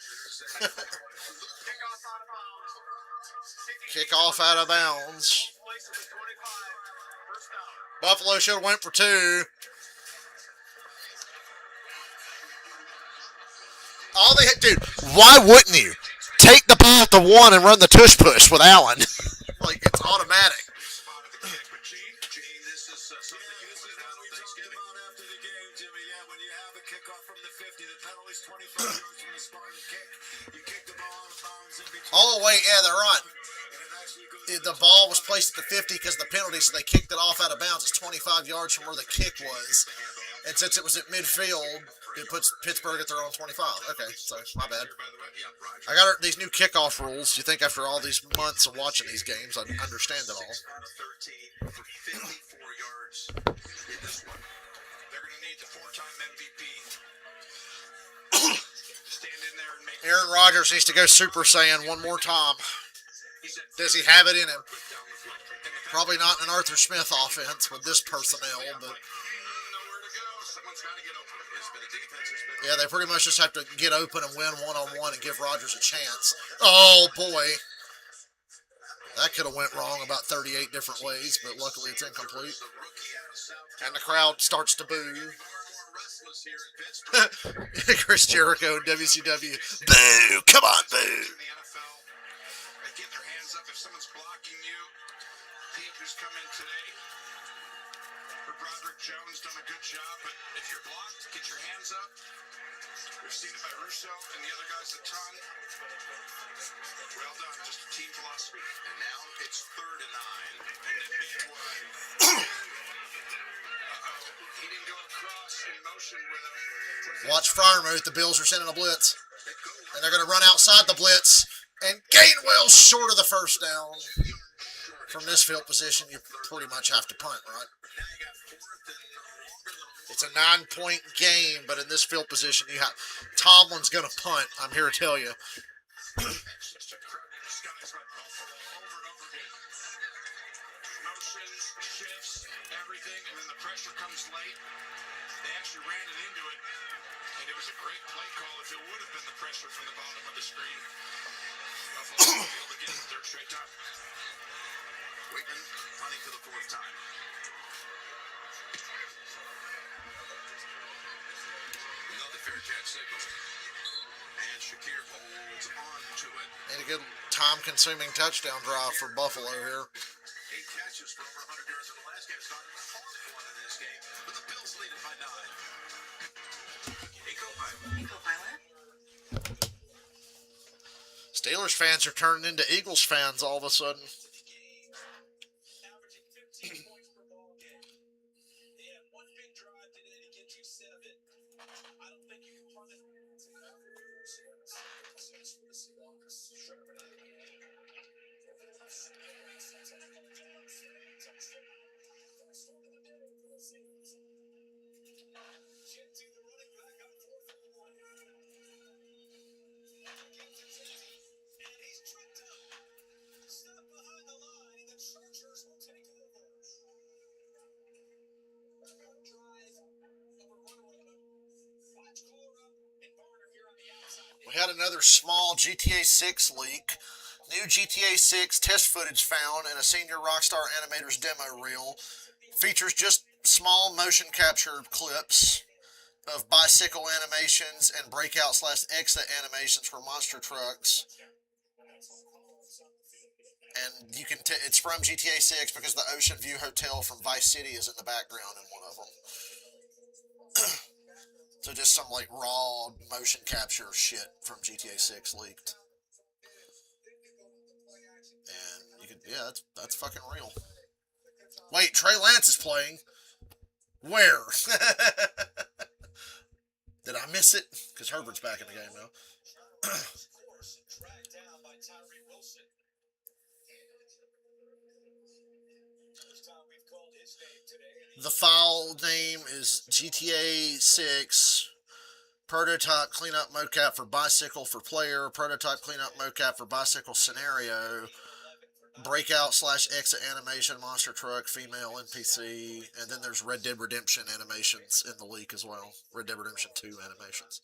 Kick off out of bounds. Buffalo should have went for 2. All they had, dude, why wouldn't you take the ball at the 1 and run the tush push with Allen? Like, it's automatic. Oh, wait, yeah, they're right. The ball was placed at the 50 because of the penalty, so they kicked it off out of bounds. It's 25 yards from where the kick was. And since it was at midfield, it puts Pittsburgh at their own 25. Okay, so my bad. I got these new kickoff rules. You think after all these months of watching these games, I'd understand it all. Aaron Rodgers needs to go Super Saiyan one more time. Does he have it in him? Probably not in an Arthur Smith offense with this personnel, but yeah, they pretty much just have to get open and win one-on-one and give Rodgers a chance. Oh, boy. That could have went wrong about 38 different ways, but luckily it's incomplete. And the crowd starts to boo. Chris Jericho and WCW. Boo! Come on, boo! Get their hands up if someone's blocking you. Pete, who's come in today for Broderick Jones, done a good job, but if you're blocked, get your hands up. We've seen it by Russo and the other guys a ton. Well done, just a team philosophy. And now it's 3rd and 9. And then big one. He didn't go across in motion with him. Watch Freiermuth. The Bills are sending a blitz. And they're going to run outside the blitz. And Gainwell's short of the first down. From this field position, you pretty much have to punt, right? It's a 9-point game, but in this field position, you have Tomlin's going to punt. I'm here to tell you. Motions, shifts, everything, and then the pressure comes late. They actually ran it into it, and it was a great play call if it would have been the pressure from the bottom of the screen. Buffalo field again, 3rd straight time. Wakeman punting for the 4th time. Another fair catch signal. And Shakir holds on to it. And a good time-consuming touchdown drive for Buffalo here. 8 catches for over 100 yards in the last game. Started a hard one in this game, but the Bills lead it by 9. Eco-Pilot. Steelers fans are turning into Eagles fans all of a sudden. Averaging 15 points per ball game. They had one big drive today to get you 7. I don't think you can run it. We had another small GTA 6 leak. New GTA 6 test footage found in a Senior Rockstar Animators demo reel. Features just small motion capture clips of bicycle animations and breakout/exit animations for monster trucks. And you can it's from GTA 6 because the Ocean View Hotel from Vice City is in the background in one of them. So just some like raw motion capture shit from GTA 6 leaked. And you could, yeah, that's fucking real. Wait, Trey Lance is playing. Where? Did I miss it? Because Herbert's back in the game now. The file name is GTA 6 prototype cleanup mocap for bicycle for player, prototype cleanup mocap for bicycle scenario, breakout / exit animation, monster truck, female NPC, and then there's Red Dead Redemption animations in the leak as well. Red Dead Redemption 2 animations.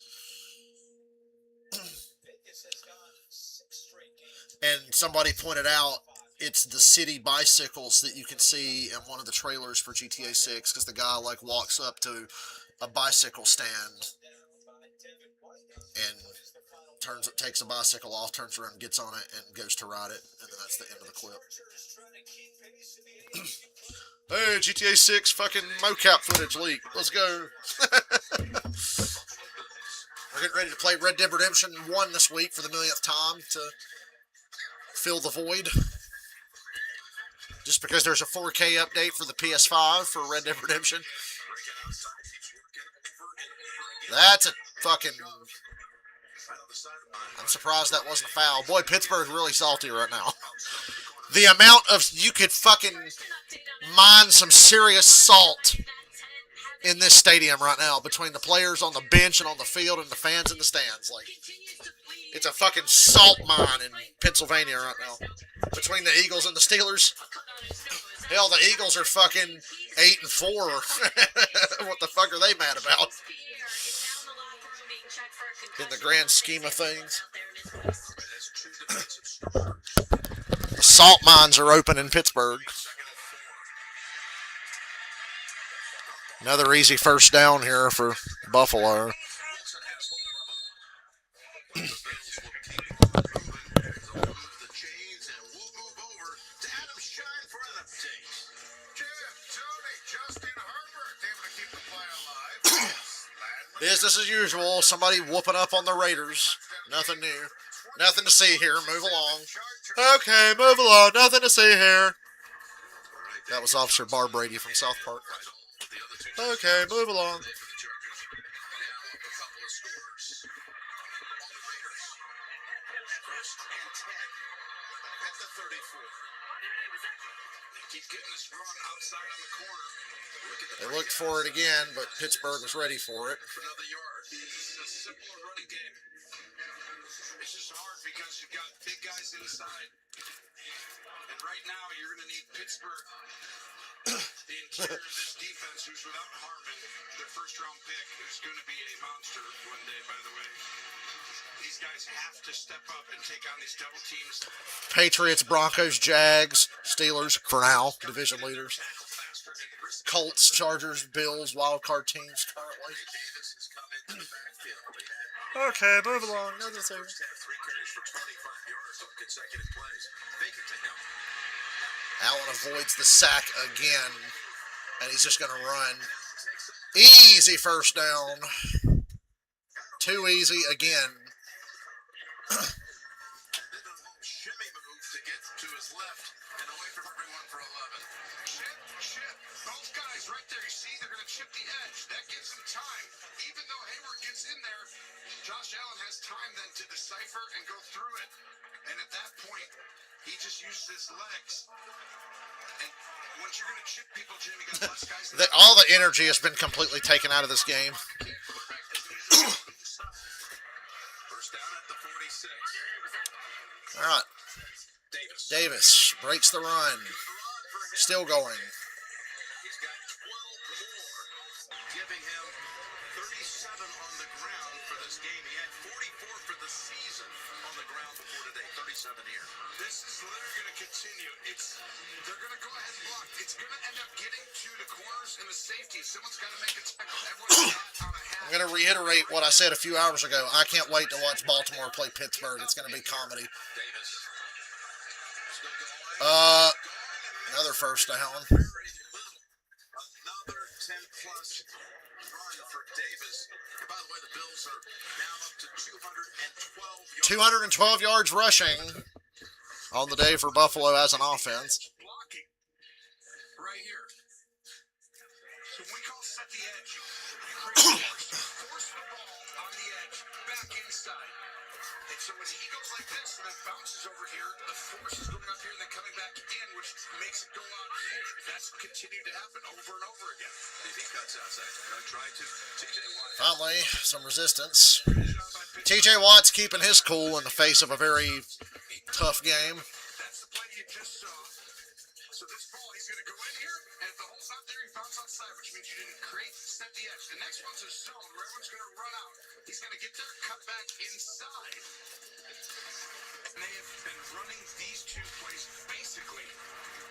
And somebody pointed out it's the city bicycles that you can see in one of the trailers for GTA 6 because the guy like walks up to a bicycle stand and takes a bicycle off, turns around, gets on it, and goes to ride it, and then that's the end of the clip. Hey, GTA 6 fucking mocap footage leak. Let's go. We're getting ready to play Red Dead Redemption 1 this week for the millionth time to fill the void. Just because there's a 4K update for the PS5 for Red Dead Redemption. That's a fucking... I'm surprised that wasn't a foul. Boy, Pittsburgh's really salty right now. The amount of... You could fucking mine some serious salt in this stadium right now between the players on the bench and on the field and the fans in the stands. Like, it's a fucking salt mine in Pennsylvania right now. Between the Eagles and the Steelers. Hell, the Eagles are fucking 8-4. What the fuck are they mad about? In the grand scheme of things. The salt mines are open in Pittsburgh. Another easy first down here for Buffalo. Business as usual. Somebody whooping up on the Raiders. Nothing new. Nothing to see here. Move along. Okay, move along. Nothing to see here. That was Officer Bar Brady from South Park. Okay, move along. They looked for it again, but Pittsburgh was ready for it. It's just hard because you've got big guys inside. And right now, you're going to need Pittsburgh, the interior of this defense, who's without Harmon, their first-round pick, who's going to be a monster one day, by the way. These guys have to step up and take on these double teams. Patriots, Broncos, Jags, Steelers, for now, division leaders. Colts, Chargers, Bills, wild card teams currently. Okay, move along. Another thing. 3 carries for 25 yards on consecutive plays. Make it to him. Allen avoids the sack again, and he's just going to run. Easy first down. Too easy again. Shimmy move to get to his left and away from everyone for 11. Chip. Both guys right there. You see, they're going to chip the edge. That gives them time. Even though Hayward gets in there, Josh Allen has time then to decipher and go through it. And at that point, he just uses his legs. And once you're going to chip people, Jim, you got less guys. All the energy has been completely taken out of this game. First down at the 46. All right. Davis breaks the run. Still going. He's got 12 more, giving him 37 on the ground for this game. He had 44 for the season on the ground before today. 37 here. This is literally going to continue. They're going to go ahead and block. It's going to end up getting to the corners and the safety. Someone's got to make a tackle. Everyone's got on a half. I'm going to reiterate what I said a few hours ago. I can't wait to watch Baltimore play Pittsburgh. It's going to be comedy. Davis. Another first down. Another 10-plus run for Davis. About Bills are now up to 212 yards. 212 yards rushing on the day for Buffalo as an offense. Blocking right here. So we call set the edge. You create force the ball on the edge, back inside. And so when he goes like this and then bounces over here, the force is going up here and then coming back in, which makes it go out here. That's continued to happen over and over again. If he cuts outside, try to TJ Watt. Finally, some resistance. TJ Watt's keeping his cool in the face of a very tough game. That's the play you just saw. So this ball, he's going to go in here, and if the hole's not there, he bounces outside, which means you didn't create, set the edge. The next one's a zone where everyone's going to run out. He's going to get there, cut back inside. And they have been running these two plays basically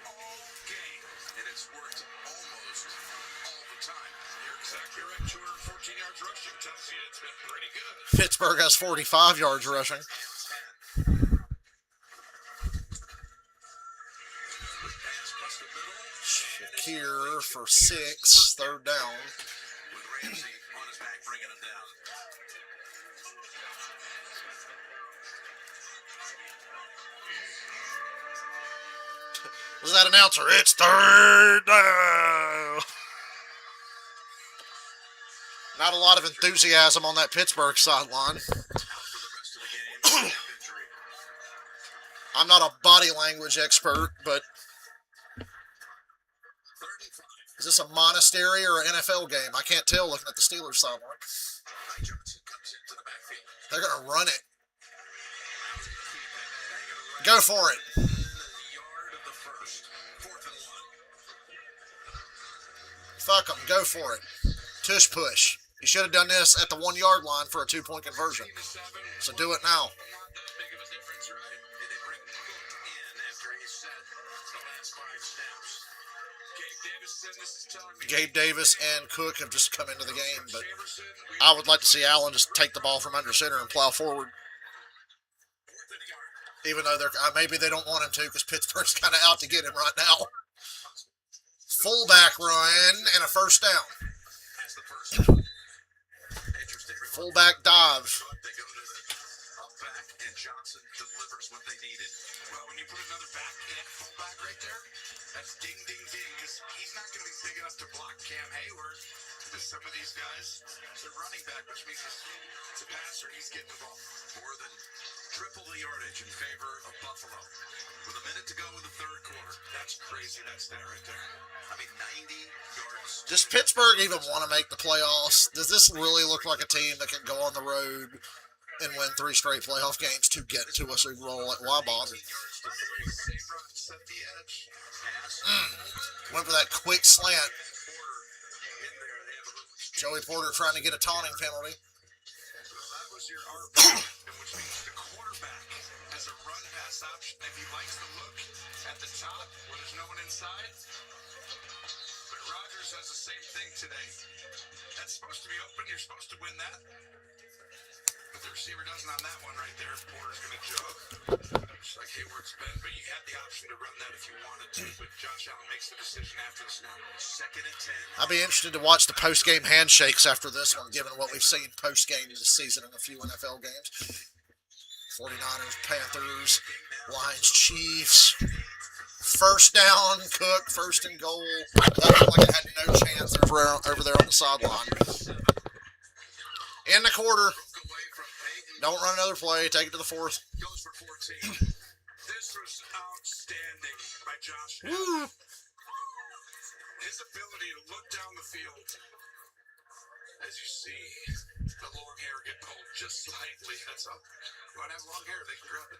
all game. And it's worked almost all the time. You're exactly right. 214 yards rushing tells you it's been pretty good. Pittsburgh has 45 yards rushing. Pass bust the middle. Shakir for 6, third down. With Ramsey on his back, bringing him down. Was that announcer? It's third down. Not a lot of enthusiasm on that Pittsburgh sideline. Out for the rest of the game. Injury. I'm not a body language expert, but 35. is this a monastery or an NFL game? I can't tell looking at the Steelers sideline. Mike Johnson comes into the backfield. They're going to run it. Rousey to keep it. Go for it. Within a yard of the first. 4th and 1. Fuck them. Go for it. Tush push. You should have done this at the 1 yard line for a 2-point conversion. So do it now. Not that big of a difference, right? And they bring Cook in after he set the last 5 snaps. Gabe Davis said this is telling me. Gabe Davis and Cook have just come into the game, but Jamerson, I would like to see Allen just take the ball from under center and plow forward. 4th and a yard. Even though maybe they don't want him to because Pittsburgh's kind of out to get him right now. Fullback run and a first down. That's the first down. Interesting. Fullback dive. They go to the up back, and Johnson delivers what they needed. well, when you put another back in, fullback right there, that's ding, ding, ding, because he's not going to be big enough to block Cam Hayward. Because some of these guys, they're running back, which means it's a passer, he's getting the ball. More than triple the yardage in favor of Buffalo. With a minute to go in the third quarter. That's crazy, that's that right there. I mean, 90 yards. Does Pittsburgh even want to make the playoffs? Does this really look like a team that can go on the road and win 3 straight playoff games to get to a Super Bowl? Like, why bother? 18 yards to 3. Same run, set the edge. Pass. Went for that quick slant. Porter in there. They have a little Joey Porter trying to get a taunting penalty. Well, that was your RP, which means the quarterback has a run pass option if he likes the look at the top where there's no one inside. But Rodgers has the same thing today. That's supposed to be open. You're supposed to win that. But the receiver doesn't on that one right there. Porter's going to jog. Just like Hayward's been. But you had the option to run that if you wanted to. But Josh Allen makes the decision after the snap. 2nd and 10. I'd be interested to watch the post-game handshakes after this one, given what we've seen post-game this season in a few NFL games. 49ers, Panthers, Lions, Chiefs. First down, Cook, 1st and goal. That looked like it had no chance over there on the sideline. In the quarter. Away from Peyton. Don't run another play. Take it to the 4th. Goes for 14. This was outstanding by Josh Allen. His ability to look down the field as you see the long hair get pulled just slightly. That's all. You want to have long hair, they can grab it.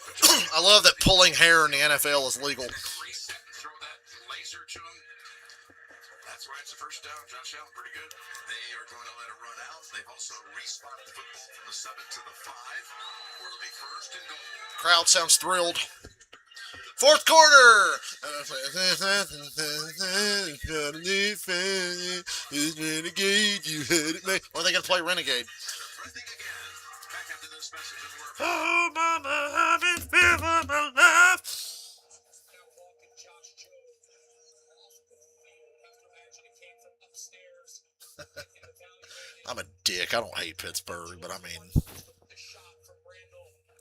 But Josh I love that pulling hair in the NFL is legal. reset and throw that laser to him. That's why it's a first down. Josh Allen, pretty good. They are going to let it run out. They've also respotted the football from the 7 to the 5. Where it'll be 1st and goal. Crowd sounds thrilled. 4th quarter. Or are they going to play Renegade? Trending again. Back after this message and word. Oh, mama, I've been feeling my life. Now walking Josh Jones off the field. Have to imagine it came from upstairs and evaluated. I'm a dick. I don't hate Pittsburgh, but I mean,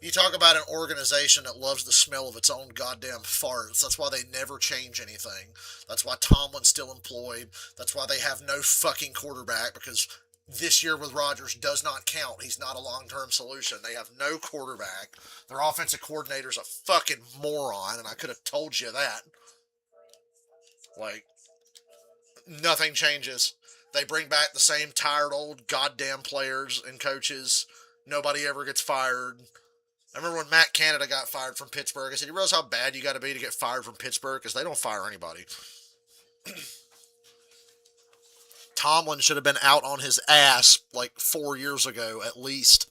you talk about an organization that loves the smell of its own goddamn farts. That's why they never change anything. That's why Tomlin's still employed. That's why they have no fucking quarterback, because this year with Rodgers does not count. He's not a long-term solution. They have no quarterback. Their offensive coordinator's a fucking moron, and I could have told you that. Like, nothing changes. They bring back the same tired old goddamn players and coaches. Nobody ever gets fired. I remember when Matt Canada got fired from Pittsburgh. I said, you realize how bad you got to be to get fired from Pittsburgh? Because they don't fire anybody. Tomlin should have been out on his ass like 4 years ago, at least.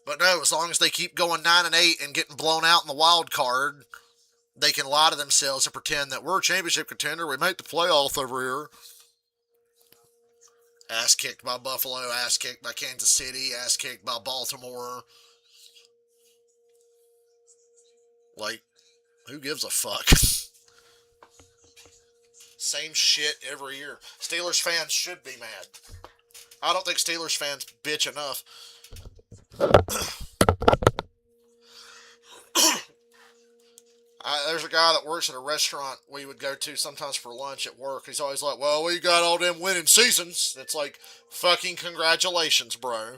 But no, as long as they keep going 9-8 and getting blown out in the wild card, they can lie to themselves and pretend that we're a championship contender. We make the playoffs over here. Ass kicked by Buffalo, ass kicked by Kansas City, ass kicked by Baltimore. Like, who gives a fuck? Same shit every year. Steelers fans should be mad. I don't think Steelers fans bitch enough. There's a guy that works at a restaurant we would go to sometimes for lunch at work. He's always like, well, we got all them winning seasons. It's like, fucking congratulations, bro.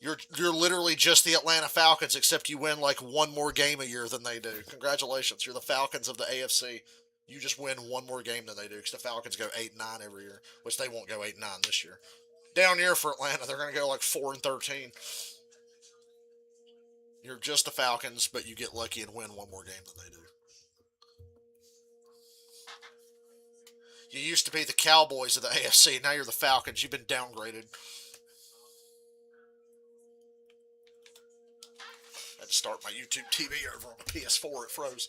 You're literally just the Atlanta Falcons, except you win like one more game a year than they do. Congratulations. You're the Falcons of the AFC. You just win one more game than they do, because the Falcons go 8-9 every year, which they won't go 8-9 this year. Down here for Atlanta, they're going to go like 4-13. You're just the Falcons, but you get lucky and win one more game than they do. You used to be the Cowboys of the AFC. Now you're the Falcons. You've been downgraded. I had to start my YouTube TV over on the PS4. It froze.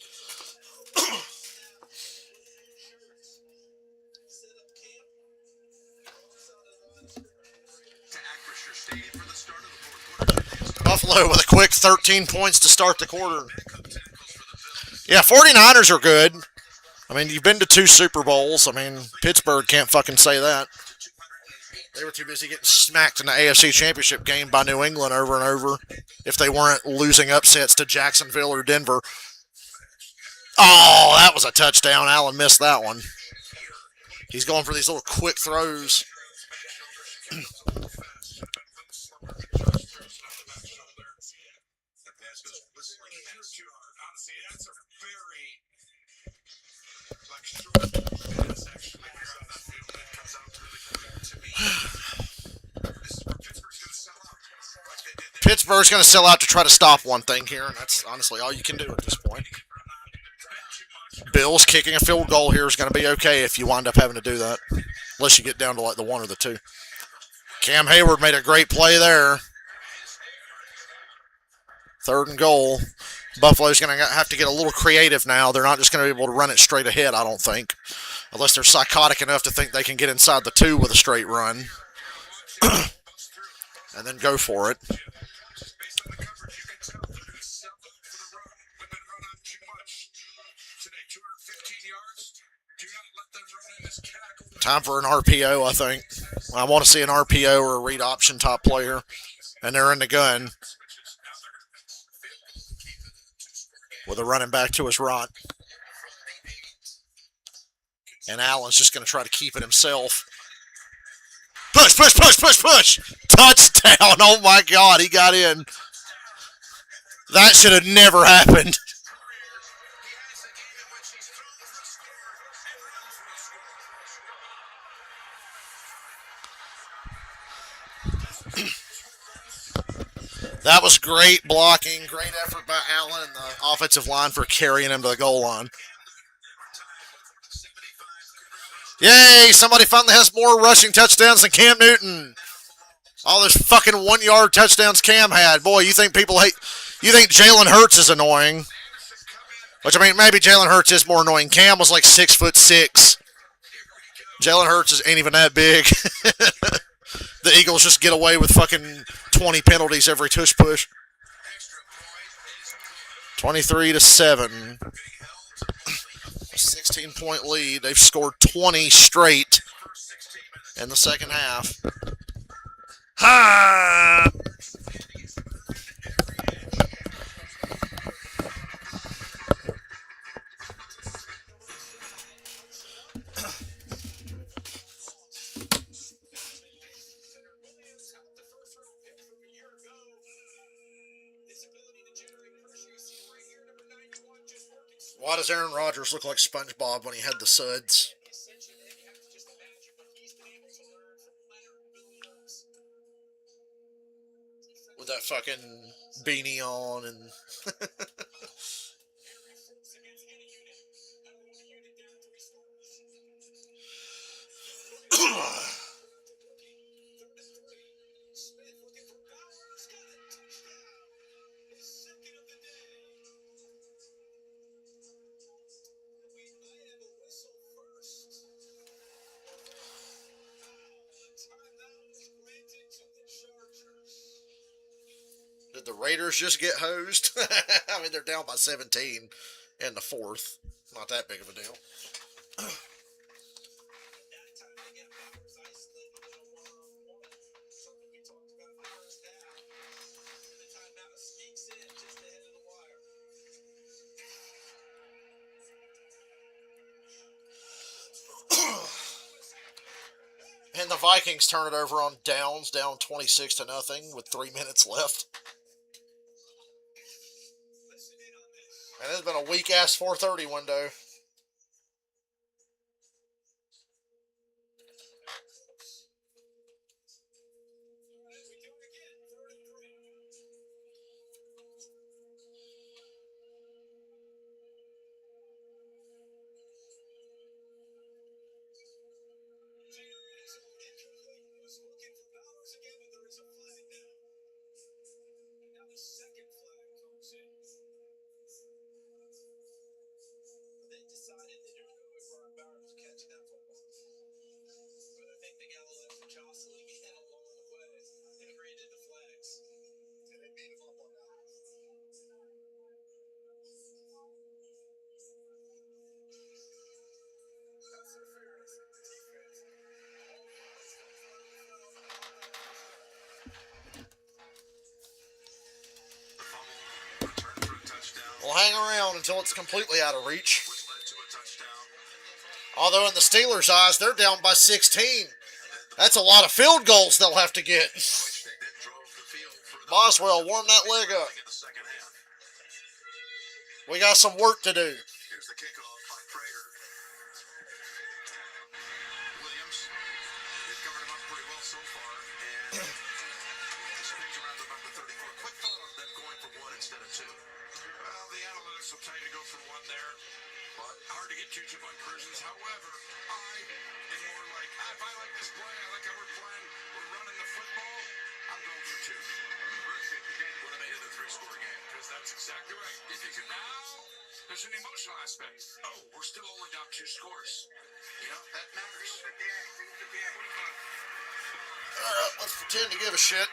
Buffalo with a quick 13 points to start the quarter. Yeah, 49ers are good. I mean, you've been to 2 Super Bowls. I mean, Pittsburgh can't fucking say that. They were too busy getting smacked in the AFC Championship game by New England over and over if they weren't losing upsets to Jacksonville or Denver. Oh, that was a touchdown. Allen missed that one. He's going for these little quick throws. Pittsburgh's going to sell out to try to stop one thing here, and that's honestly all you can do at this point. Bills kicking a field goal here is going to be okay if you wind up having to do that, unless you get down to like the 1 or the 2. Cam Hayward made a great play there. 3rd and goal. Buffalo's going to have to get a little creative now. They're not just going to be able to run it straight ahead, I don't think, unless they're psychotic enough to think they can get inside the 2 with a straight run and then go for it. Time for an RPO, I think. I want to see an RPO or a read option top player. And they're in the gun with a running back to his right. And Allen's just going to try to keep it himself. Push, push, push, push, push. Touchdown. Oh, my God. He got in. That should have never happened. That was great blocking, great effort by Allen and the offensive line for carrying him to the goal line. Yay, somebody finally has more rushing touchdowns than Cam Newton. All those fucking 1-yard touchdowns Cam had. Boy, you think people hate, you think Jalen Hurts is annoying. Which, I mean, maybe Jalen Hurts is more annoying. Cam was like 6'6". Jalen Hurts ain't even that big. The Eagles just get away with fucking 20 penalties every tush push. 23-7. 16-point lead. They've scored 20 straight in the second half. Ha! Why does Aaron Rodgers look like SpongeBob when he had the suds? With that fucking beanie on and... Did the Raiders just get hosed? I mean, they're down by 17 in the fourth. Not that big of a deal. And the Vikings turn it over on downs, down 26-0 with 3 minutes left. And it's been a weak-ass 4:30 window. We'll hang around until it's completely out of reach. Although in the Steelers' eyes, they're down by 16. That's a lot of field goals they'll have to get. Boswell, warm that leg up. We got some work to do. Here's the kickoff by Prater. Williams, they've covered him up pretty well so far. And swings around to about the 34. Quick thought on them going for one instead of two. Well, the analytics will tell you to go for one there. But hard to get two on cruises. However, I am more like, if I like this play, I like how we're playing, we're running the football, I'm going for two. Would have made it a 3-score game. Because that's exactly right. If you can now, there's an emotional aspect. Oh, we're still only down 2 scores. You know, that matters. Alright, let's pretend to give a shit.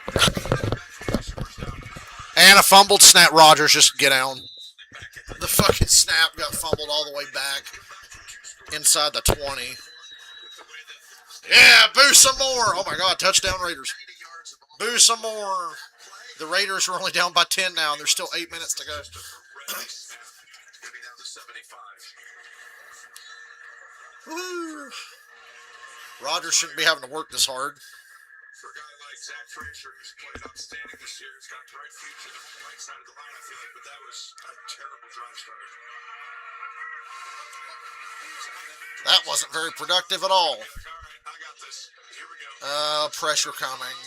And a fumbled snap. Rodgers just get down. The fucking snap got fumbled all the way back inside the 20. Yeah, boo some more. Oh my God, touchdown Raiders. Boo some more. The Raiders are only down by 10 now, and there's still 8 minutes to go. Woo. Rodgers shouldn't be having to work this hard. For a guy like Zach Frazier, who's played outstanding this year, he's got a bright future on the right side of the line, I feel like, but that was a terrible drive starter. That wasn't very productive at all. All right, I got this. Here we go. Pressure coming.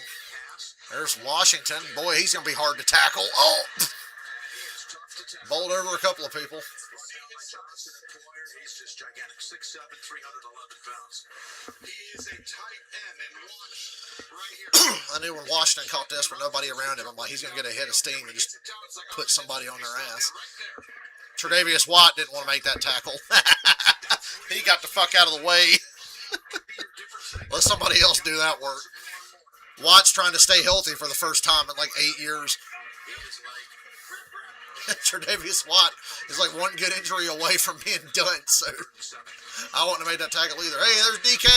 There's Washington. Boy, he's going to be hard to tackle. Oh! Bowled over a couple of people. He's just gigantic. 6'7", 311 pounds. He is a tight end, and watch right here. I knew when Washington caught this with nobody around him, I'm like, he's going to get a hit of steam and just put somebody on their ass. Tre'Davious White didn't want to make that tackle. He got the fuck out of the way. Let somebody else do that work. Watt's trying to stay healthy for the first time in like 8 years. Tre'Davious White is like one good injury away from being done, so I wouldn't have made that tackle either. Hey, there's DK.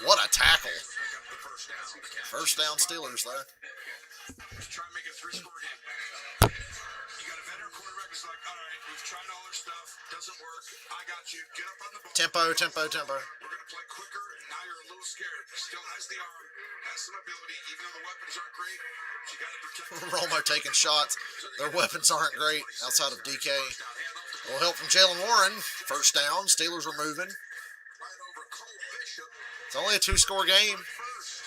What a tackle. Pick up the first down. The catch. First down Steelers there. Try and make it a three-score game. You got a veteran quarterback who's like, all right, we've tried all our stuff. Doesn't work. I got you. Get up on the ball. Tempo, tempo, tempo. We're going to play quicker, and now you're a little scared. Still has the arm, has some ability, even though the weapons aren't great. You got to protect. Romo taking shots. Their weapons aren't great outside of DK. A little help from Jalen Warren. First down. Steelers are moving. Right over Cole Bishop. It's only a 2-score game. First.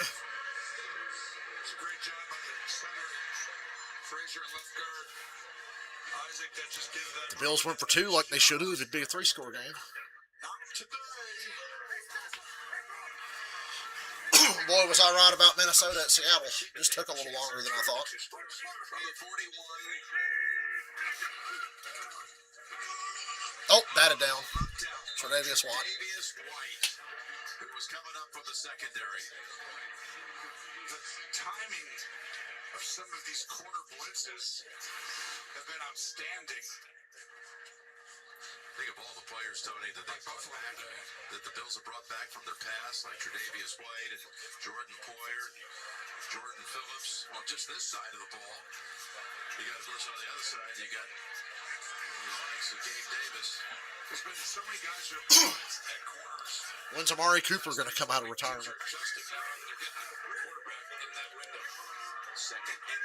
It's a great job by the center. Frazier left guard. Isaac, that just gives that. The Bills went for 2 like they should have. It'd be a 3-score game. Not today. Boy, was I right about Minnesota at Seattle. Just took a little longer than I thought. From the 41. Oh, batted down. Tre'Davious White. Tre'Davious White, who was coming up from the secondary. The timing of some of these corner blitzes have been outstanding. Think of all the players, Tony, that that the Bills have brought back from their past, like Tre'Davious White and Jordan Poyer, Jordan Phillips. Well, just this side of the ball. You got, of course, on the other side, you got the likes of Gabe Davis. There's been so many guys who have blitzed at corners. When's Amari Cooper going to come out of retirement? Justin now, they're getting a quarterback in that window. Second and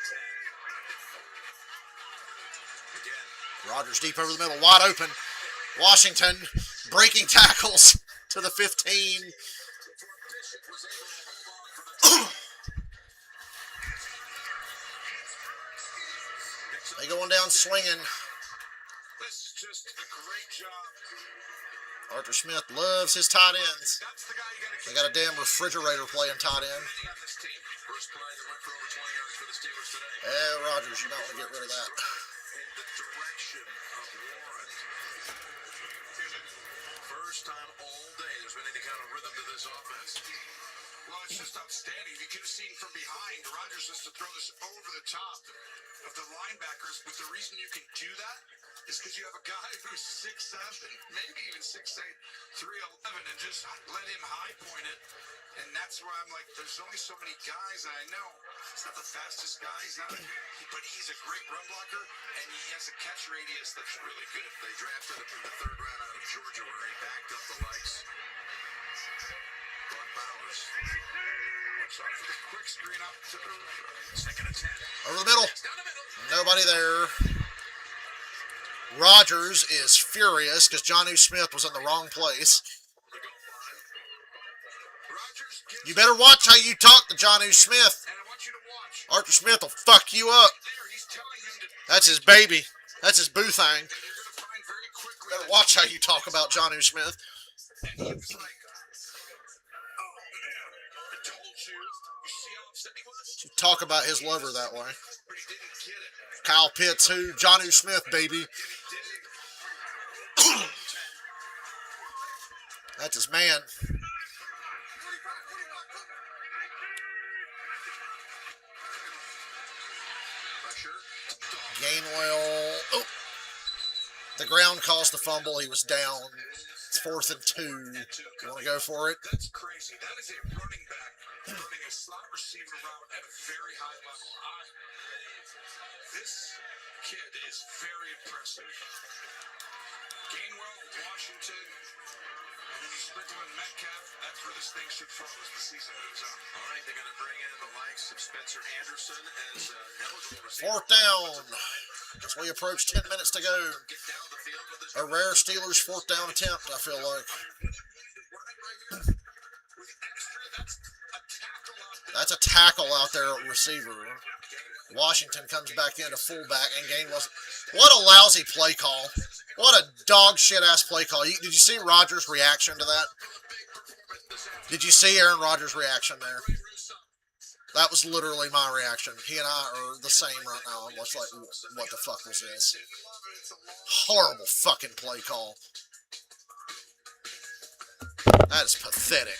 10. Again. Rodgers deep over the middle, wide open. Washington breaking tackles to the 15. They going down swinging. This is just a great job. Arthur Smith loves his tight ends. That's the guy you got to keep They got a damn refrigerator playing tight end. on this team. First play that went for over 20 yards for the Steelers today. Rodgers, you don't want to get rid of that. In the direction of Warren. First time all day there's been any kind of rhythm to this offense. Well, it's just outstanding. You could have seen from behind. Rodgers has to throw this over the top of the linebackers, but the reason you can do that is because you have a guy who's 6'7", maybe even 6'8", 311, and just let him high point it. And that's where I'm like, there's only so many guys. I know he's not the fastest guy, but he's a great run blocker, and he has a catch radius that's really good. They drafted him in the 3rd round out of Georgia, where he backed up the likes. Brock Bowers. Watch out for the quick screen up to the second and 10. Over the middle. Down the middle. Nobody there. Rodgers is furious because Jonnu Smith was in the wrong place. Rodgers gets You better watch how you talk to Jonnu Smith. and I want you to watch. Arthur Smith will fuck you up. There, he's telling him to. That's his baby. That's his boo thing. And you're going to find very quickly. Better watch how you talk about Jonnu Smith. And he was like, oh man, I told you. You see how upset he was? You talk about his lover that way. But he didn't get it. Kyle Pitts, who? Jonnu Smith, baby. And he did it. That's his man. Pressure. Gainwell. Oh. The ground caused the fumble. He was down. It's 4th and 2. You want to go for it? That's crazy. That is a running back running a slot receiver route at a very high level. This kid is very impressive. Gainwell, Washington, and then you sprinkle in Metcalf. That's where this thing should fall as the season moves on. All right, they're going to bring in the likes of Spencer Anderson as eligible receiver. 4th down. As we approach 10 minutes to go. Get down the field with this. A rare Steelers 4th down attempt, I feel like. That's a tackle out there at receiver. Washington comes back into fullback, and Gainwell. What a lousy play call. What a dog shit ass play call. Did you see Rodgers' reaction to that? Did you see Aaron Rodgers' reaction there? That was literally my reaction. He and I are the same right now. I'm just like, what the fuck was this? Horrible fucking play call. That is pathetic.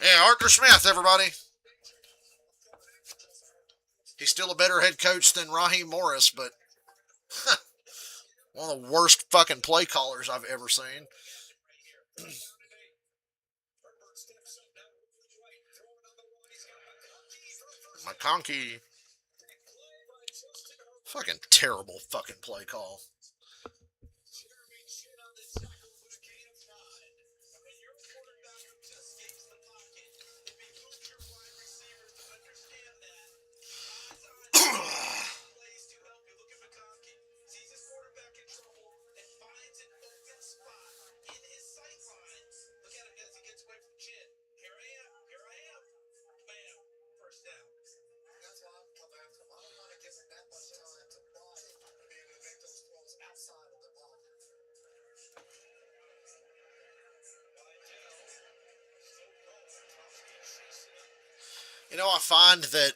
Yeah, Arthur Smith, everybody. He's still a better head coach than Raheem Morris, but one of the worst fucking play callers I've ever seen. McConkey. Fucking terrible fucking play call. Jeremy Chin on the tackle for a gain of 9. When you're a quarterback who just escapes the pocket, it behooves your wide receivers to understand that. Odds are plays to help you. Look at McConkey. Sees his quarterback in trouble and finds an open spot in his sight lines. Look at him as he gets away from Chin. Here I am. Here I am. Bam. First down. That's why I'm coming after him. I don't want to give him that much time to play and be able to make those throws outside of the pocket. You know, I find that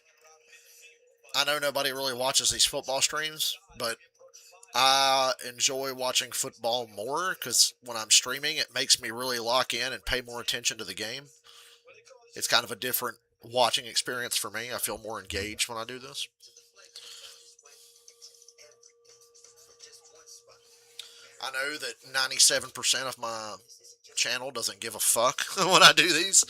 I know nobody really watches these football streams, but I enjoy watching football more because when I'm streaming, it makes me really lock in and pay more attention to the game. It's kind of a different watching experience for me. I feel more engaged when I do this. I know that 97% of my channel doesn't give a fuck when I do these.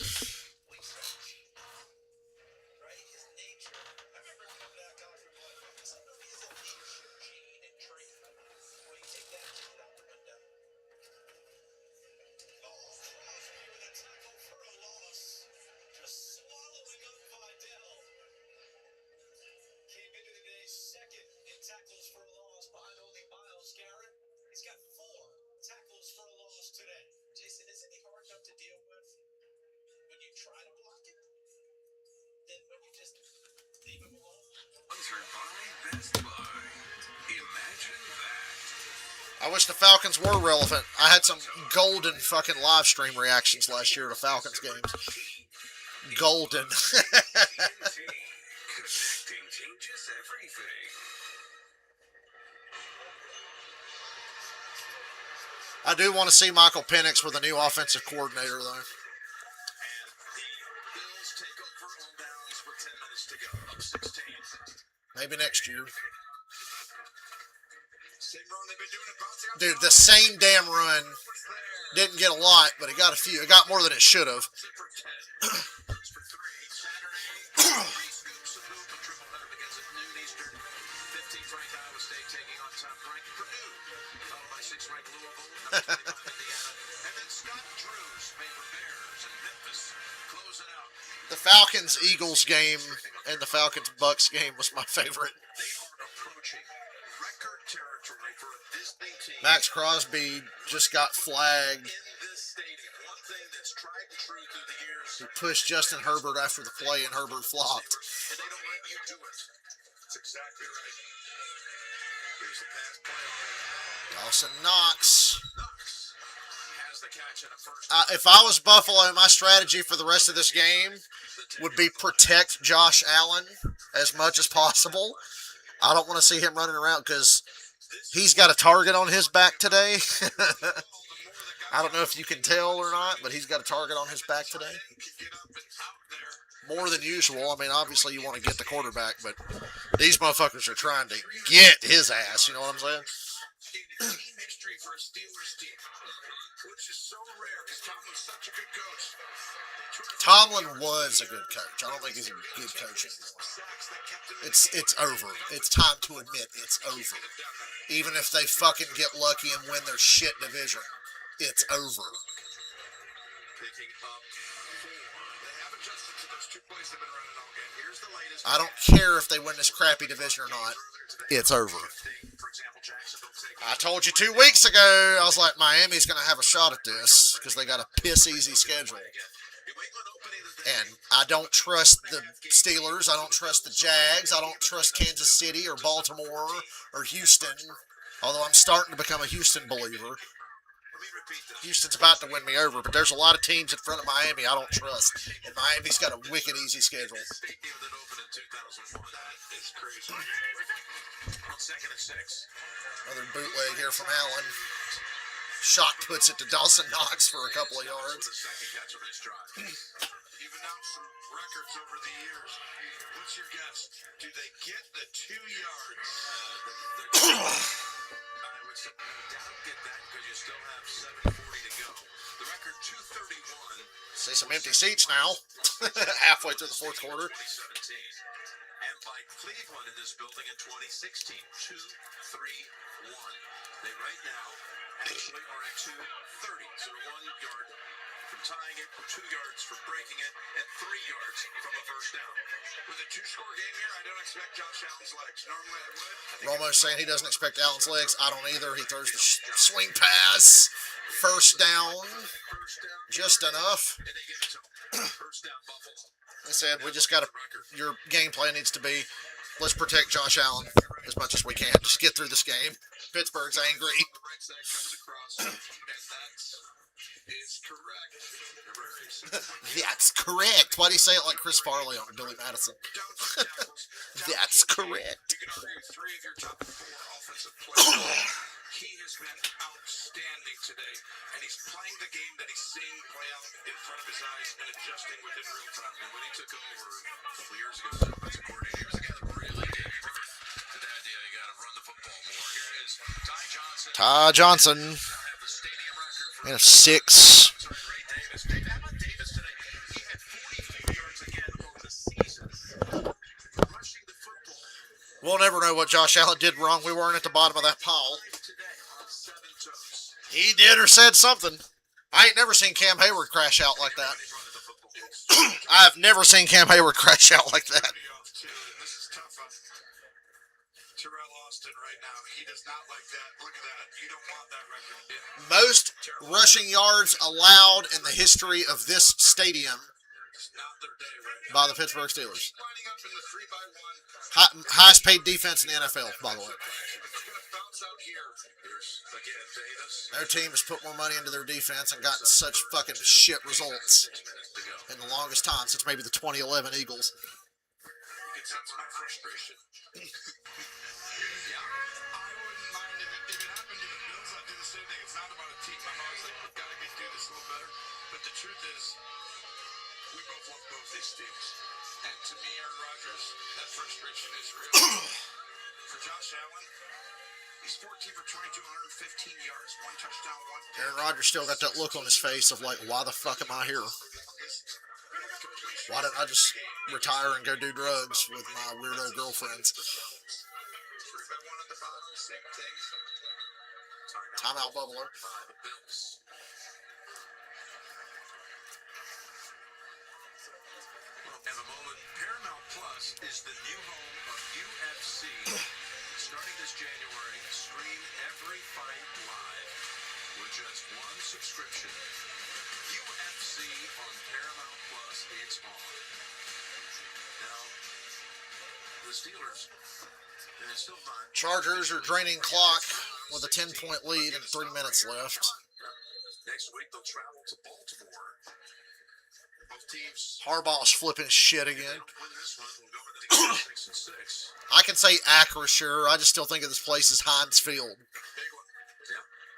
Second in tackles for a loss behind only Myles Garrett. He's got 4 tackles for a loss today. Jason, isn't he hard enough to deal with when you try to block him? Then when you just leave him alone? Sponsored by Best Buy. Imagine that. I wish the Falcons were relevant. I had some golden fucking live stream reactions last year to Falcons games. Golden. Connecting changes everything. I do want to see Michael Penix with a new offensive coordinator, though. And the Bills take over on downs with 10 minutes to go. Up 16. Maybe next year. Same run they've been doing it, bouncing out. Dude, the same damn run. Didn't get a lot, but it got a few. It got more than it should have. For 10. First for 3. Saturday. 3 scoops of hoop. A triple header begins at noon Eastern. 15th ranked Iowa State taking on top ranked Purdue. Followed by 6th ranked Louisville. Number 25 Indiana. And then Scott Drew's favorite Bears and Memphis close it out. The Falcons-Eagles game and the Falcons-Bucks game was my favorite. They are approaching record territory for a Disney team. Max Crosby just got flagged. In this stadium, one thing that's tried and true through the years, He pushed Justin Herbert after the play, and Herbert flopped. and they don't let you do it. That's exactly right. Here's the pass play. Dawson Knox. Knox has the catch in a first. If I was Buffalo, my strategy for the rest of this game would be protect Josh Allen as much as possible. I don't want to see him running around because he's got a target on his back today. I don't know if you can tell or not, but he's got a target on his back today. Get up and out there. More than usual. I mean, obviously you want to get the quarterback, but these motherfuckers are trying to get his ass. You know what I'm saying? In team history for a Steelers team, which is so rare because Tomlin's such a good coach. Tomlin was a good coach. I don't think he's a good coach anymore. It's over. It's time to admit it's over. Even if they fucking get lucky and win their shit division, it's over. Picking up 4. They have adjusted to those 2 plays they've been running all game. Here's the latest. I don't care if they win this crappy division or not. It's over. For example, Jacksonville taking I told you 2 weeks ago, I was like, Miami's going to have a shot at this because they got a piss-easy schedule. New England opening the day. And I don't trust the Steelers. I don't trust the Jags. I don't trust Kansas City or Baltimore or Houston. Although I'm starting to become a Houston believer. Let me repeat this. Houston's about to win me over, but there's a lot of teams in front of Miami I don't trust. And Miami's got a wicked easy schedule. Stadium that opened in 2001. That is crazy. On 2nd and 6. Another bootleg here from Allen. Shot puts it to Dawson Knox for a couple of yards. The second catch of this drive. Even out some records over the years. What's your guess? Do they get the 2 yards? I would say no doubt get that because you still have 7:40 to go. The record 231. See some empty seats now. Halfway through the fourth quarter. 2017. And by Cleveland in this building in 2016. 2-3-1. They right now actually are at 230. So they're 1 yard from tying it, 2 yards from breaking it, and 3 yards from a first down. With a two-score game here, I don't expect Josh Allen's legs. Normally I would. Romo's saying he doesn't expect Allen's legs. I don't either. He throws the swing pass. First down. First down. Just enough. And they give it to him. First down, Buffalo. They said we just got to, your game plan needs to be, let's protect Josh Allen as much as we can. Just get through this game. Pittsburgh's angry. The right side comes across, and that is correct. That's correct. Why do you say it like Chris Farley on Billy Madison? That's correct. You can argue 3 of your top 4 offensive players. He has been outstanding today, and he's playing the game that he's seeing play out in front of his eyes and adjusting within real time. And when he took over a couple of years ago as offensive coordinator, he was a guy that really gave birth to that idea. You got to run the football more. Here is Ty Johnson. Ty Johnson Have the stadium record for in a 6. Sorry, Ray Davis. How about Davis today? He had 44 yards again over the season. Rushing the football. We'll never know what Josh Allen did wrong. We weren't at the bottom of that pile. Today on 7 toes. He did or said something. I ain't never seen Cam Hayward crash out like that. He's running the football. I've never seen Cam Hayward crash out like that. Off too, and this is tough on Terrell Austin right now. He does not like that. Look at that. You don't want that record. Most rushing yards allowed in the history of this stadium It's not their day right now. by the Pittsburgh Steelers. Keep lining up in the 3-by-1. Highest paid defense in the NFL, by the way. It's going to bounce out here. Here's again Davis. Their team has put more money into their defense and gotten such fucking shit results 6 minutes to go. in the longest time since maybe the 2011 Eagles. You can sense my frustration. I wouldn't mind if it happened to the Bills. I'd do the same thing. It's not about a team. I'm always like, we've got to do this a little better. But the truth is, we both love both these teams. And to me, Aaron Rodgers, that frustration is real. For Josh Allen, he's 14 for 22, 115 yards, 1 touchdown, 1 pick. Aaron Rodgers still got that look on his face of like, why the fuck am I here? Why didn't I just retire and go do drugs with my weirdo girlfriends? 3-by-1 at the bottom, same thing. Timeout bubbler. By the Bills. And a moment, Paramount Plus is the new home of UFC. Starting this January, stream every fight live with just 1 subscription. UFC on Paramount Plus, it's on. Now, the Steelers, and it's still not. Chargers are draining clock with a 10-point lead and 3 minutes left. Next week, they'll travel to Baltimore. Both teams Harbaugh's flipping shit again. win this one, we'll go into the 6-6. I can say Acrisure. I just still think of this place as Heinz Field. Big one.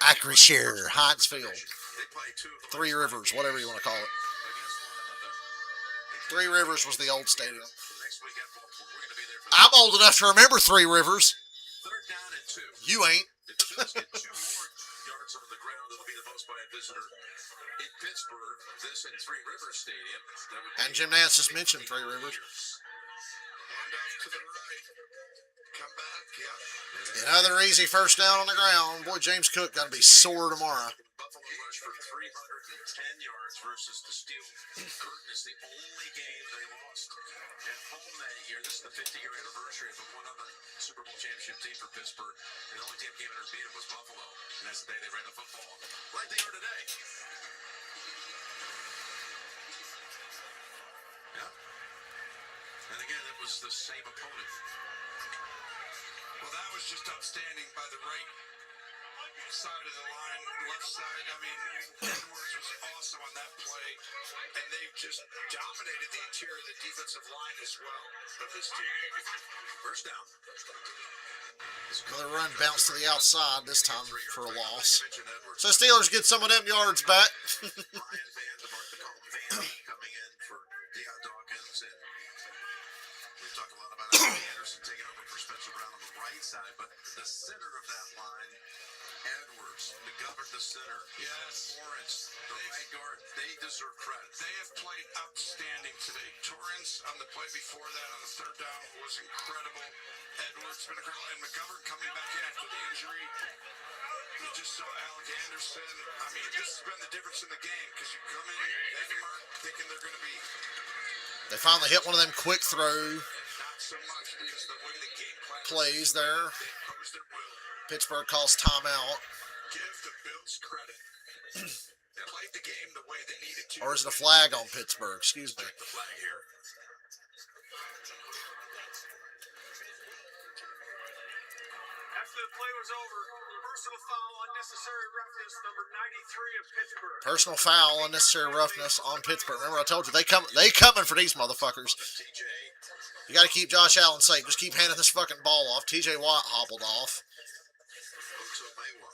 Acrisure, Heinz Field. They play 2 of the Three Rivers, whatever you want to call it. against one another. Three Rivers was the old stadium. Next week at Baltimore, we're going to be there for I'm old enough to remember Three Rivers. 3rd down and 2. You ain't. If the Bills get 2 more yards on the ground, it'll be the most by a visitor in Pittsburgh. This in Three Rivers Stadium. That would And be Jim Nance just mentioned Three Rivers. Hand off to the right. Come back. Yeah. Another easy first down on the ground. Boy, James Cook got to be sore tomorrow. Buffalo rushed for 310 yards versus the Steel Curtain. Is the only game they lost at home that year. This is the 50-year anniversary of the one other Super Bowl championship team for Pittsburgh. And the only team came in and beat them was Buffalo. And that's the day they ran the football. Like they are today. Yeah. And again, it was the same opponent. Well, that was just outstanding by the right side of the line, left side. I mean, Edwards was awesome on that play, and they just dominated the interior of the defensive line as well of this team. First down. Another run bounced to the outside, this time for a loss. Mention Edwards. So Steelers get some of them yards back. Ryan Van DeMark, they call him Vandy, coming in for Deion Dawkins, and we've talked a lot about it. Anderson taking over for Spencer Brown on the right side, but the center of that line, Edwards, McGovern the center. Yes. Lawrence, the right guard, they deserve credit. They have played outstanding today. Torrance on the play before that on the third down was incredible. Edwards been incredible. And McGovern coming back in after the injury. You just saw Alec Anderson. I mean, this has been the difference in the game because you come in, Denmark, thinking they're going to be They finally hit one of them quick throw not so much because the way the game plan plays there. they imposed their will. Pittsburgh calls timeout. Give the Bills credit. They played the game the way they needed to. Or is it a flag on Pittsburgh? Excuse me. The flag here. After the play was over, personal foul, unnecessary roughness, number 93 of Pittsburgh. Personal foul, unnecessary roughness on Pittsburgh. Remember I told you they coming for these motherfuckers. TJ. You got to keep Josh Allen safe. Just keep handing this fucking ball off. TJ Watt hobbled off. Ocho Maywa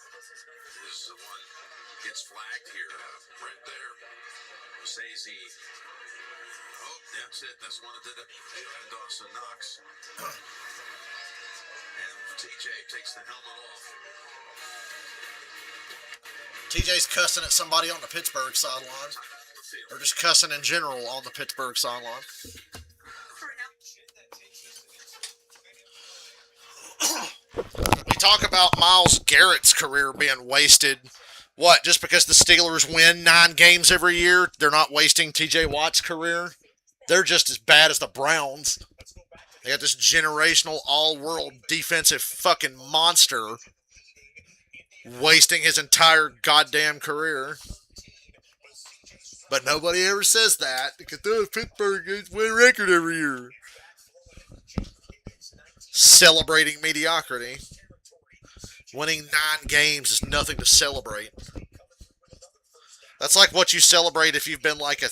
is the one gets flagged here. Right there. Says he. Oh, that's it. That's one that did it. Dawson Knox. And TJ takes the helmet off. TJ's cussing at somebody on the Pittsburgh sideline. Or just cussing in general on the Pittsburgh sideline. We talk about Myles Garrett's career being wasted. What, just because the Steelers win 9 games every year, they're not wasting TJ Watt's career? They're just as bad as the Browns. They got this generational all-world defensive fucking monster wasting his entire goddamn career. But nobody ever says that because Pittsburgh gets win a record every year. Celebrating mediocrity. Winning 9 games is nothing to celebrate. That's like what you celebrate if you've been like a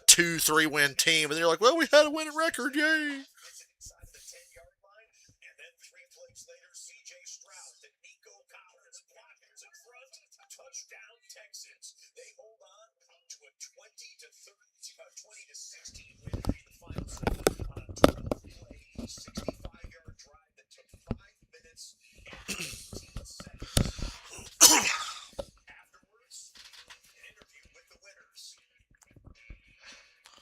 2-3 win team, and you're like, well, we had a winning record, yay. Inside the 10-yard line, and then 3 plays later, C.J. Stroud to Nico Collins. Blockers in front, touchdown Texans. They hold on to a 20-16 win in the final segment on a 12-play, 65-yard drive that took 5 minutes and 18 seconds. Afterwards, an interview with the winners.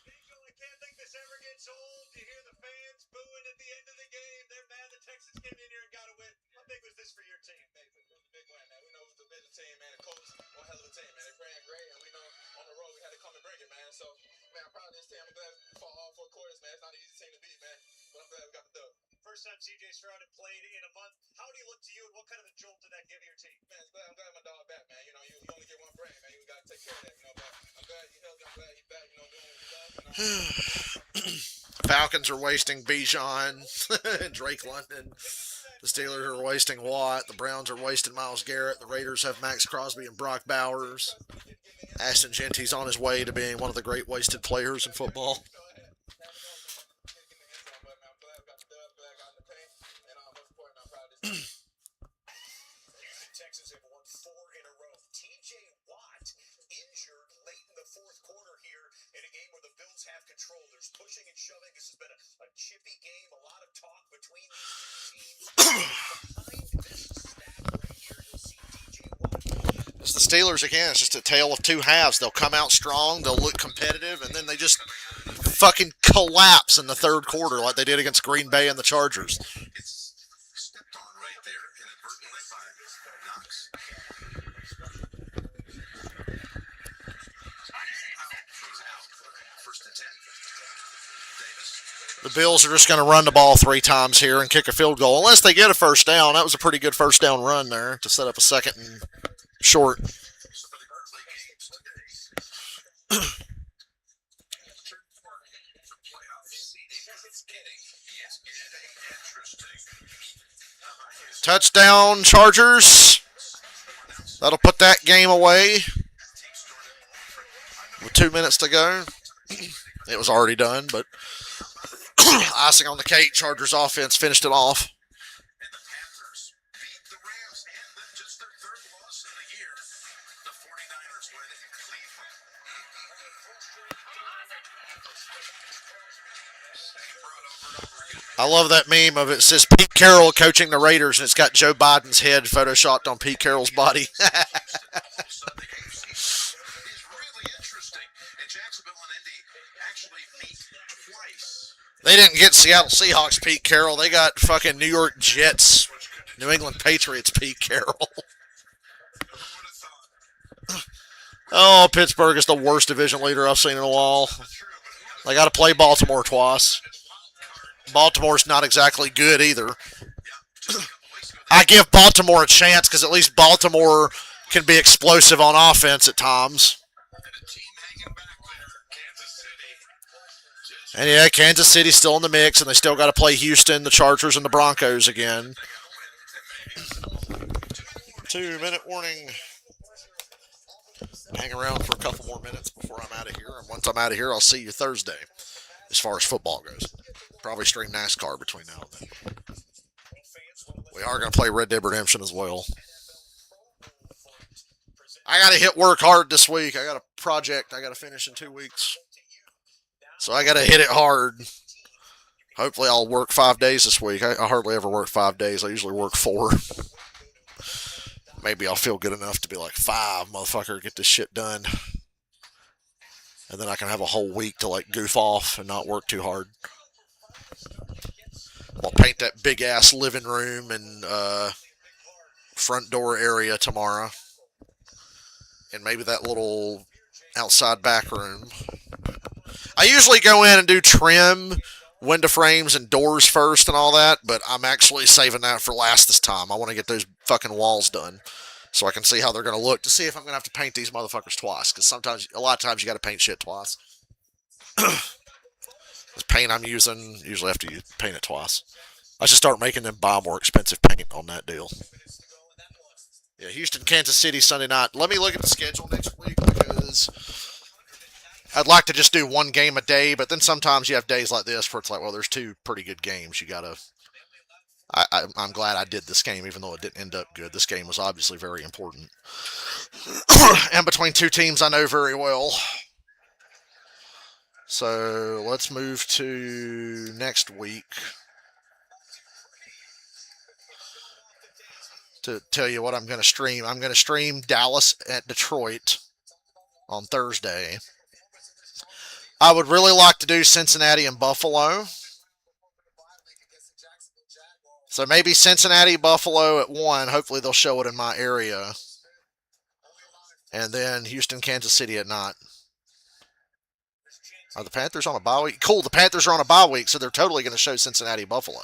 Nico, I can't think this ever gets old. You hear the fans booing at the end of the game. They're mad the Texans came in here and got a win. How big was this for your team? It was a big win, man. We know it was a big team, man. The coach, one hell of a team, man. They ran great, and we know on the road we had to come and bring it, man. So, man, I'm proud of this team. I'm glad we fought all 4 quarters, man. It's not an easy team to beat, man. But I'm glad we got the dub. First time C.J. Stroud had played in a month. How do you look to you, and what kind of a jolt did that give your team? Man, I'm glad my dog back, man. You know, you only get one brain, man. You got to take care of that, you know. But I'm glad he healthy. I'm glad he's back, you know, doing what he does. Falcons are wasting Bijan and Drake London. The Steelers are wasting Watt. The Browns are wasting Myles Garrett. The Raiders have Max Crosby and Brock Bowers. Ashton Genty's on his way to being one of the great wasted players in football. Texans have won 4 in a row. TJ Watt injured late in the 4th quarter here in a game where the Bills have control. There's pushing and shoving. This has been a chippy game, a lot of talk between these 2 teams. Behind this stat right here, you'll see TJ Watt. It's the Steelers again. It's just a tale of 2 halves. They'll come out strong, they'll look competitive, and then they just fucking collapse in the 3rd quarter like they did against Green Bay and the Chargers. It's stepped on right there inadvertently by Knox. First and 10. Davis. The Bills are just going to run the ball 3 times here and kick a field goal. Unless they get a first down. That was a pretty good first down run there to set up a 2nd and short. So for the early games today. Playoff seeding. It's getting interesting. Touchdown, Chargers. That'll put that game away with 2 minutes to go. It was already done, but icing on the cake, Chargers offense finished it off. And the Panthers beat the Rams and then just their 3rd loss of the year. The 49ers win in Cleveland. Same brought over and over again. I love that meme of it says Pete Carroll coaching the Raiders, and it's got Joe Biden's head photoshopped on Pete Carroll's body. The AFC is really interesting. And Jacksonville and Indy actually meet twice. They didn't get Seattle Seahawks Pete Carroll. They got fucking New York Jets, New England Patriots Pete Carroll. Oh, Pittsburgh is the worst division leader I've seen in a while. They got to play Baltimore twice. Baltimore's not exactly good either. I give Baltimore a chance because at least Baltimore can be explosive on offense at times. And a team hanging back there, Kansas City. And yeah, Kansas City's still in the mix, and they still got to play Houston, the Chargers, and the Broncos again. 2-minute warning. Hang around for a couple more minutes before I'm out of here. And once I'm out of here, I'll see you Thursday as far as football goes. Probably stream NASCAR between now and then. We are going to play Red Dead Redemption as well. I got to hit work hard this week. I got a project I got to finish in 2 weeks. So I got to hit it hard. Hopefully I'll work 5 days this week. I hardly ever work 5 days. I usually work 4. Maybe I'll feel good enough to be like 5, motherfucker, get this shit done. And then I can have a whole week to like goof off and not work too hard. I'll paint that big ass living room and front door area tomorrow. And maybe that little outside back room. I usually go in and do trim, window frames, and doors first and all that, but I'm actually saving that for last this time. I want to get those fucking walls done so I can see how they're going to look to see if I'm going to have to paint these motherfuckers twice, because a lot of times you got to paint shit twice. This paint I'm using, usually have to paint it twice. I should start making them buy more expensive paint on that deal. Yeah, Houston, Kansas City, Sunday night. Let me look at the schedule next week because I'd like to just do one game a day, but then sometimes you have days like this where it's like, well, there's 2 pretty good games. You gotta. I'm glad I did this game, even though it didn't end up good. This game was obviously very important, and between 2 teams I know very well. So let's move to next week to tell you what I'm going to stream. I'm going to stream Dallas at Detroit on Thursday. I would really like to do Cincinnati and Buffalo. So maybe Cincinnati, Buffalo at 1. Hopefully they'll show it in my area. And then Houston, Kansas City at night. Are the Panthers on a bye week? Cool, the Panthers are on a bye week, so they're totally going to show Cincinnati, Buffalo.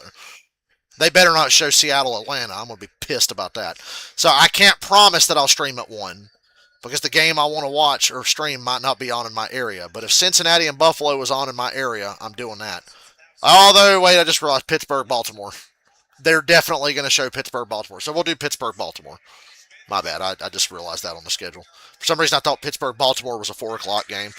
They better not show Seattle, Atlanta. I'm going to be pissed about that. So I can't promise that I'll stream at 1 because the game I want to watch or stream might not be on in my area. But if Cincinnati and Buffalo was on in my area, I'm doing that. Although, wait, I just realized Pittsburgh, Baltimore. They're definitely going to show Pittsburgh, Baltimore. So we'll do Pittsburgh, Baltimore. My bad. I just realized that on the schedule. For some reason, I thought Pittsburgh, Baltimore was a 4 o'clock game.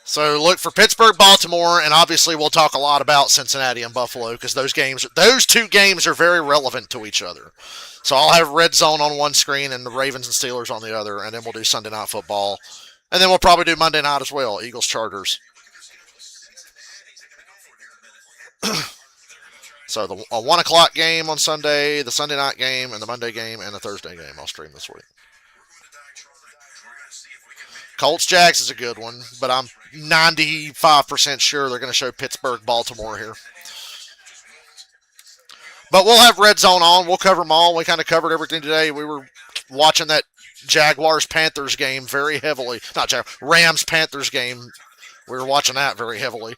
So look for Pittsburgh, Baltimore, and obviously we'll talk a lot about Cincinnati and Buffalo because those 2 games are very relevant to each other. So I'll have Red Zone on one screen and the Ravens and Steelers on the other, and then we'll do Sunday Night Football. And then we'll probably do Monday night as well, Eagles, Chargers. So a 1 o'clock game on Sunday, the Sunday night game, and the Monday game, and the Thursday game I'll stream this week. Colts Jags is a good one, but I'm 95% sure they're going to show Pittsburgh, Baltimore here. But we'll have Red Zone on. We'll cover them all. We kind of covered everything today. We were watching that Jaguars-Panthers game very heavily. Not Rams-Panthers game. We were watching that very heavily.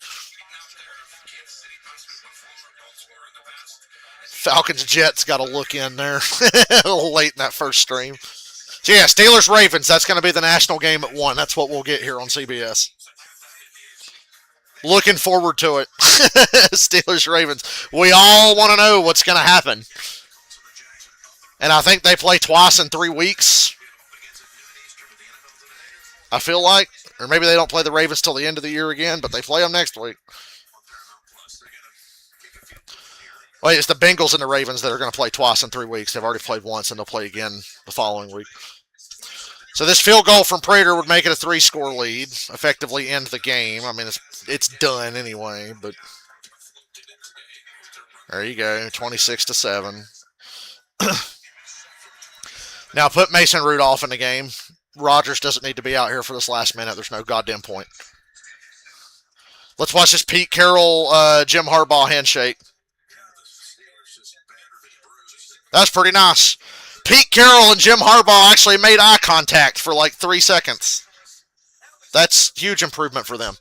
Falcons-Jets got a look in there a little late in that first stream. So yeah, Steelers-Ravens, that's going to be the national game at 1. That's what we'll get here on CBS. Looking forward to it. Steelers-Ravens. We all want to know what's going to happen. And I think they play twice in 3 weeks. I feel like. Or maybe they don't play the Ravens till the end of the year again, but they play them next week. Wait, it's the Bengals and the Ravens that are going to play twice in 3 weeks. They've already played once, and they'll play again the following week. So this field goal from Prater would make it a 3-score lead, effectively end the game. I mean, it's done anyway, but there you go, 26-7. Now put Mason Rudolph in the game. Rodgers doesn't need to be out here for this last minute. There's no goddamn point. Let's watch this Pete Carroll, Jim Harbaugh handshake. That's pretty nice. Pete Carroll and Jim Harbaugh actually made eye contact for like 3 seconds. That's huge improvement for them.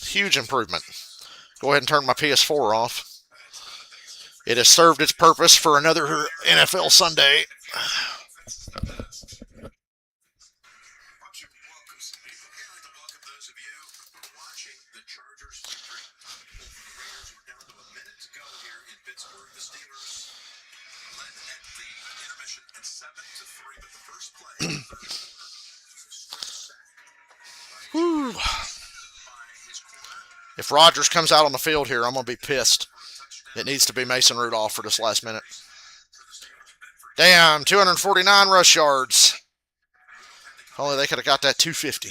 Huge improvement. Go ahead and turn my PS4 off. It has served its purpose for another NFL Sunday. Whew. If Rodgers comes out on the field here, I'm going to be pissed. It needs to be Mason Rudolph for this last minute. Damn, 249 rush yards. Only they could have got that 250.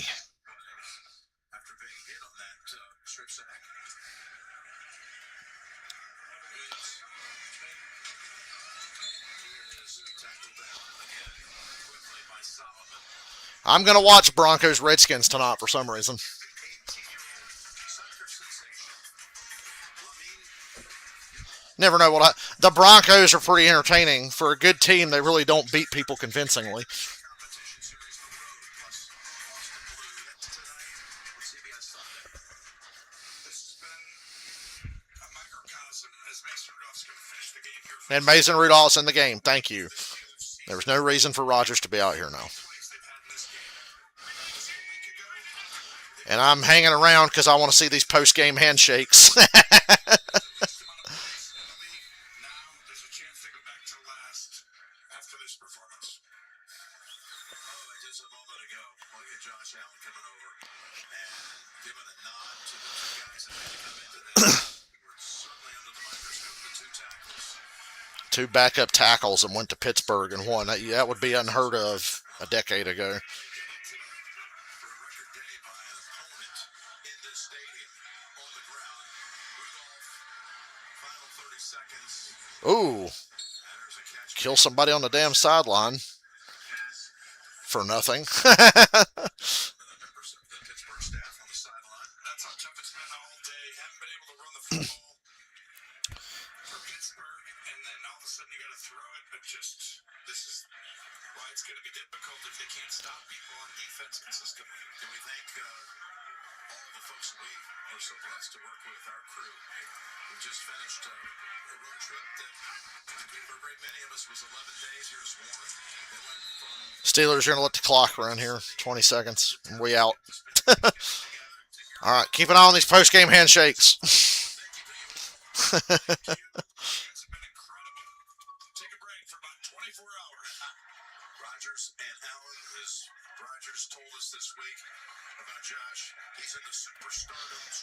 I'm going to watch Broncos Redskins tonight for some reason. Never know what the Broncos are pretty entertaining. For a good team, they really don't beat people convincingly. And Mason Rudolph's in the game. Thank you. There was no reason for Rodgers to be out here now. And I'm hanging around because I want to see these post-game handshakes. Two backup tackles and went to Pittsburgh and won. That would be unheard of a decade ago. Ooh. Kill somebody on the damn sideline for nothing. Steelers are going to let the clock run here. 20 seconds. And we out. All right. Keep an eye on these post-game handshakes.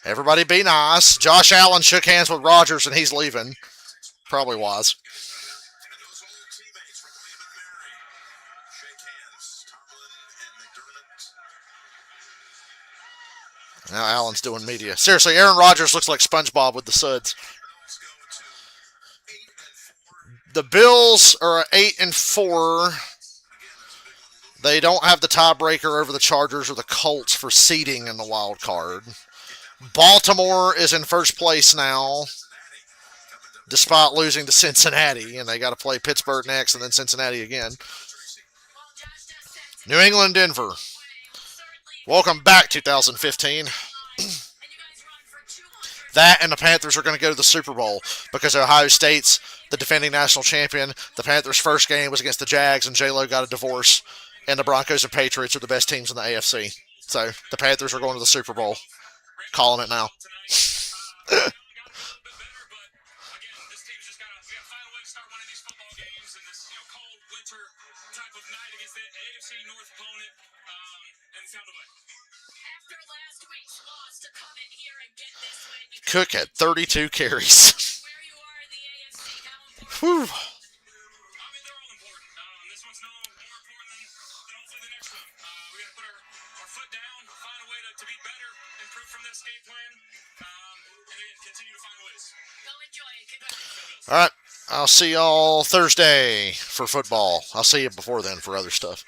Everybody be nice. Josh Allen shook hands with Rodgers and he's leaving. Probably was. Now Allen's doing media. Seriously, Aaron Rodgers looks like SpongeBob with the suds. The Bills are 8-4. They don't have the tiebreaker over the Chargers or the Colts for seeding in the wild card. Baltimore is in first place now, despite losing to Cincinnati, and they got to play Pittsburgh next and then Cincinnati again. New England, Denver. Welcome back, 2015. That and the Panthers are going to go to the Super Bowl because Ohio State's the defending national champion. The Panthers' first game was against the Jags, and J-Lo got a divorce. And the Broncos and Patriots are the best teams in the AFC. So the Panthers are going to the Super Bowl. Calling it now. Cook had 32 carries. Whew. improve from this game plan, and then continue to find ways. Go enjoy it. Congrats. All right. I'll see y'all Thursday for football. I'll see you before then for other stuff.